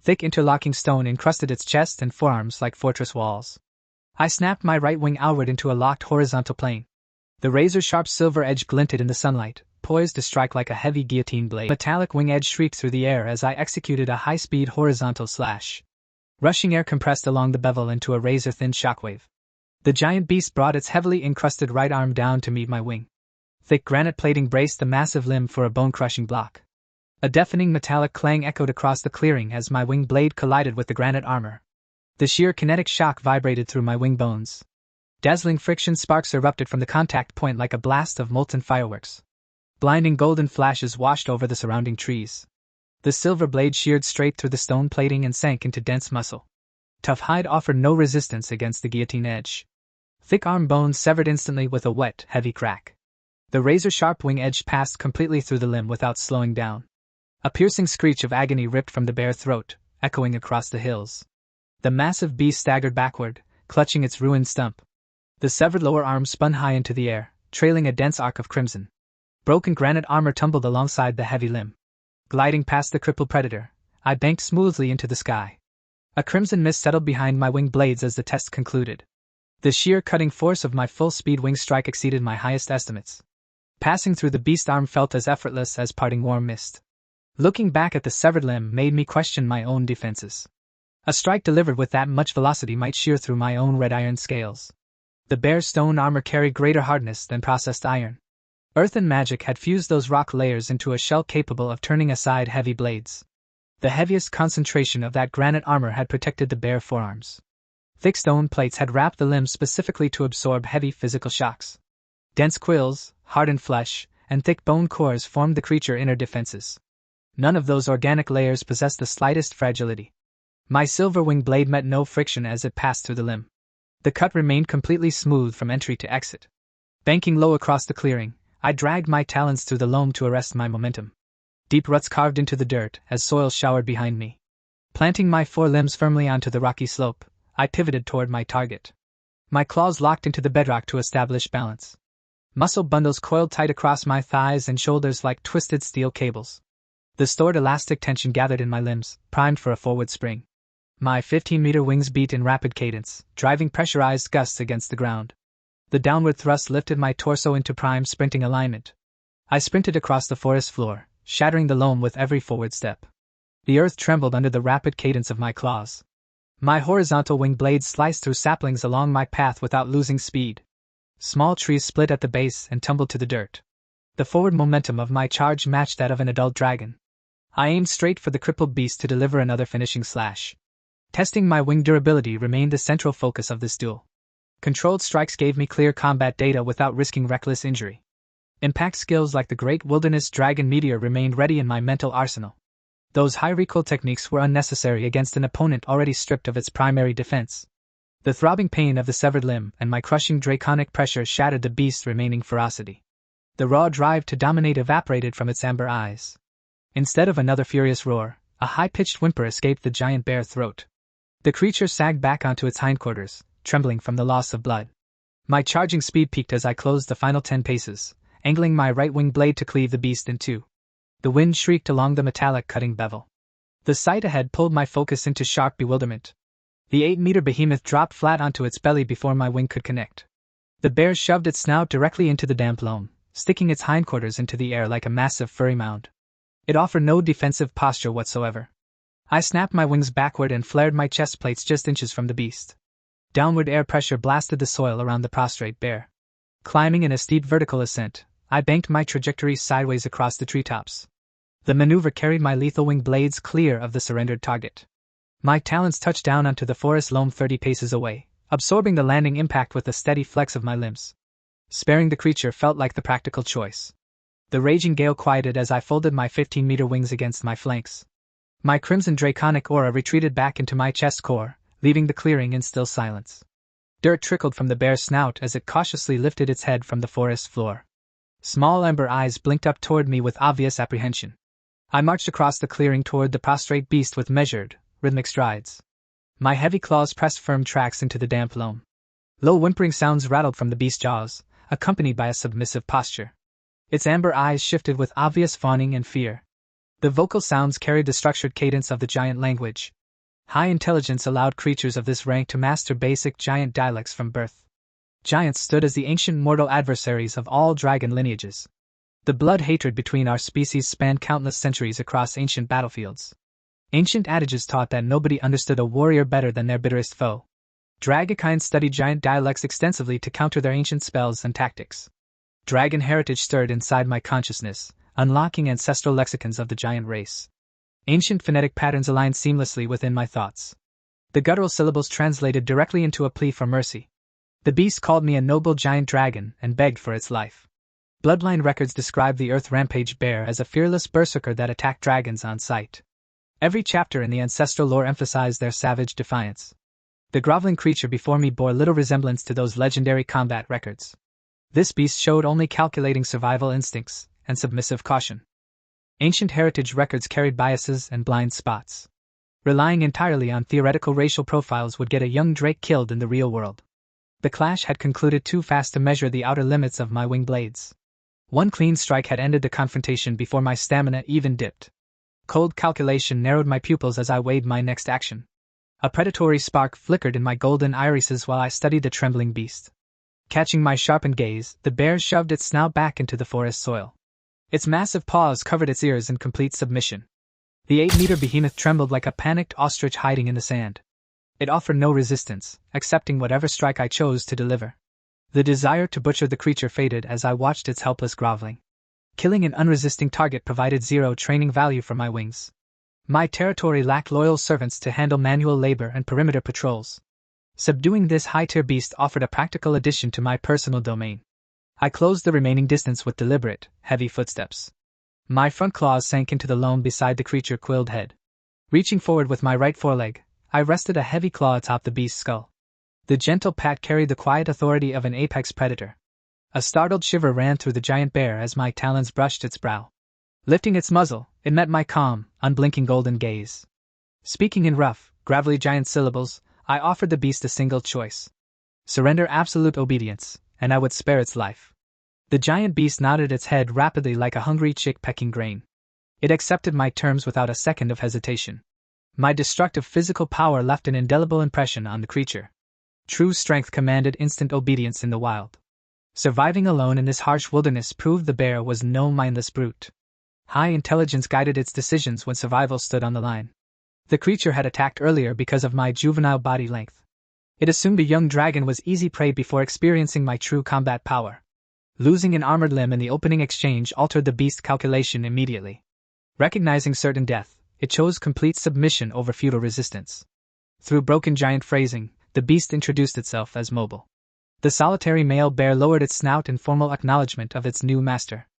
Speaker 1: Thick interlocking stone encrusted its chest and forearms like fortress walls. I snapped my right wing outward into a locked horizontal plane. The razor-sharp silver edge glinted in the sunlight, poised to strike like a heavy guillotine blade. Metallic wing edge shrieked through the air as I executed a high-speed horizontal slash. Rushing air compressed along the bevel into a razor-thin shockwave. The giant beast brought its heavily encrusted right arm down to meet my wing. Thick granite plating braced the massive limb for a bone-crushing block. A deafening metallic clang echoed across the clearing as my wing blade collided with the granite armor. The sheer kinetic shock vibrated through my wing bones. Dazzling friction sparks erupted from the contact point like a blast of molten fireworks. Blinding golden flashes washed over the surrounding trees. The silver blade sheared straight through the stone plating and sank into dense muscle. Tough hide offered no resistance against the guillotine edge. Thick arm bones severed instantly with a wet, heavy crack. The razor-sharp wing edge passed completely through the limb without slowing down. A piercing screech of agony ripped from the bare throat, echoing across the hills. The massive beast staggered backward, clutching its ruined stump. The severed lower arm spun high into the air, trailing a dense arc of crimson. Broken granite armor tumbled alongside the heavy limb. Gliding past the crippled predator, I banked smoothly into the sky. A crimson mist settled behind my wing blades as the test concluded. The sheer cutting force of my full-speed wing strike exceeded my highest estimates. Passing through the beast's arm felt as effortless as parting warm mist. Looking back at the severed limb made me question my own defenses. A strike delivered with that much velocity might shear through my own red iron scales. The bear's stone armor carried greater hardness than processed iron. Earth and magic had fused those rock layers into a shell capable of turning aside heavy blades. The heaviest concentration of that granite armor had protected the bare forearms. Thick stone plates had wrapped the limbs specifically to absorb heavy physical shocks. Dense quills, hardened flesh, and thick bone cores formed the creature's inner defenses. None of those organic layers possessed the slightest fragility. My silver-winged blade met no friction as it passed through the limb. The cut remained completely smooth from entry to exit. Banking low across the clearing, I dragged my talons through the loam to arrest my momentum. Deep ruts carved into the dirt as soil showered behind me. Planting my forelimbs firmly onto the rocky slope, I pivoted toward my target. My claws locked into the bedrock to establish balance. Muscle bundles coiled tight across my thighs and shoulders like twisted steel cables. The stored elastic tension gathered in my limbs, primed for a forward spring. My 15-meter wings beat in rapid cadence, driving pressurized gusts against the ground. The downward thrust lifted my torso into prime sprinting alignment. I sprinted across the forest floor, shattering the loam with every forward step. The earth trembled under the rapid cadence of my claws. My horizontal wing blades sliced through saplings along my path without losing speed. Small trees split at the base and tumbled to the dirt. The forward momentum of my charge matched that of an adult dragon. I aimed straight for the crippled beast to deliver another finishing slash. Testing my wing durability remained the central focus of this duel. Controlled strikes gave me clear combat data without risking reckless injury. Impact skills like the Great Wilderness Dragon Meteor remained ready in my mental arsenal. Those high recoil techniques were unnecessary against an opponent already stripped of its primary defense. The throbbing pain of the severed limb and my crushing draconic pressure shattered the beast's remaining ferocity. The raw drive to dominate evaporated from its amber eyes. Instead of another furious roar, a high-pitched whimper escaped the giant bear throat. The creature sagged back onto its hindquarters, trembling from the loss of blood. My charging speed peaked as I closed the final 10 paces, angling my right wing blade to cleave the beast in two. The wind shrieked along the metallic cutting bevel. The sight ahead pulled my focus into sharp bewilderment. The 8-meter behemoth dropped flat onto its belly before my wing could connect. The bear shoved its snout directly into the damp loam, sticking its hindquarters into the air like a massive furry mound. It offered no defensive posture whatsoever. I snapped my wings backward and flared my chest plates just inches from the beast. Downward air pressure blasted the soil around the prostrate bear. Climbing in a steep vertical ascent, I banked my trajectory sideways across the treetops. The maneuver carried my lethal wing blades clear of the surrendered target. My talons touched down onto the forest loam 30 paces away, absorbing the landing impact with a steady flex of my limbs. Sparing the creature felt like the practical choice. The raging gale quieted as I folded my 15-meter wings against my flanks. My crimson draconic aura retreated back into my chest core, leaving the clearing in still silence. Dirt trickled from the bear's snout as it cautiously lifted its head from the forest floor. Small amber eyes blinked up toward me with obvious apprehension. I marched across the clearing toward the prostrate beast with measured, rhythmic strides. My heavy claws pressed firm tracks into the damp loam. Low whimpering sounds rattled from the beast's jaws, accompanied by a submissive posture. Its amber eyes shifted with obvious fawning and fear. The vocal sounds carried the structured cadence of the giant language. High intelligence allowed creatures of this rank to master basic giant dialects from birth. Giants stood as the ancient mortal adversaries of all dragon lineages. The blood hatred between our species spanned countless centuries across ancient battlefields. Ancient adages taught that nobody understood a warrior better than their bitterest foe. Dragonkind studied giant dialects extensively to counter their ancient spells and tactics. Dragon heritage stirred inside my consciousness, unlocking ancestral lexicons of the giant race. Ancient phonetic patterns aligned seamlessly within my thoughts. The guttural syllables translated directly into a plea for mercy. The beast called me a noble giant dragon and begged for its life. Bloodline records describe the Earth Rampage bear as a fearless berserker that attacked dragons on sight. Every chapter in the ancestral lore emphasized their savage defiance. The groveling creature before me bore little resemblance to those legendary combat records. This beast showed only calculating survival instincts and submissive caution. Ancient heritage records carried biases and blind spots. Relying entirely on theoretical racial profiles would get a young drake killed in the real world. The clash had concluded too fast to measure the outer limits of my wing blades. One clean strike had ended the confrontation before my stamina even dipped. Cold calculation narrowed my pupils as I weighed my next action. A predatory spark flickered in my golden irises while I studied the trembling beast. Catching my sharpened gaze, the bear shoved its snout back into the forest soil. Its massive paws covered its ears in complete submission. The 8-meter behemoth trembled like a panicked ostrich hiding in the sand. It offered no resistance, accepting whatever strike I chose to deliver. The desire to butcher the creature faded as I watched its helpless groveling. Killing an unresisting target provided zero training value for my wings. My territory lacked loyal servants to handle manual labor and perimeter patrols. Subduing this high-tier beast offered a practical addition to my personal domain. I closed the remaining distance with deliberate, heavy footsteps. My front claws sank into the loam beside the creature's quilled head. Reaching forward with my right foreleg, I rested a heavy claw atop the beast's skull. The gentle pat carried the quiet authority of an apex predator. A startled shiver ran through the giant bear as my talons brushed its brow. Lifting its muzzle, it met my calm, unblinking golden gaze. Speaking in rough, gravelly giant syllables, I offered the beast a single choice. Surrender absolute obedience, and I would spare its life. The giant beast nodded its head rapidly like a hungry chick pecking grain. It accepted my terms without a second of hesitation. My destructive physical power left an indelible impression on the creature. True strength commanded instant obedience in the wild. Surviving alone in this harsh wilderness proved the bear was no mindless brute. High intelligence guided its decisions when survival stood on the line. The creature had attacked earlier because of my juvenile body length. It assumed a young dragon was easy prey before experiencing my true combat power. Losing an armored limb in the opening exchange altered the beast's calculation immediately. Recognizing certain death, it chose complete submission over futile resistance. Through broken giant phrasing, the beast introduced itself as Mobile. The solitary male bear lowered its snout in formal acknowledgement of its new master.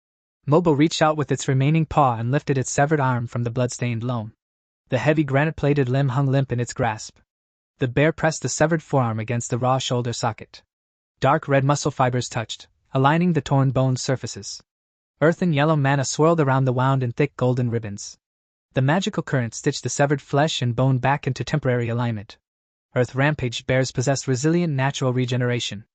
Speaker 1: Mobile reached out with its remaining paw and lifted its severed arm from the blood-stained loam. The heavy granite-plated limb hung limp in its grasp. The bear pressed the severed forearm against the raw shoulder socket. Dark red muscle fibers touched, aligning the torn bone surfaces. Earthen yellow mana swirled around the wound in thick golden ribbons. The magical current stitched the severed flesh and bone back into temporary alignment. Earth rampaged bears possessed resilient natural regeneration.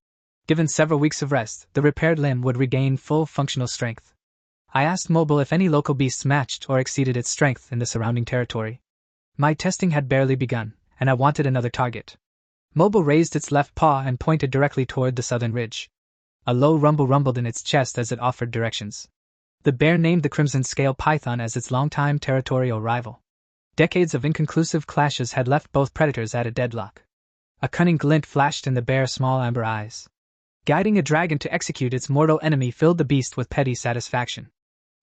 Speaker 1: Given several weeks of rest, the repaired limb would regain full functional strength. I asked Mobile if any local beasts matched or exceeded its strength in the surrounding territory. My testing had barely begun, and I wanted another target. Mobile raised its left paw and pointed directly toward the southern ridge. A low rumble rumbled in its chest as it offered directions. The bear named the crimson scale python as its longtime territorial rival. Decades of inconclusive clashes had left both predators at a deadlock. A cunning glint flashed in the bear's small amber eyes. Guiding a dragon to execute its mortal enemy filled the beast with petty satisfaction.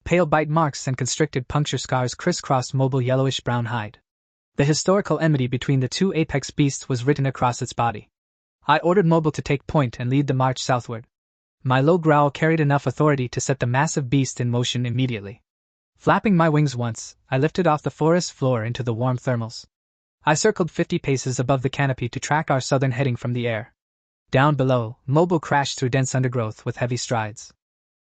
Speaker 1: Pale bite marks and constricted puncture scars crisscrossed Mobile yellowish-brown hide. The historical enmity between the two apex beasts was written across its body. I ordered Mobile to take point and lead the march southward. My low growl carried enough authority to set the massive beast in motion immediately. Flapping my wings once, I lifted off the forest floor into the warm thermals. I circled 50 paces above the canopy to track our southern heading from the air. Down below, Mobile crashed through dense undergrowth with heavy strides.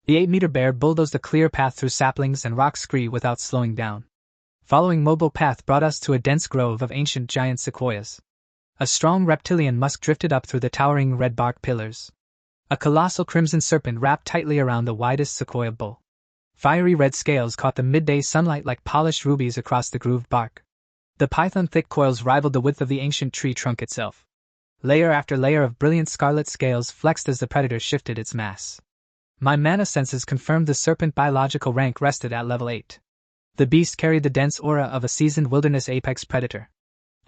Speaker 1: The 8-meter bear bulldozed a clear path through saplings and rock scree without slowing down. Following Mobile path brought us to a dense grove of ancient giant sequoias. A strong reptilian musk drifted up through the towering red bark pillars. A colossal crimson serpent wrapped tightly around the widest sequoia bowl. Fiery red scales caught the midday sunlight like polished rubies across the grooved bark. The python-thick coils rivaled the width of the ancient tree trunk itself. Layer after layer of brilliant scarlet scales flexed as the predator shifted its mass. My mana senses confirmed the serpent biological rank rested at level 8. The beast carried the dense aura of a seasoned wilderness apex predator.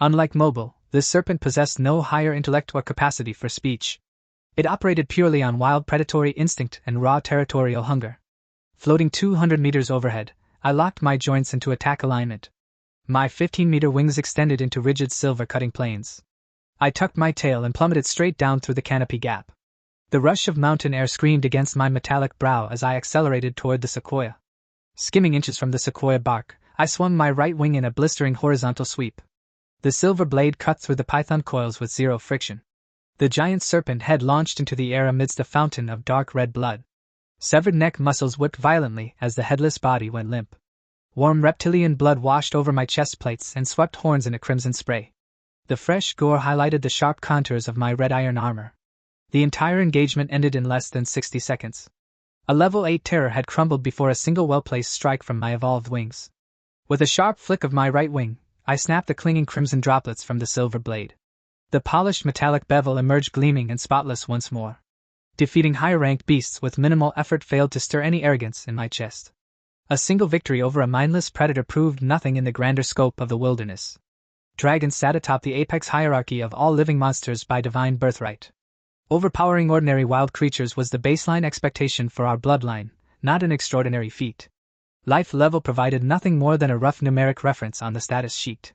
Speaker 1: Unlike Mobile, this serpent possessed no higher intellect or capacity for speech. It operated purely on wild predatory instinct and raw territorial hunger. Floating 200 meters overhead, I locked my joints into attack alignment. My 15-meter wings extended into rigid silver-cutting planes. I tucked my tail and plummeted straight down through the canopy gap. The rush of mountain air screamed against my metallic brow as I accelerated toward the sequoia. Skimming inches from the sequoia bark, I swung my right wing in a blistering horizontal sweep. The silver blade cut through the python coils with zero friction. The giant serpent head launched into the air amidst a fountain of dark red blood. Severed neck muscles whipped violently as the headless body went limp. Warm reptilian blood washed over my chest plates and swept horns in a crimson spray. The fresh gore highlighted the sharp contours of my red iron armor. The entire engagement ended in less than 60 seconds. A level 8 terror had crumbled before a single well-placed strike from my evolved wings. With a sharp flick of my right wing, I snapped the clinging crimson droplets from the silver blade. The polished metallic bevel emerged gleaming and spotless once more. Defeating higher-ranked beasts with minimal effort failed to stir any arrogance in my chest. A single victory over a mindless predator proved nothing in the grander scope of the wilderness. Dragons sat atop the apex hierarchy of all living monsters by divine birthright. Overpowering ordinary wild creatures was the baseline expectation for our bloodline, not an extraordinary feat. Life level provided nothing more than a rough numeric reference on the status sheet.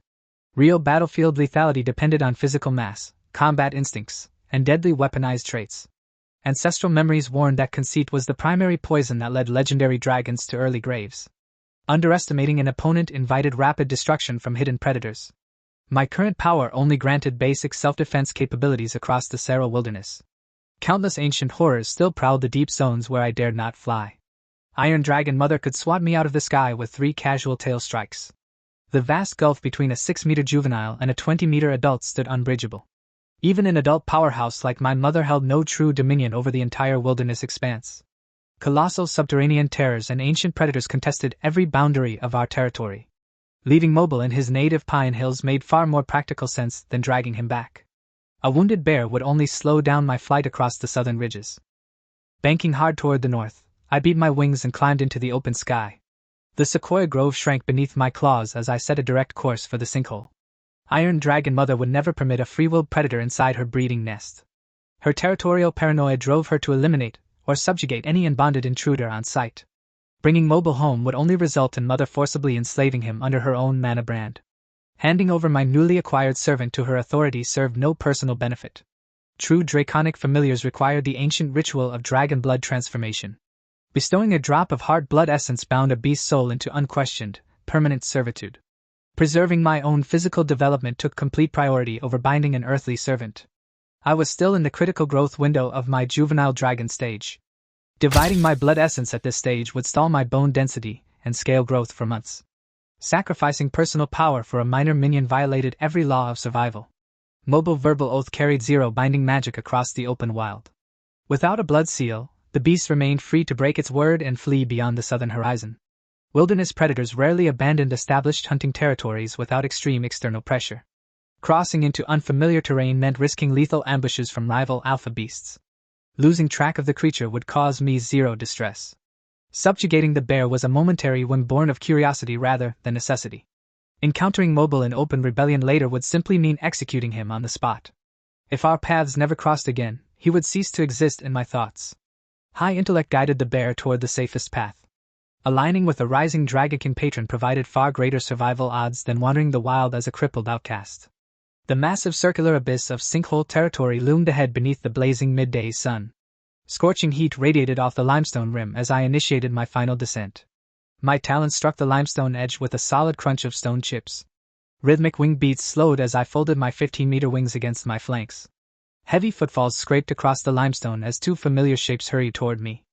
Speaker 1: Real battlefield lethality depended on physical mass, combat instincts, and deadly weaponized traits. Ancestral memories warned that conceit was the primary poison that led legendary dragons to early graves. Underestimating an opponent invited rapid destruction from hidden predators. My current power only granted basic self-defense capabilities across the Seral wilderness. Countless ancient horrors still prowled the deep zones where I dared not fly. Iron Dragon Mother could swat me out of the sky with 3 casual tail strikes. The vast gulf between a 6-meter juvenile and a 20-meter adult stood unbridgeable. Even an adult powerhouse like my mother held no true dominion over the entire wilderness expanse. Colossal subterranean terrors and ancient predators contested every boundary of our territory. Leaving Mobile in his native pine hills made far more practical sense than dragging him back. A wounded bear would only slow down my flight across the southern ridges. Banking hard toward the north, I beat my wings and climbed into the open sky. The sequoia grove shrank beneath my claws as I set a direct course for the sinkhole. Iron Dragon Mother would never permit a free-willed predator inside her breeding nest. Her territorial paranoia drove her to eliminate or subjugate any unbonded intruder on sight. Bringing Mobile home would only result in Mother forcibly enslaving him under her own mana brand. Handing over my newly acquired servant to her authority served no personal benefit. True draconic familiars required the ancient ritual of dragon blood transformation. Bestowing a drop of heart blood essence bound a beast's soul into unquestioned, permanent servitude. Preserving my own physical development took complete priority over binding an earthly servant. I was still in the critical growth window of my juvenile dragon stage. Dividing my blood essence at this stage would stall my bone density and scale growth for months. Sacrificing personal power for a minor minion violated every law of survival. Mobile Verbal Oath carried 0 binding magic across the open wild. Without a blood seal, the beast remained free to break its word and flee beyond the southern horizon. Wilderness predators rarely abandoned established hunting territories without extreme external pressure. Crossing into unfamiliar terrain meant risking lethal ambushes from rival alpha beasts. Losing track of the creature would cause me 0 distress. Subjugating the bear was a momentary whim born of curiosity rather than necessity. Encountering Mobile in open rebellion later would simply mean executing him on the spot. If our paths never crossed again, he would cease to exist in my thoughts. High intellect guided the bear toward the safest path. Aligning with a rising Dragonkin patron provided far greater survival odds than wandering the wild as a crippled outcast. The massive circular abyss of sinkhole territory loomed ahead beneath the blazing midday sun. Scorching heat radiated off the limestone rim as I initiated my final descent. My talons struck the limestone edge with a solid crunch of stone chips. Rhythmic wing beats slowed as I folded my 15-meter wings against my flanks. Heavy footfalls scraped across the limestone as 2 familiar shapes hurried toward me.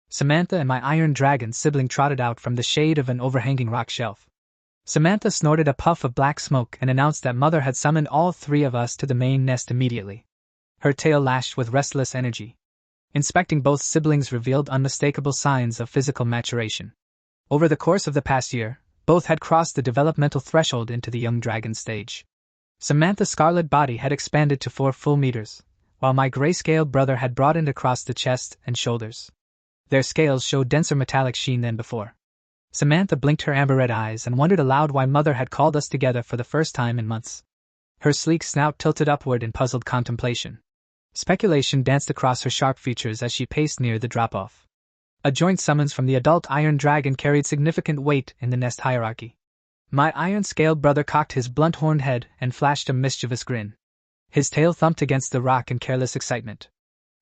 Speaker 1: Samantha and my iron dragon sibling trotted out from the shade of an overhanging rock shelf. Samantha snorted a puff of black smoke and announced that Mother had summoned all 3 of us to the main nest immediately. Her tail lashed with restless energy. Inspecting both siblings revealed unmistakable signs of physical maturation. Over the course of the past year, both had crossed the developmental threshold into the young dragon stage. Samantha's scarlet body had expanded to 4 full meters, while my grayscale brother had broadened across the chest and shoulders. Their scales showed denser metallic sheen than before. Samantha blinked her amber-red eyes and wondered aloud why Mother had called us together for the first time in months. Her sleek snout tilted upward in puzzled contemplation. Speculation danced across her sharp features as she paced near the drop-off. A joint summons from the adult iron dragon carried significant weight in the nest hierarchy. My iron-scaled brother cocked his blunt-horned head and flashed a mischievous grin. His tail thumped against the rock in careless excitement.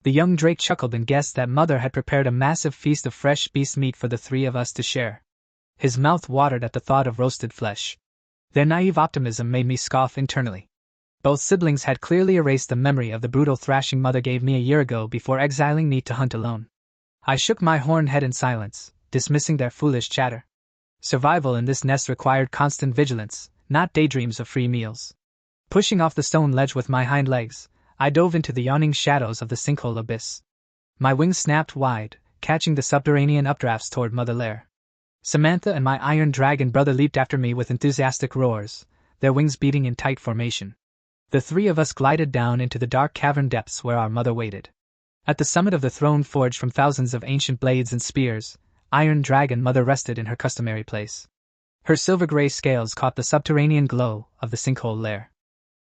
Speaker 1: The young drake chuckled and guessed that Mother had prepared a massive feast of fresh beast meat for the 3 of us to share. His mouth watered at the thought of roasted flesh. Their naive optimism made me scoff internally. Both siblings had clearly erased the memory of the brutal thrashing Mother gave me a year ago before exiling me to hunt alone. I shook my horned head in silence, dismissing their foolish chatter. Survival in this nest required constant vigilance, not daydreams of free meals. Pushing off the stone ledge with my hind legs, I dove into the yawning shadows of the sinkhole abyss. My wings snapped wide, catching the subterranean updrafts toward Mother Lair. Samantha and my iron dragon brother leaped after me with enthusiastic roars, their wings beating in tight formation. The 3 of us glided down into the dark cavern depths where our mother waited. At the summit of the throne forged from thousands of ancient blades and spears, Iron Dragon Mother rested in her customary place. Her silver-gray scales caught the subterranean glow of the sinkhole lair.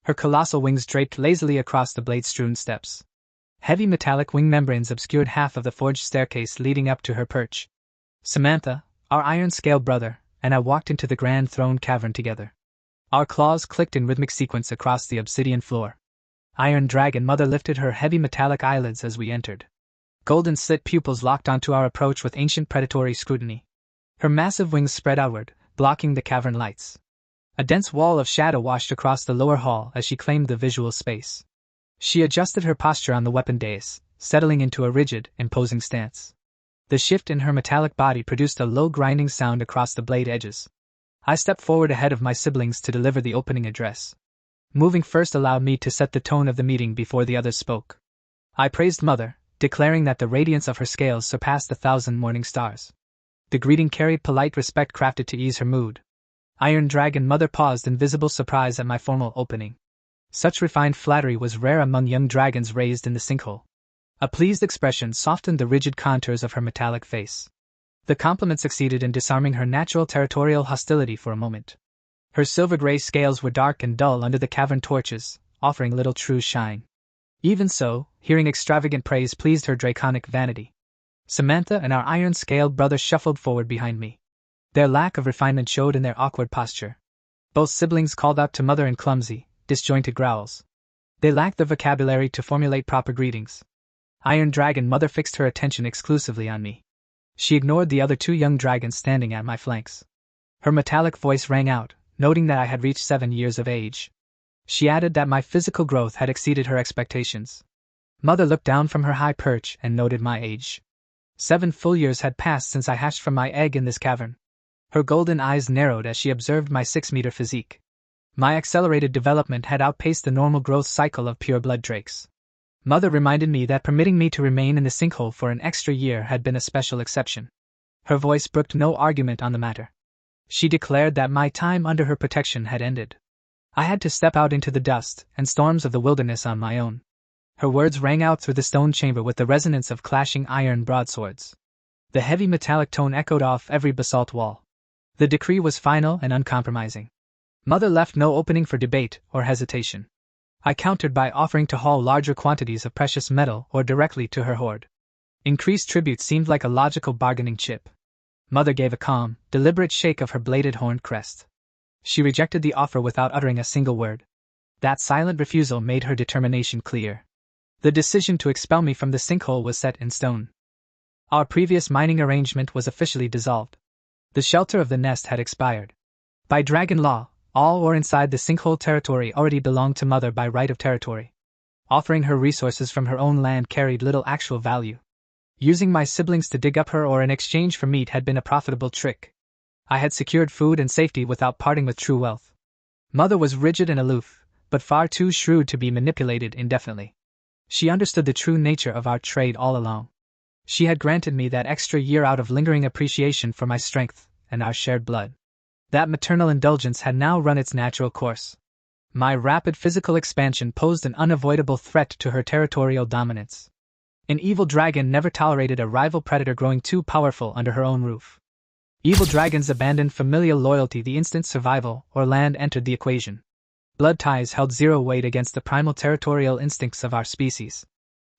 Speaker 1: Her colossal wings draped lazily across the blade-strewn steps. Heavy metallic wing membranes obscured half of the forged staircase leading up to her perch. Samantha, our iron-scaled brother, and I walked into the grand throne cavern together. Our claws clicked in rhythmic sequence across the obsidian floor. Iron Dragon Mother lifted her heavy metallic eyelids as we entered. Golden slit pupils locked onto our approach with ancient predatory scrutiny. Her massive wings spread outward, blocking the cavern lights. A dense wall of shadow washed across the lower hall as she claimed the visual space. She adjusted her posture on the weapon dais, settling into a rigid, imposing stance. The shift in her metallic body produced a low grinding sound across the blade edges. I stepped forward ahead of my siblings to deliver the opening address. Moving first allowed me to set the tone of the meeting before the others spoke. I praised Mother, declaring that the radiance of her scales surpassed 1,000 morning stars. The greeting carried polite respect crafted to ease her mood. Iron Dragon Mother paused in visible surprise at my formal opening. Such refined flattery was rare among young dragons raised in the sinkhole. A pleased expression softened the rigid contours of her metallic face. The compliment succeeded in disarming her natural territorial hostility for a moment. Her silver-gray scales were dark and dull under the cavern torches, offering little true shine. Even so, hearing extravagant praise pleased her draconic vanity. Samantha and our iron-scaled brother shuffled forward behind me. Their lack of refinement showed in their awkward posture. Both siblings called out to Mother in clumsy, disjointed growls. They lacked the vocabulary to formulate proper greetings. Iron Dragon Mother fixed her attention exclusively on me. She ignored the other two young dragons standing at my flanks. Her metallic voice rang out, noting that I had reached 7 years of age. She added that my physical growth had exceeded her expectations. Mother looked down from her high perch and noted my age. 7 full years had passed since I hatched from my egg in this cavern. Her golden eyes narrowed as she observed my 6-meter physique. My accelerated development had outpaced the normal growth cycle of pure-blood drakes. Mother reminded me that permitting me to remain in the sinkhole for an extra year had been a special exception. Her voice brooked no argument on the matter. She declared that my time under her protection had ended. I had to step out into the dust and storms of the wilderness on my own. Her words rang out through the stone chamber with the resonance of clashing iron broadswords. The heavy metallic tone echoed off every basalt wall. The decree was final and uncompromising. Mother left no opening for debate or hesitation. I countered by offering to haul larger quantities of precious metal or directly to her hoard. Increased tribute seemed like a logical bargaining chip. Mother gave a calm, deliberate shake of her bladed horned crest. She rejected the offer without uttering a single word. That silent refusal made her determination clear. The decision to expel me from the sinkhole was set in stone. Our previous mining arrangement was officially dissolved. The shelter of the nest had expired. By dragon law, all or inside the sinkhole territory already belonged to Mother by right of territory. Offering her resources from her own land carried little actual value. Using my siblings to dig up her ore in exchange for meat had been a profitable trick. I had secured food and safety without parting with true wealth. Mother was rigid and aloof, but far too shrewd to be manipulated indefinitely. She understood the true nature of our trade all along. She had granted me that extra year out of lingering appreciation for my strength and our shared blood. That maternal indulgence had now run its natural course. My rapid physical expansion posed an unavoidable threat to her territorial dominance. An evil dragon never tolerated a rival predator growing too powerful under her own roof. Evil dragons abandoned familial loyalty the instant survival or land entered the equation. Blood ties held zero weight against the primal territorial instincts of our species.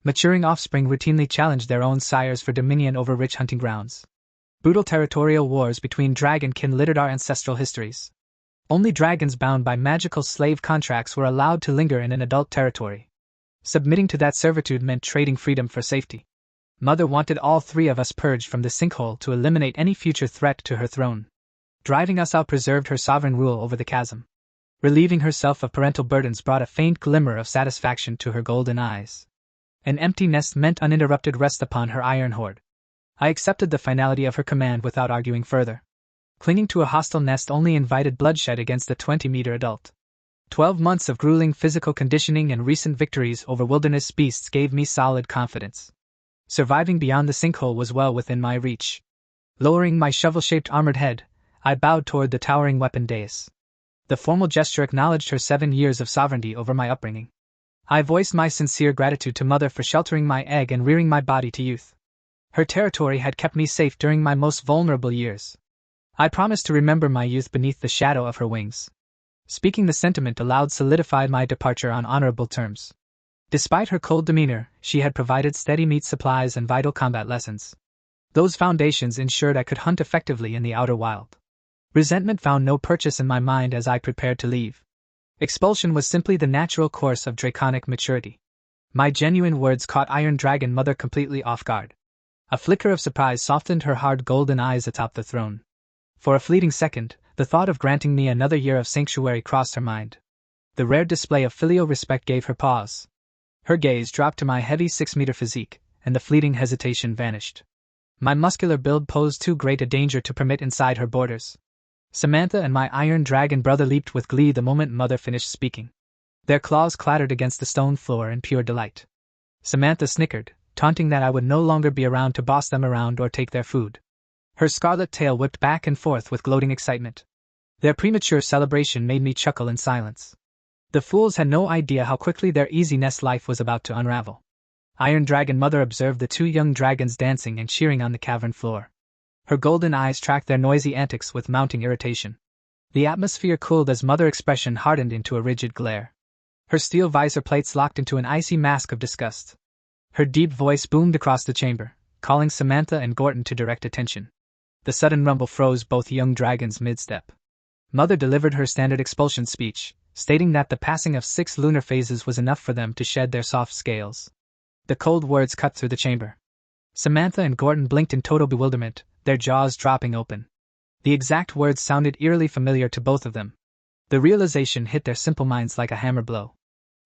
Speaker 1: Maturing offspring routinely challenged their own sires for dominion over rich hunting grounds. Brutal territorial wars between dragonkin littered our ancestral histories. Only dragons bound by magical slave contracts were allowed to linger in an adult territory. Submitting to that servitude meant trading freedom for safety. Mother wanted all 3 of us purged from the sinkhole to eliminate any future threat to her throne. Driving us out preserved her sovereign rule over the chasm. Relieving herself of parental burdens brought a faint glimmer of satisfaction to her golden eyes. An empty nest meant uninterrupted rest upon her iron hoard. I accepted the finality of her command without arguing further. Clinging to a hostile nest only invited bloodshed against the 20-meter adult. 12 months of grueling physical conditioning and recent victories over wilderness beasts gave me solid confidence. Surviving beyond the sinkhole was well within my reach. Lowering my shovel-shaped armored head, I bowed toward the towering weapon dais. The formal gesture acknowledged her 7 years of sovereignty over my upbringing. I voiced my sincere gratitude to Mother for sheltering my egg and rearing my body to youth. Her territory had kept me safe during my most vulnerable years. I promised to remember my youth beneath the shadow of her wings. Speaking the sentiment aloud solidified my departure on honorable terms. Despite her cold demeanor, she had provided steady meat supplies and vital combat lessons. Those foundations ensured I could hunt effectively in the outer wild. Resentment found no purchase in my mind as I prepared to leave. Expulsion was simply the natural course of draconic maturity. My genuine words caught Iron Dragon Mother completely off guard. A flicker of surprise softened her hard golden eyes atop the throne. For a fleeting second, the thought of granting me another year of sanctuary crossed her mind. The rare display of filial respect gave her pause. Her gaze dropped to my heavy 6-meter physique, and the fleeting hesitation vanished. My muscular build posed too great a danger to permit inside her borders. Samantha and my Iron Dragon brother leaped with glee the moment Mother finished speaking. Their claws clattered against the stone floor in pure delight. Samantha snickered, taunting that I would no longer be around to boss them around or take their food. Her scarlet tail whipped back and forth with gloating excitement. Their premature celebration made me chuckle in silence. The fools had no idea how quickly their easy nest life was about to unravel. Iron Dragon Mother observed the two young dragons dancing and cheering on the cavern floor. Her golden eyes tracked their noisy antics with mounting irritation. The atmosphere cooled as Mother's expression hardened into a rigid glare. Her steel visor plates locked into an icy mask of disgust. Her deep voice boomed across the chamber, calling Samantha and Gorton to direct attention. The sudden rumble froze both young dragons mid-step. Mother delivered her standard expulsion speech, stating that the passing of 6 lunar phases was enough for them to shed their soft scales. The cold words cut through the chamber. Samantha and Gorton blinked in total bewilderment, their jaws dropping open. The exact words sounded eerily familiar to both of them. The realization hit their simple minds like a hammer blow.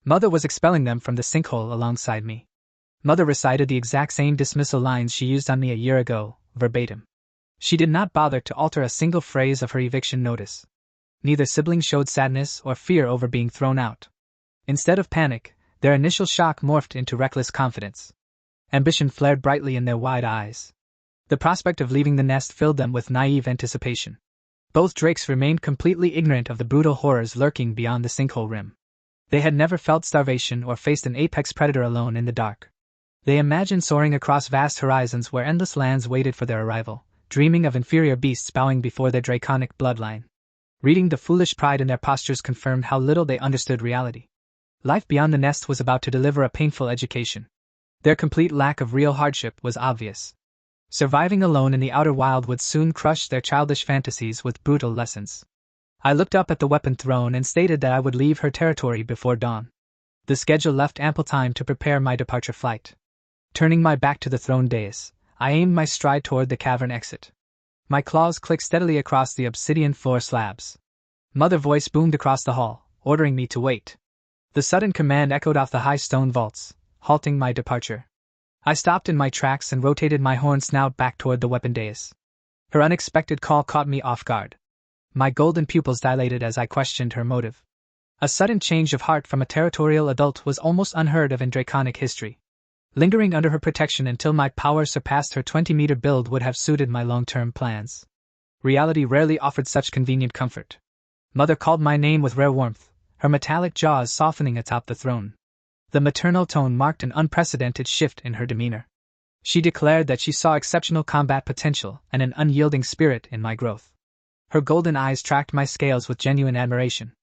Speaker 1: Mother was expelling them from the sinkhole alongside me. Mother recited the exact same dismissal lines she used on me a year ago, verbatim. She did not bother to alter a single phrase of her eviction notice. Neither sibling showed sadness or fear over being thrown out. Instead of panic, their initial shock morphed into reckless confidence. Ambition flared brightly in their wide eyes. The prospect of leaving the nest filled them with naive anticipation. Both drakes remained completely ignorant of the brutal horrors lurking beyond the sinkhole rim. They had never felt starvation or faced an apex predator alone in the dark. They imagined soaring across vast horizons where endless lands waited for their arrival, dreaming of inferior beasts bowing before their draconic bloodline. Reading the foolish pride in their postures confirmed how little they understood reality. Life beyond the nest was about to deliver a painful education. Their complete lack of real hardship was obvious. Surviving alone in the outer wild would soon crush their childish fantasies with brutal lessons. I looked up at the weapon throne and stated that I would leave her territory before dawn. The schedule left ample time to prepare my departure flight. Turning my back to the throne dais, I aimed my stride toward the cavern exit. My claws clicked steadily across the obsidian floor slabs. Mother's voice boomed across the hall, ordering me to wait. The sudden command echoed off the high stone vaults, halting my departure. I stopped in my tracks and rotated my horn snout back toward the weapon dais. Her unexpected call caught me off guard. My golden pupils dilated as I questioned her motive. A sudden change of heart from a territorial adult was almost unheard of in draconic history. Lingering under her protection until my power surpassed her 20-meter build would have suited my long-term plans. Reality rarely offered such convenient comfort. Mother called my name with rare warmth, her metallic jaws softening atop the throne. The maternal tone marked an unprecedented shift in her demeanor. She declared that she saw exceptional combat potential and an unyielding spirit in my growth. Her golden eyes tracked my scales with genuine admiration.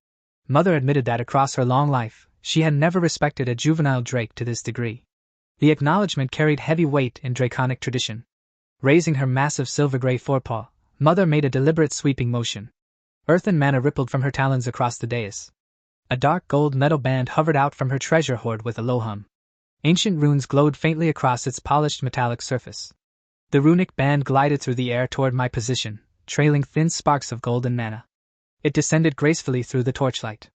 Speaker 1: Mother admitted that across her long life, she had never respected a juvenile drake to this degree. The acknowledgement carried heavy weight in draconic tradition. Raising her massive silver-gray forepaw, Mother made a deliberate sweeping motion. Earth and mana rippled from her talons across the dais. A dark gold metal band hovered out from her treasure hoard with a low hum. Ancient runes glowed faintly across its polished metallic surface. The runic band glided through the air toward my position, trailing thin sparks of golden mana. It descended gracefully through the torchlight.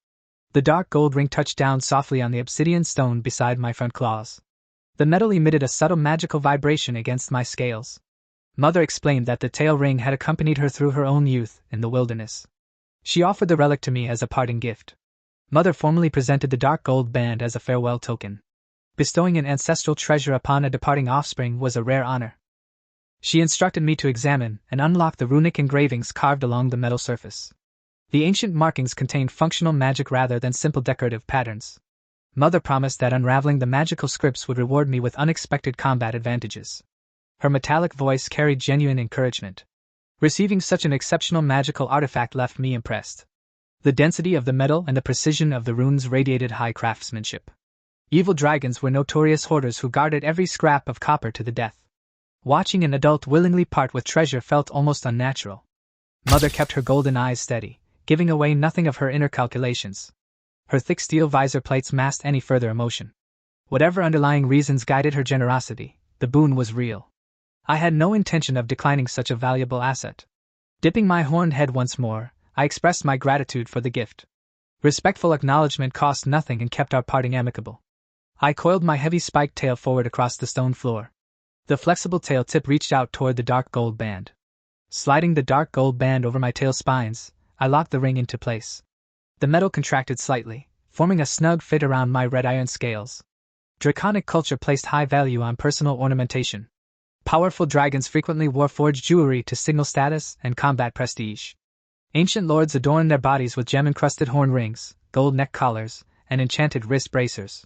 Speaker 1: The dark gold ring touched down softly on the obsidian stone beside my front claws. The metal emitted a subtle magical vibration against my scales. Mother explained that the tail ring had accompanied her through her own youth in the wilderness. She offered the relic to me as a parting gift. Mother formally presented the dark gold band as a farewell token. Bestowing an ancestral treasure upon a departing offspring was a rare honor. She instructed me to examine and unlock the runic engravings carved along the metal surface. The ancient markings contained functional magic rather than simple decorative patterns. Mother promised that unraveling the magical scripts would reward me with unexpected combat advantages. Her metallic voice carried genuine encouragement. Receiving such an exceptional magical artifact left me impressed. The density of the metal and the precision of the runes radiated high craftsmanship. Evil dragons were notorious hoarders who guarded every scrap of copper to the death. Watching an adult willingly part with treasure felt almost unnatural. Mother kept her golden eyes steady, giving away nothing of her inner calculations. Her thick steel visor plates masked any further emotion. Whatever underlying reasons guided her generosity, the boon was real. I had no intention of declining such a valuable asset. Dipping my horned head once more, I expressed my gratitude for the gift. Respectful acknowledgement cost nothing and kept our parting amicable. I coiled my heavy spiked tail forward across the stone floor. The flexible tail tip reached out toward the dark gold band. Sliding the dark gold band over my tail spines, I locked the ring into place. The metal contracted slightly, forming a snug fit around my red iron scales. Draconic culture placed high value on personal ornamentation. Powerful dragons frequently wore forged jewelry to signal status and combat prestige. Ancient lords adorned their bodies with gem-encrusted horn rings, gold neck collars, and enchanted wrist bracers.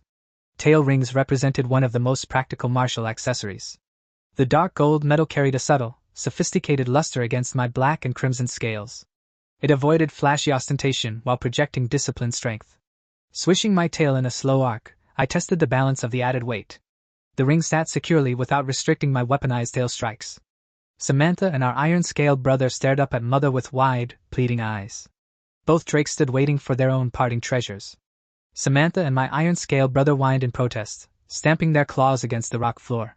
Speaker 1: Tail rings represented one of the most practical martial accessories. The dark gold metal carried a subtle, sophisticated luster against my black and crimson scales. It avoided flashy ostentation while projecting disciplined strength. Swishing my tail in a slow arc, I tested the balance of the added weight. The ring sat securely without restricting my weaponized tail strikes. Samantha and our iron-scaled brother stared up at Mother with wide, pleading eyes. Both drakes stood waiting for their own parting treasures. Samantha and my iron-scaled brother whined in protest, stamping their claws against the rock floor.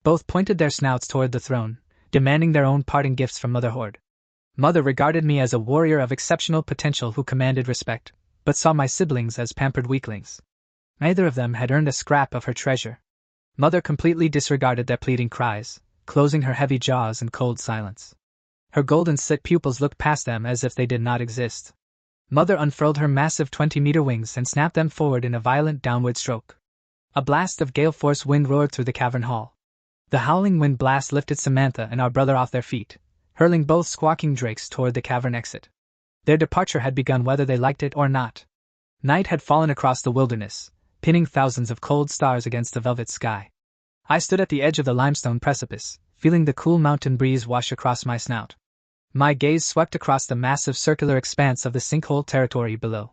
Speaker 1: Both pointed their snouts toward the throne, demanding their own parting gifts from Mother Horde. Mother regarded me as a warrior of exceptional potential who commanded respect, but saw my siblings as pampered weaklings. Neither of them had earned a scrap of her treasure. Mother completely disregarded their pleading cries, closing her heavy jaws in cold silence. Her golden slit pupils looked past them as if they did not exist. Mother unfurled her massive 20-meter wings and snapped them forward in a violent downward stroke. A blast of gale-force wind roared through the cavern hall. The howling wind blast lifted Samantha and our brother off their feet, hurling both squawking drakes toward the cavern exit. Their departure had begun whether they liked it or not. Night had fallen across the wilderness, pinning thousands of cold stars against the velvet sky. I stood at the edge of the limestone precipice, feeling the cool mountain breeze wash across my snout. My gaze swept across the massive circular expanse of the sinkhole territory below.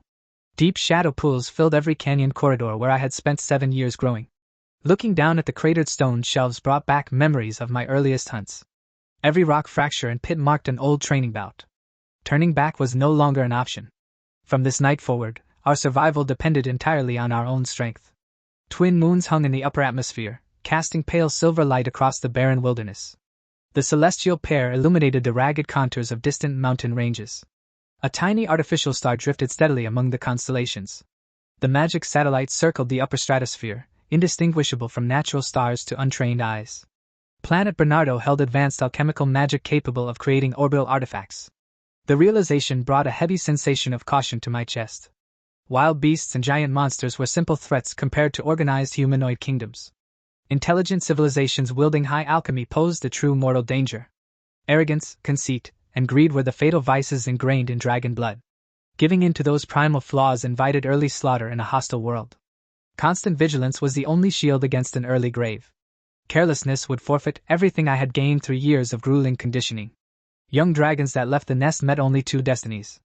Speaker 1: Deep shadow pools filled every canyon corridor where I had spent 7 years growing. Looking down at the cratered stone shelves brought back memories of my earliest hunts. Every rock fracture and pit marked an old training bout. Turning back was no longer an option. From this night forward, our survival depended entirely on our own strength. Twin moons hung in the upper atmosphere, casting pale silver light across the barren wilderness. The celestial pair illuminated the ragged contours of distant mountain ranges. A tiny artificial star drifted steadily among the constellations. The magic satellite circled the upper stratosphere, indistinguishable from natural stars to untrained eyes. Planet Bernardo held advanced alchemical magic capable of creating orbital artifacts. The realization brought a heavy sensation of caution to my chest. Wild beasts and giant monsters were simple threats compared to organized humanoid kingdoms. Intelligent civilizations wielding high alchemy posed a true mortal danger. Arrogance, conceit, and greed were the fatal vices ingrained in dragon blood. Giving in to those primal flaws invited early slaughter in a hostile world. Constant vigilance was the only shield against an early grave. Carelessness would forfeit everything I had gained through years of grueling conditioning. Young dragons that left the nest met only two destinies.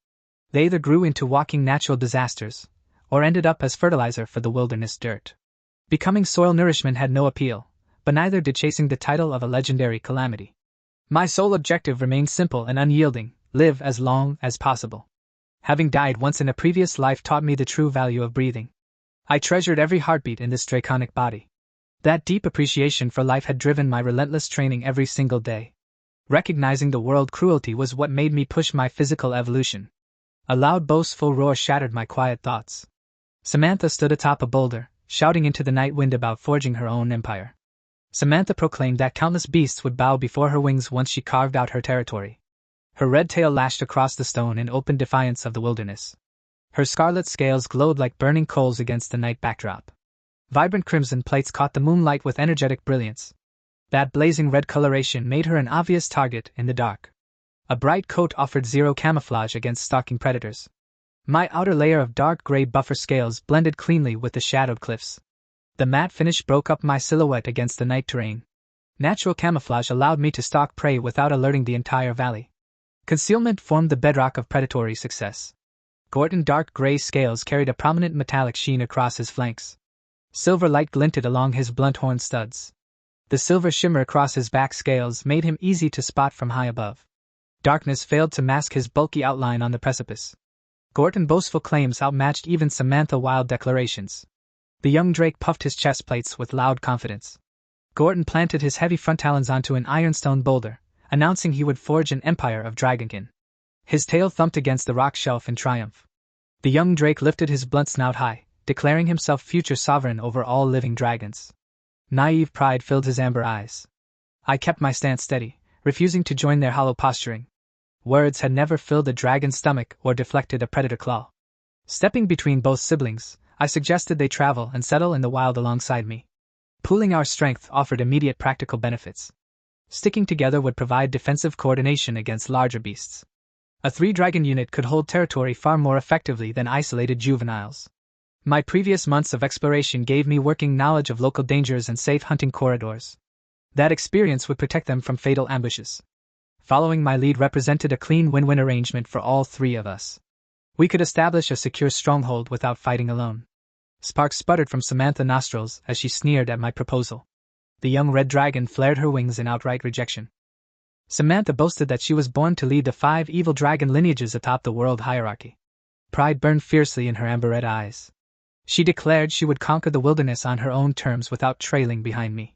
Speaker 1: They either grew into walking natural disasters, or ended up as fertilizer for the wilderness dirt. Becoming soil nourishment had no appeal, but neither did chasing the title of a legendary calamity. My sole objective remained simple and unyielding: live as long as possible. Having died once in a previous life taught me the true value of breathing. I treasured every heartbeat in this draconic body. That deep appreciation for life had driven my relentless training every single day. Recognizing the world cruelty was what made me push my physical evolution. A loud boastful roar shattered my quiet thoughts. Samantha stood atop a boulder, shouting into the night wind about forging her own empire. Samantha proclaimed that countless beasts would bow before her wings once she carved out her territory. Her red tail lashed across the stone in open defiance of the wilderness. Her scarlet scales glowed like burning coals against the night backdrop. Vibrant crimson plates caught the moonlight with energetic brilliance. That blazing red coloration made her an obvious target in the dark. A bright coat offered zero camouflage against stalking predators. My outer layer of dark gray buffer scales blended cleanly with the shadowed cliffs. The matte finish broke up my silhouette against the night terrain. Natural camouflage allowed me to stalk prey without alerting the entire valley. Concealment formed the bedrock of predatory success. Gorton's dark gray scales carried a prominent metallic sheen across his flanks. Silver light glinted along his blunt horn studs. The silver shimmer across his back scales made him easy to spot from high above. Darkness failed to mask his bulky outline on the precipice. Gorton's boastful claims outmatched even Samantha's wild declarations. The young drake puffed his chest plates with loud confidence. Gorton planted his heavy front talons onto an ironstone boulder, announcing he would forge an empire of dragonkin. His tail thumped against the rock shelf in triumph. The young drake lifted his blunt snout high, declaring himself future sovereign over all living dragons. Naive pride filled his amber eyes. I kept my stance steady, refusing to join their hollow posturing. Words had never filled a dragon's stomach or deflected a predator claw. Stepping between both siblings, I suggested they travel and settle in the wild alongside me. Pooling our strength offered immediate practical benefits. Sticking together would provide defensive coordination against larger beasts. A 3-dragon unit could hold territory far more effectively than isolated juveniles. My previous months of exploration gave me working knowledge of local dangers and safe hunting corridors. That experience would protect them from fatal ambushes. Following my lead represented a clean win-win arrangement for all 3 of us. We could establish a secure stronghold without fighting alone. Sparks sputtered from Samantha's nostrils as she sneered at my proposal. The young red dragon flared her wings in outright rejection. Samantha boasted that she was born to lead the 5 evil dragon lineages atop the world hierarchy. Pride burned fiercely in her amber-red eyes. She declared she would conquer the wilderness on her own terms without trailing behind me.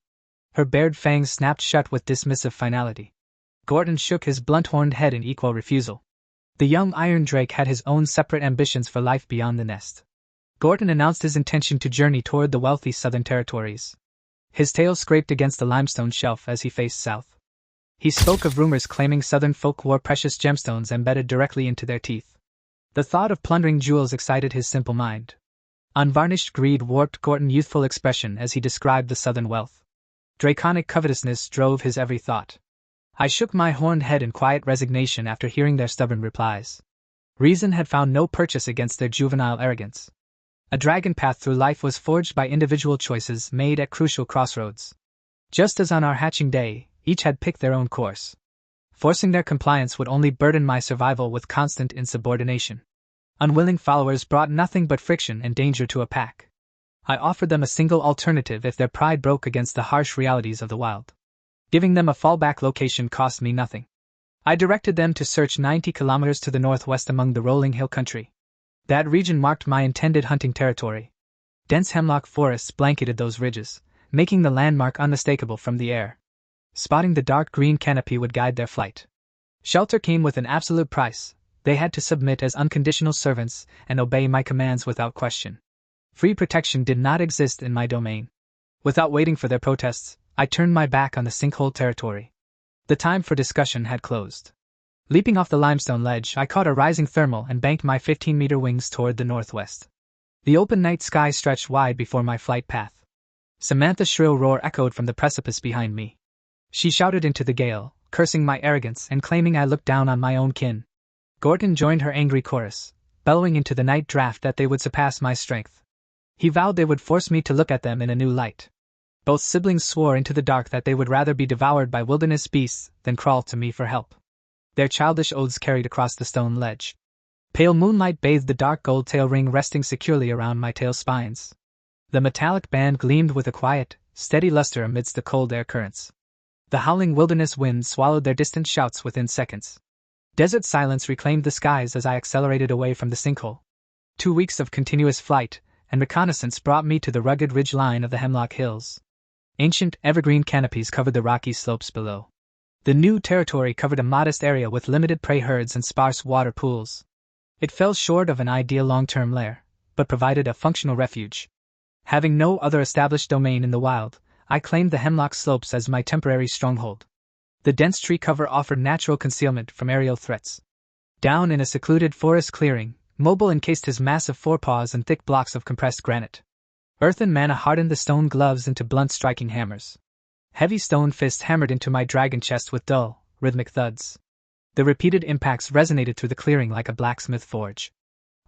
Speaker 1: Her bared fangs snapped shut with dismissive finality. Gorton shook his blunt-horned head in equal refusal. The young iron drake had his own separate ambitions for life beyond the nest. Gorton announced his intention to journey toward the wealthy southern territories. His tail scraped against the limestone shelf as he faced south. He spoke of rumors claiming southern folk wore precious gemstones embedded directly into their teeth. The thought of plundering jewels excited his simple mind. Unvarnished greed warped Gorton's youthful expression as he described the southern wealth. Draconic covetousness drove his every thought. I shook my horned head in quiet resignation after hearing their stubborn replies. Reason had found no purchase against their juvenile arrogance. A dragon path through life was forged by individual choices made at crucial crossroads. Just as on our hatching day, each had picked their own course. Forcing their compliance would only burden my survival with constant insubordination. Unwilling followers brought nothing but friction and danger to a pack. I offered them a single alternative if their pride broke against the harsh realities of the wild. Giving them a fallback location cost me nothing. I directed them to search 90 kilometers to the northwest among the rolling hill country. That region marked my intended hunting territory. Dense hemlock forests blanketed those ridges, making the landmark unmistakable from the air. Spotting the dark green canopy would guide their flight. Shelter came with an absolute price. They had to submit as unconditional servants and obey my commands without question. Free protection did not exist in my domain. Without waiting for their protests, I turned my back on the sinkhole territory. The time for discussion had closed. Leaping off the limestone ledge, I caught a rising thermal and banked my 15-meter wings toward the northwest. The open night sky stretched wide before my flight path. Samantha's shrill roar echoed from the precipice behind me. She shouted into the gale, cursing my arrogance and claiming I looked down on my own kin. Gorton joined her angry chorus, bellowing into the night draft that they would surpass my strength. He vowed they would force me to look at them in a new light. Both siblings swore into the dark that they would rather be devoured by wilderness beasts than crawl to me for help. Their childish oaths carried across the stone ledge. Pale moonlight bathed the dark gold tail ring resting securely around my tail spines. The metallic band gleamed with a quiet, steady luster amidst the cold air currents. The howling wilderness wind swallowed their distant shouts within seconds. Desert silence reclaimed the skies as I accelerated away from the sinkhole. 2 weeks of continuous flight and reconnaissance brought me to the rugged ridge line of the Hemlock Hills. Ancient, evergreen canopies covered the rocky slopes below. The new territory covered a modest area with limited prey herds and sparse water pools. It fell short of an ideal long-term lair, but provided a functional refuge. Having no other established domain in the wild, I claimed the Hemlock Slopes as my temporary stronghold. The dense tree cover offered natural concealment from aerial threats. Down in a secluded forest clearing, Mobile encased his massive forepaws in thick blocks of compressed granite. Earth and mana hardened the stone gloves into blunt striking hammers. Heavy stone fists hammered into my dragon chest with dull, rhythmic thuds. The repeated impacts resonated through the clearing like a blacksmith forge.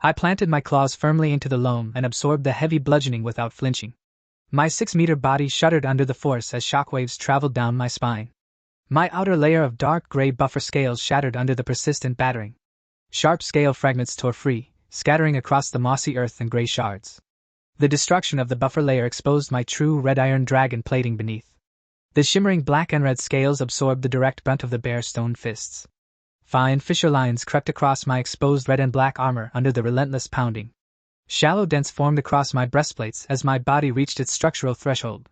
Speaker 1: I planted my claws firmly into the loam and absorbed the heavy bludgeoning without flinching. My 6-meter body shuddered under the force as shockwaves traveled down my spine. My outer layer of dark gray buffer scales shattered under the persistent battering. Sharp scale fragments tore free, scattering across the mossy earth in gray shards. The destruction of the buffer layer exposed my true red iron dragon plating beneath. The shimmering black and red scales absorbed the direct brunt of the bare stone fists. Fine fissure lines crept across my exposed red and black armor under the relentless pounding. Shallow dents formed across my breastplates as my body reached its structural threshold.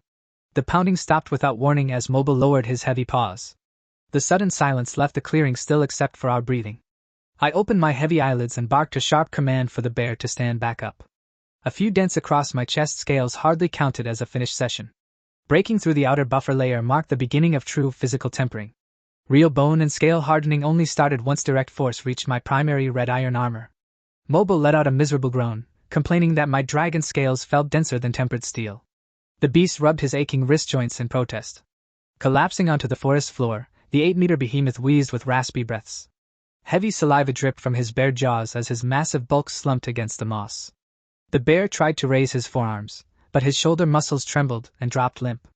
Speaker 1: The pounding stopped without warning as Mobile lowered his heavy paws. The sudden silence left the clearing still except for our breathing. I opened my heavy eyelids and barked a sharp command for the bear to stand back up. A few dents across my chest scales hardly counted as a finished session. Breaking through the outer buffer layer marked the beginning of true physical tempering. Real bone and scale hardening only started once direct force reached my primary red iron armor. Mobile let out a miserable groan, complaining that my dragon scales felt denser than tempered steel. The beast rubbed his aching wrist joints in protest. Collapsing onto the forest floor, the 8-meter behemoth wheezed with raspy breaths. Heavy saliva dripped from his bare jaws as his massive bulk slumped against the moss. The bear tried to raise his forearms, but his shoulder muscles trembled and dropped limp.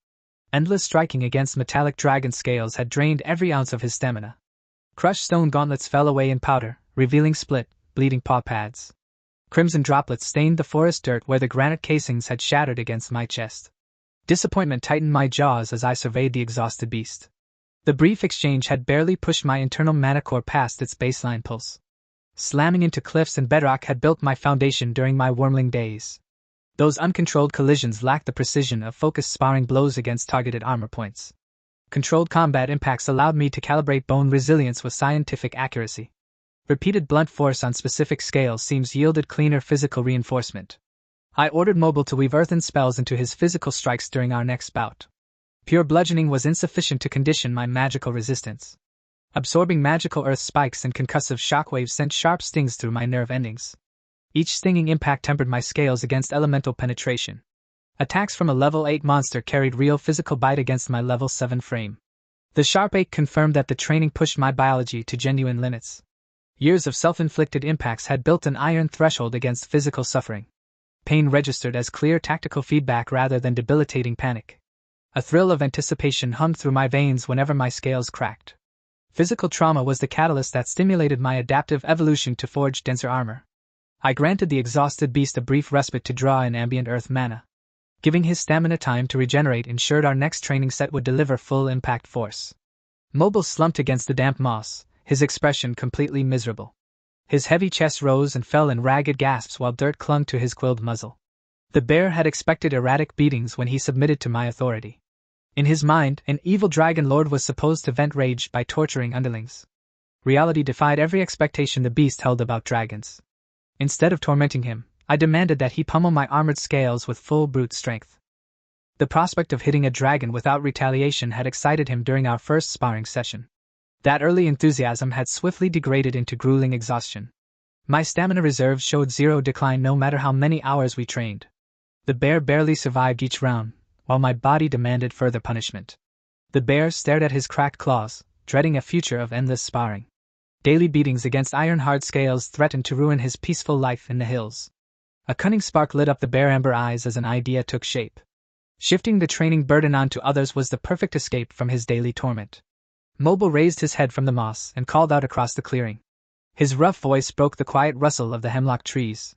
Speaker 1: Endless striking against metallic dragon scales had drained every ounce of his stamina. Crushed stone gauntlets fell away in powder, revealing split, bleeding paw pads. Crimson droplets stained the forest dirt where the granite casings had shattered against my chest. Disappointment tightened my jaws as I surveyed the exhausted beast. The brief exchange had barely pushed my internal mana core past its baseline pulse. Slamming into cliffs and bedrock had built my foundation during my wormling days. Those uncontrolled collisions lacked the precision of focused sparring blows against targeted armor points. Controlled combat impacts allowed me to calibrate bone resilience with scientific accuracy. Repeated blunt force on specific scale seams yielded cleaner physical reinforcement. I ordered Mobile to weave earthen spells into his physical strikes during our next bout. Pure bludgeoning was insufficient to condition my magical resistance. Absorbing magical earth spikes and concussive shockwaves sent sharp stings through my nerve endings. Each stinging impact tempered my scales against elemental penetration. Attacks from a level 8 monster carried real physical bite against my level 7 frame. The sharp ache confirmed that the training pushed my biology to genuine limits. Years of self-inflicted impacts had built an iron threshold against physical suffering. Pain registered as clear tactical feedback rather than debilitating panic. A thrill of anticipation hummed through my veins whenever my scales cracked. Physical trauma was the catalyst that stimulated my adaptive evolution to forge denser armor. I granted the exhausted beast a brief respite to draw in ambient earth mana. Giving his stamina time to regenerate ensured our next training set would deliver full impact force. Mobile slumped against the damp moss, his expression completely miserable. His heavy chest rose and fell in ragged gasps while dirt clung to his quilled muzzle. The bear had expected erratic beatings when he submitted to my authority. In his mind, an evil dragon lord was supposed to vent rage by torturing underlings. Reality defied every expectation the beast held about dragons. Instead of tormenting him, I demanded that he pummel my armored scales with full brute strength. The prospect of hitting a dragon without retaliation had excited him during our first sparring session. That early enthusiasm had swiftly degraded into grueling exhaustion. My stamina reserves showed zero decline no matter how many hours we trained. The bear barely survived each round, while my body demanded further punishment. The bear stared at his cracked claws, dreading a future of endless sparring. Daily beatings against iron-hard scales threatened to ruin his peaceful life in the hills. A cunning spark lit up the bare amber eyes as an idea took shape. Shifting the training burden onto others was the perfect escape from his daily torment. Mobile raised his head from the moss and called out across the clearing. His rough voice broke the quiet rustle of the hemlock trees.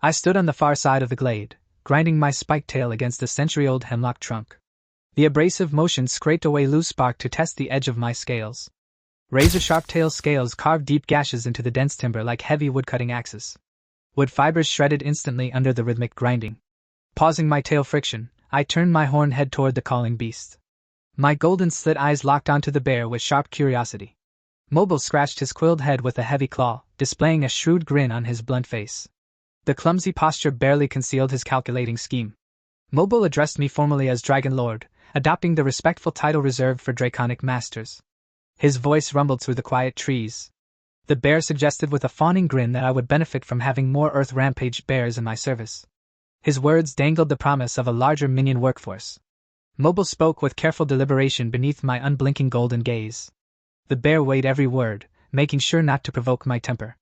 Speaker 1: I stood on the far side of the glade, grinding my spiked tail against the century-old hemlock trunk. The abrasive motion scraped away loose bark to test the edge of my scales. Razor-sharp tail scales carved deep gashes into the dense timber like heavy wood-cutting axes. Wood fibers shredded instantly under the rhythmic grinding. Pausing my tail friction, I turned my horned head toward the calling beast. My golden slit eyes locked onto the bear with sharp curiosity. Mobile scratched his quilled head with a heavy claw, displaying a shrewd grin on his blunt face. The clumsy posture barely concealed his calculating scheme. Mobile addressed me formally as Dragon Lord, adopting the respectful title reserved for draconic masters. His voice rumbled through the quiet trees. The bear suggested with a fawning grin that I would benefit from having more Earth Rampage bears in my service. His words dangled the promise of a larger minion workforce. Mobile spoke with careful deliberation beneath my unblinking golden gaze. The bear weighed every word, making sure not to provoke my temper.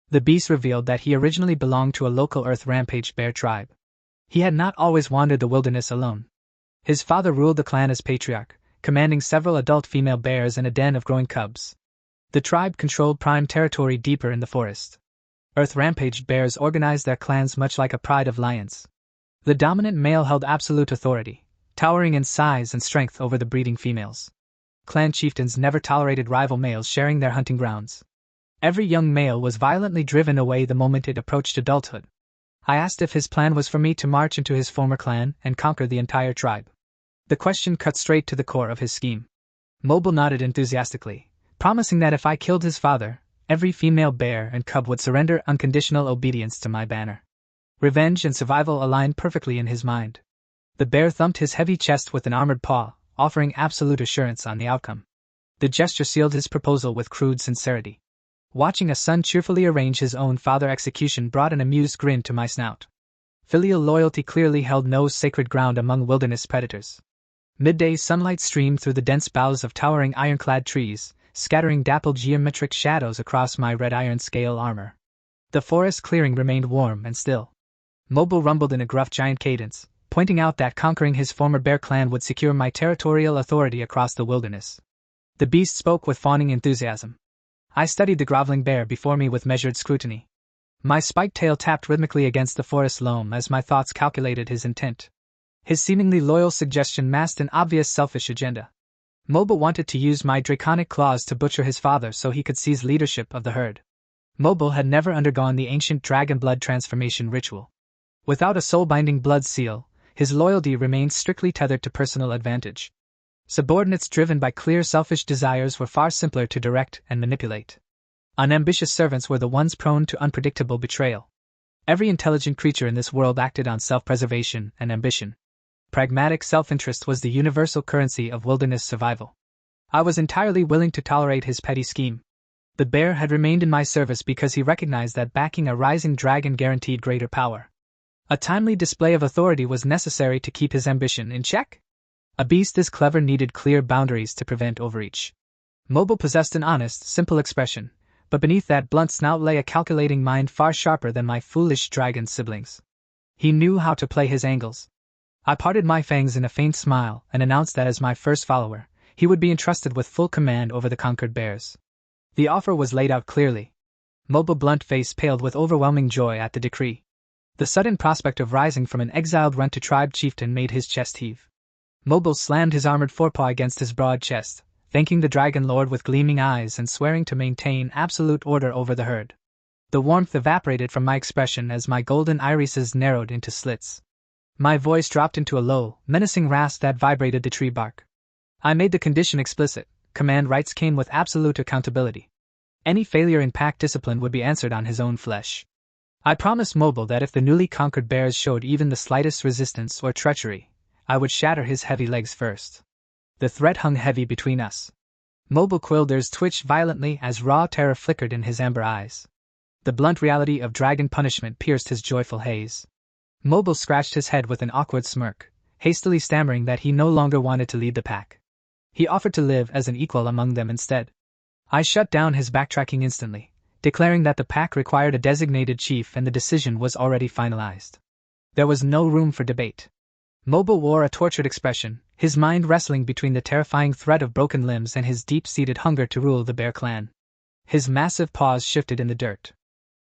Speaker 1: The beast revealed that he originally belonged to a local Earth Rampage bear tribe. He had not always wandered the wilderness alone. His father ruled the clan as patriarch, commanding several adult female bears and a den of growing cubs. The tribe controlled prime territory deeper in the forest. Earth Rampage bears organized their clans much like a pride of lions. The dominant male held absolute authority, towering in size and strength over the breeding females. Clan chieftains never tolerated rival males sharing their hunting grounds. Every young male was violently driven away the moment it approached adulthood. I asked if his plan was for me to march into his former clan and conquer the entire tribe. The question cut straight to the core of his scheme. Mobile nodded enthusiastically, promising that if I killed his father, every female bear and cub would surrender unconditional obedience to my banner. Revenge and survival aligned perfectly in his mind. The bear thumped his heavy chest with an armored paw, offering absolute assurance on the outcome. The gesture sealed his proposal with crude sincerity. Watching a son cheerfully arrange his own father execution brought an amused grin to my snout. Filial loyalty clearly held no sacred ground among wilderness predators. Midday sunlight streamed through the dense boughs of towering ironclad trees, scattering dappled geometric shadows across my red iron scale armor. The forest clearing remained warm and still. Mobile rumbled in a gruff giant cadence, pointing out that conquering his former bear clan would secure my territorial authority across the wilderness. The beast spoke with fawning enthusiasm. I studied the groveling bear before me with measured scrutiny. My spiked tail tapped rhythmically against the forest loam as my thoughts calculated his intent. His seemingly loyal suggestion masked an obvious selfish agenda. Mobile wanted to use my draconic claws to butcher his father so he could seize leadership of the herd. Mobile had never undergone the ancient dragon blood transformation ritual. Without a soul-binding blood seal, his loyalty remained strictly tethered to personal advantage. Subordinates driven by clear selfish desires were far simpler to direct and manipulate. Unambitious servants were the ones prone to unpredictable betrayal. Every intelligent creature in this world acted on self-preservation and ambition. Pragmatic self-interest was the universal currency of wilderness survival. I was entirely willing to tolerate his petty scheme. The bear had remained in my service because he recognized that backing a rising dragon guaranteed greater power. A timely display of authority was necessary to keep his ambition in check. A beast this clever needed clear boundaries to prevent overreach. Mobile possessed an honest, simple expression, but beneath that blunt snout lay a calculating mind far sharper than my foolish dragon siblings. He knew how to play his angles. I parted my fangs in a faint smile and announced that as my first follower, he would be entrusted with full command over the conquered bears. The offer was laid out clearly. Mobile's blunt face paled with overwhelming joy at the decree. The sudden prospect of rising from an exiled runt to tribe chieftain made his chest heave. Mobile slammed his armored forepaw against his broad chest, thanking the Dragon Lord with gleaming eyes and swearing to maintain absolute order over the herd. The warmth evaporated from my expression as my golden irises narrowed into slits. My voice dropped into a low, menacing rasp that vibrated the tree bark. I made the condition explicit. Command rights came with absolute accountability. Any failure in pack discipline would be answered on his own flesh. I promised Mobile that if the newly conquered bears showed even the slightest resistance or treachery, I would shatter his heavy legs first. The threat hung heavy between us. Mobile quills twitched violently as raw terror flickered in his amber eyes. The blunt reality of dragon punishment pierced his joyful haze. Mobile scratched his head with an awkward smirk, hastily stammering that he no longer wanted to lead the pack. He offered to live as an equal among them instead. I shut down his backtracking instantly, declaring that the pack required a designated chief and the decision was already finalized. There was no room for debate. Mobile wore a tortured expression, his mind wrestling between the terrifying threat of broken limbs and his deep-seated hunger to rule the bear clan. His massive paws shifted in the dirt.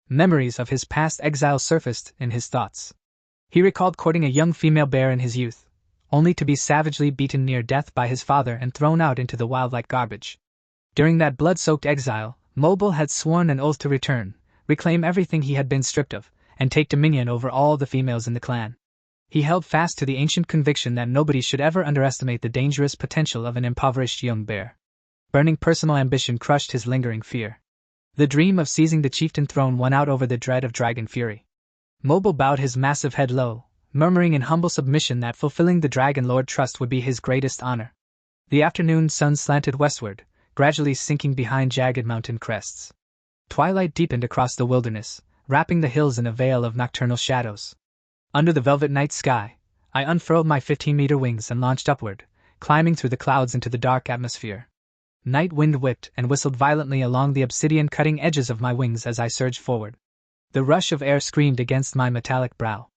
Speaker 1: Memories of his past exile surfaced in his thoughts. He recalled courting a young female bear in his youth, only to be savagely beaten near death by his father and thrown out into the wild like garbage. During that blood-soaked exile, Mobile had sworn an oath to return, reclaim everything he had been stripped of, and take dominion over all the females in the clan. He held fast to the ancient conviction that nobody should ever underestimate the dangerous potential of an impoverished young bear. Burning personal ambition crushed his lingering fear. The dream of seizing the chieftain throne won out over the dread of dragon fury. Mobile bowed his massive head low, murmuring in humble submission that fulfilling the Dragon Lord trust would be his greatest honor. The afternoon sun slanted westward, gradually sinking behind jagged mountain crests. Twilight deepened across the wilderness, wrapping the hills in a veil of nocturnal shadows. Under the velvet night sky, I unfurled my 15-meter wings and launched upward, climbing through the clouds into the dark atmosphere. Night wind whipped and whistled violently along the obsidian-cutting edges of my wings as I surged forward. The rush of air screamed against my metallic brow.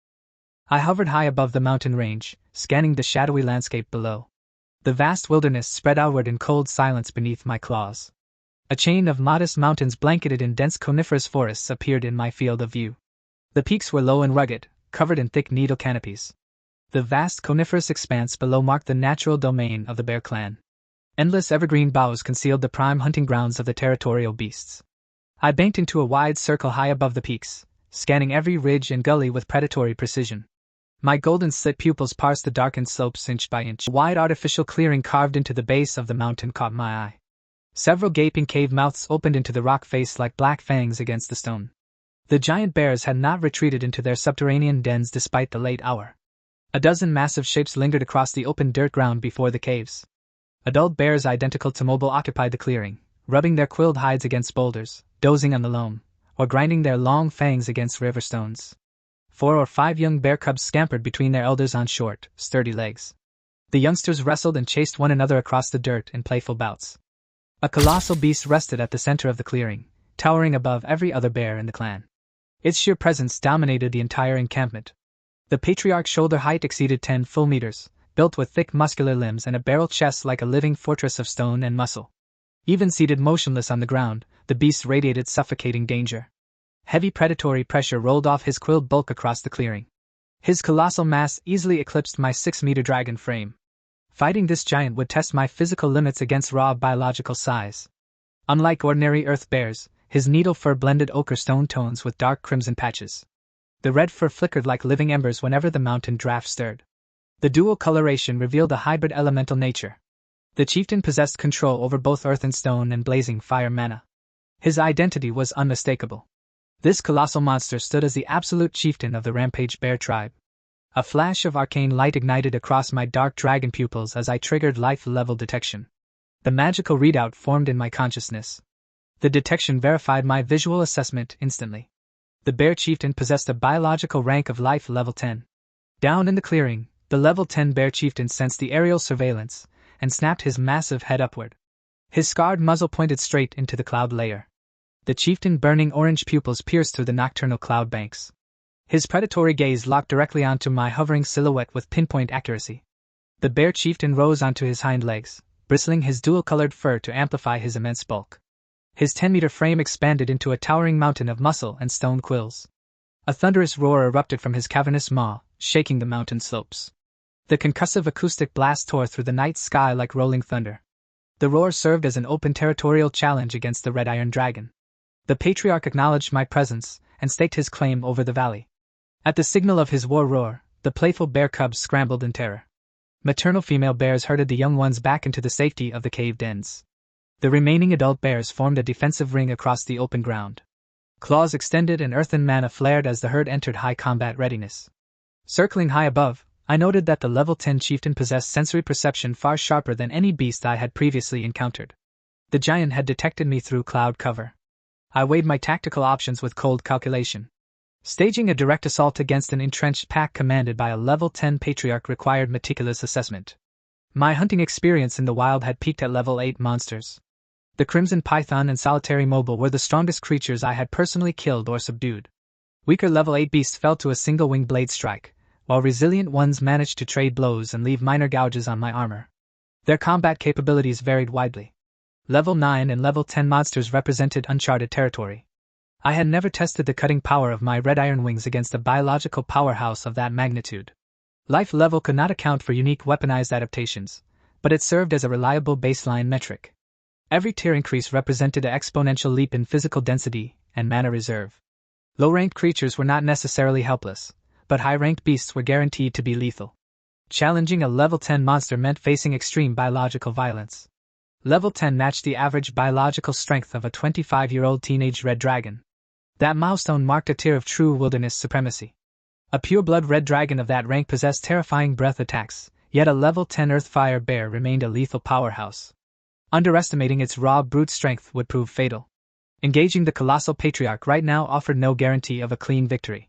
Speaker 1: I hovered high above the mountain range, scanning the shadowy landscape below. The vast wilderness spread outward in cold silence beneath my claws. A chain of modest mountains blanketed in dense coniferous forests appeared in my field of view. The peaks were low and rugged, covered in thick needle canopies. The vast coniferous expanse below marked the natural domain of the bear clan. Endless evergreen boughs concealed the prime hunting grounds of the territorial beasts. I banked into a wide circle high above the peaks, scanning every ridge and gully with predatory precision. My golden slit pupils parsed the darkened slopes inch by inch. A wide artificial clearing carved into the base of the mountain caught my eye. Several gaping cave mouths opened into the rock face like black fangs against the stone. The giant bears had not retreated into their subterranean dens despite the late hour. A dozen massive shapes lingered across the open dirt ground before the caves. Adult bears identical to mobile occupied the clearing, rubbing their quilled hides against boulders, dozing on the loam, or grinding their long fangs against river stones. 4 or 5 young bear cubs scampered between their elders on short, sturdy legs. The youngsters wrestled and chased one another across the dirt in playful bouts. A colossal beast rested at the center of the clearing, towering above every other bear in the clan. Its sheer presence dominated the entire encampment. The patriarch's shoulder height exceeded 10 full meters, built with thick muscular limbs and a barrel chest like a living fortress of stone and muscle. Even seated motionless on the ground, the beast radiated suffocating danger. Heavy predatory pressure rolled off his quilled bulk across the clearing. His colossal mass easily eclipsed my 6-meter dragon frame. Fighting this giant would test my physical limits against raw biological size. Unlike ordinary earth bears, his needle fur blended ochre stone tones with dark crimson patches. The red fur flickered like living embers whenever the mountain draft stirred. The dual coloration revealed a hybrid elemental nature. The chieftain possessed control over both earth and stone and blazing fire mana. His identity was unmistakable. This colossal monster stood as the absolute chieftain of the rampage bear tribe. A flash of arcane light ignited across my dark dragon pupils as I triggered life-level detection. The magical readout formed in my consciousness. The detection verified my visual assessment instantly. The bear chieftain possessed a biological rank of life level 10. Down in the clearing, the level 10 bear chieftain sensed the aerial surveillance and snapped his massive head upward. His scarred muzzle pointed straight into the cloud layer. The chieftain's burning orange pupils pierced through the nocturnal cloud banks. His predatory gaze locked directly onto my hovering silhouette with pinpoint accuracy. The bear chieftain rose onto his hind legs, bristling his dual-colored fur to amplify his immense bulk. His 10-meter frame expanded into a towering mountain of muscle and stone quills. A thunderous roar erupted from his cavernous maw, shaking the mountain slopes. The concussive acoustic blast tore through the night sky like rolling thunder. The roar served as an open territorial challenge against the red iron dragon. The patriarch acknowledged my presence and staked his claim over the valley. At the signal of his war roar, the playful bear cubs scrambled in terror. Maternal female bears herded the young ones back into the safety of the cave dens. The remaining adult bears formed a defensive ring across the open ground. Claws extended and earthen mana flared as the herd entered high combat readiness. Circling high above, I noted that the level 10 chieftain possessed sensory perception far sharper than any beast I had previously encountered. The giant had detected me through cloud cover. I weighed my tactical options with cold calculation. Staging a direct assault against an entrenched pack commanded by a level 10 patriarch required meticulous assessment. My hunting experience in the wild had peaked at level 8 monsters. The crimson python and solitary mobile were the strongest creatures I had personally killed or subdued. Weaker level 8 beasts fell to a single wing blade strike, while resilient ones managed to trade blows and leave minor gouges on my armor. Their combat capabilities varied widely. Level 9 and level 10 monsters represented uncharted territory. I had never tested the cutting power of my red iron wings against a biological powerhouse of that magnitude. Life level could not account for unique weaponized adaptations, but it served as a reliable baseline metric. Every tier increase represented an exponential leap in physical density and mana reserve. Low-ranked creatures were not necessarily helpless, but high-ranked beasts were guaranteed to be lethal. Challenging a level 10 monster meant facing extreme biological violence. Level 10 matched the average biological strength of a 25-year-old teenage red dragon. That milestone marked a tier of true wilderness supremacy. A pure-blood red dragon of that rank possessed terrifying breath attacks, yet a level 10 earthfire bear remained a lethal powerhouse. Underestimating its raw brute strength would prove fatal. Engaging the colossal patriarch right now offered no guarantee of a clean victory.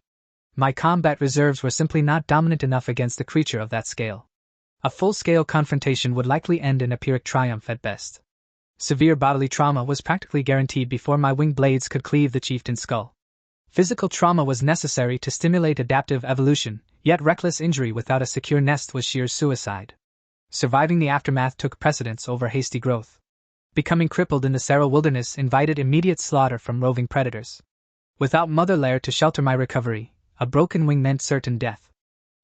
Speaker 1: My combat reserves were simply not dominant enough against a creature of that scale. A full-scale confrontation would likely end in a Pyrrhic triumph at best. Severe bodily trauma was practically guaranteed before my wing blades could cleave the chieftain's skull. Physical trauma was necessary to stimulate adaptive evolution, yet reckless injury without a secure nest was sheer suicide. Surviving the aftermath took precedence over hasty growth. Becoming crippled in the Sahara wilderness invited immediate slaughter from roving predators. Without mother lair to shelter my recovery, a broken wing meant certain death.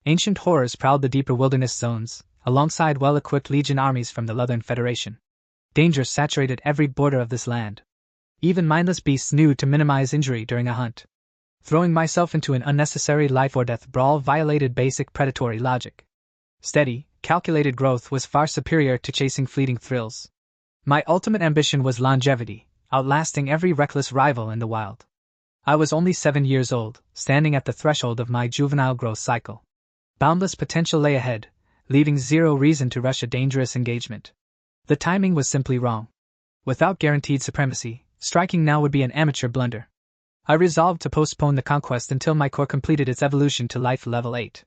Speaker 1: Ancient horrors prowled the deeper wilderness zones, alongside well-equipped legion armies from the Southern Federation. Danger saturated every border of this land. Even mindless beasts knew to minimize injury during a hunt. Throwing myself into an unnecessary life-or-death brawl violated basic predatory logic. Steady, calculated growth was far superior to chasing fleeting thrills. My ultimate ambition was longevity, outlasting every reckless rival in the wild. I was only 7 years old, standing at the threshold of my juvenile growth cycle. Boundless potential lay ahead, leaving zero reason to rush a dangerous engagement. The timing was simply wrong. Without guaranteed supremacy, striking now would be an amateur blunder. I resolved to postpone the conquest until my core completed its evolution to life level 8.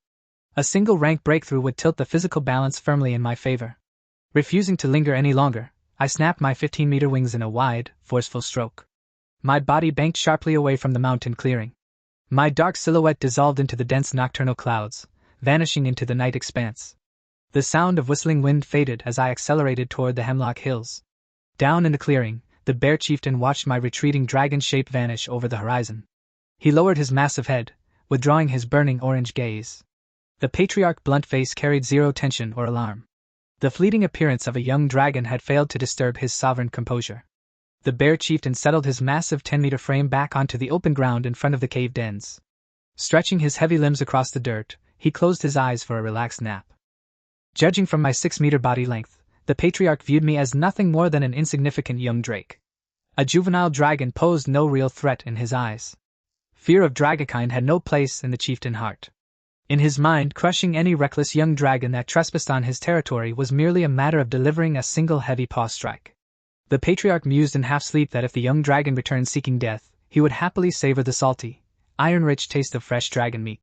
Speaker 1: A single rank breakthrough would tilt the physical balance firmly in my favor. Refusing to linger any longer, I snapped my 15-meter wings in a wide, forceful stroke. My body banked sharply away from the mountain clearing. My dark silhouette dissolved into the dense nocturnal clouds, vanishing into the night expanse. The sound of whistling wind faded as I accelerated toward the Hemlock Hills. Down in the clearing, the bear chieftain watched my retreating dragon shape vanish over the horizon. He lowered his massive head, withdrawing his burning orange gaze. The patriarch's blunt face carried zero tension or alarm. The fleeting appearance of a young dragon had failed to disturb his sovereign composure. The bear chieftain settled his massive 10-meter frame back onto the open ground in front of the cave dens. Stretching his heavy limbs across the dirt, he closed his eyes for a relaxed nap. Judging from my 6-meter body length, the patriarch viewed me as nothing more than an insignificant young drake. A juvenile dragon posed no real threat in his eyes. Fear of dragonkind had no place in the chieftain's heart. In his mind, crushing any reckless young dragon that trespassed on his territory was merely a matter of delivering a single heavy paw strike. The patriarch mused in half-sleep that if the young dragon returned seeking death, he would happily savor the salty, iron-rich taste of fresh dragon meat.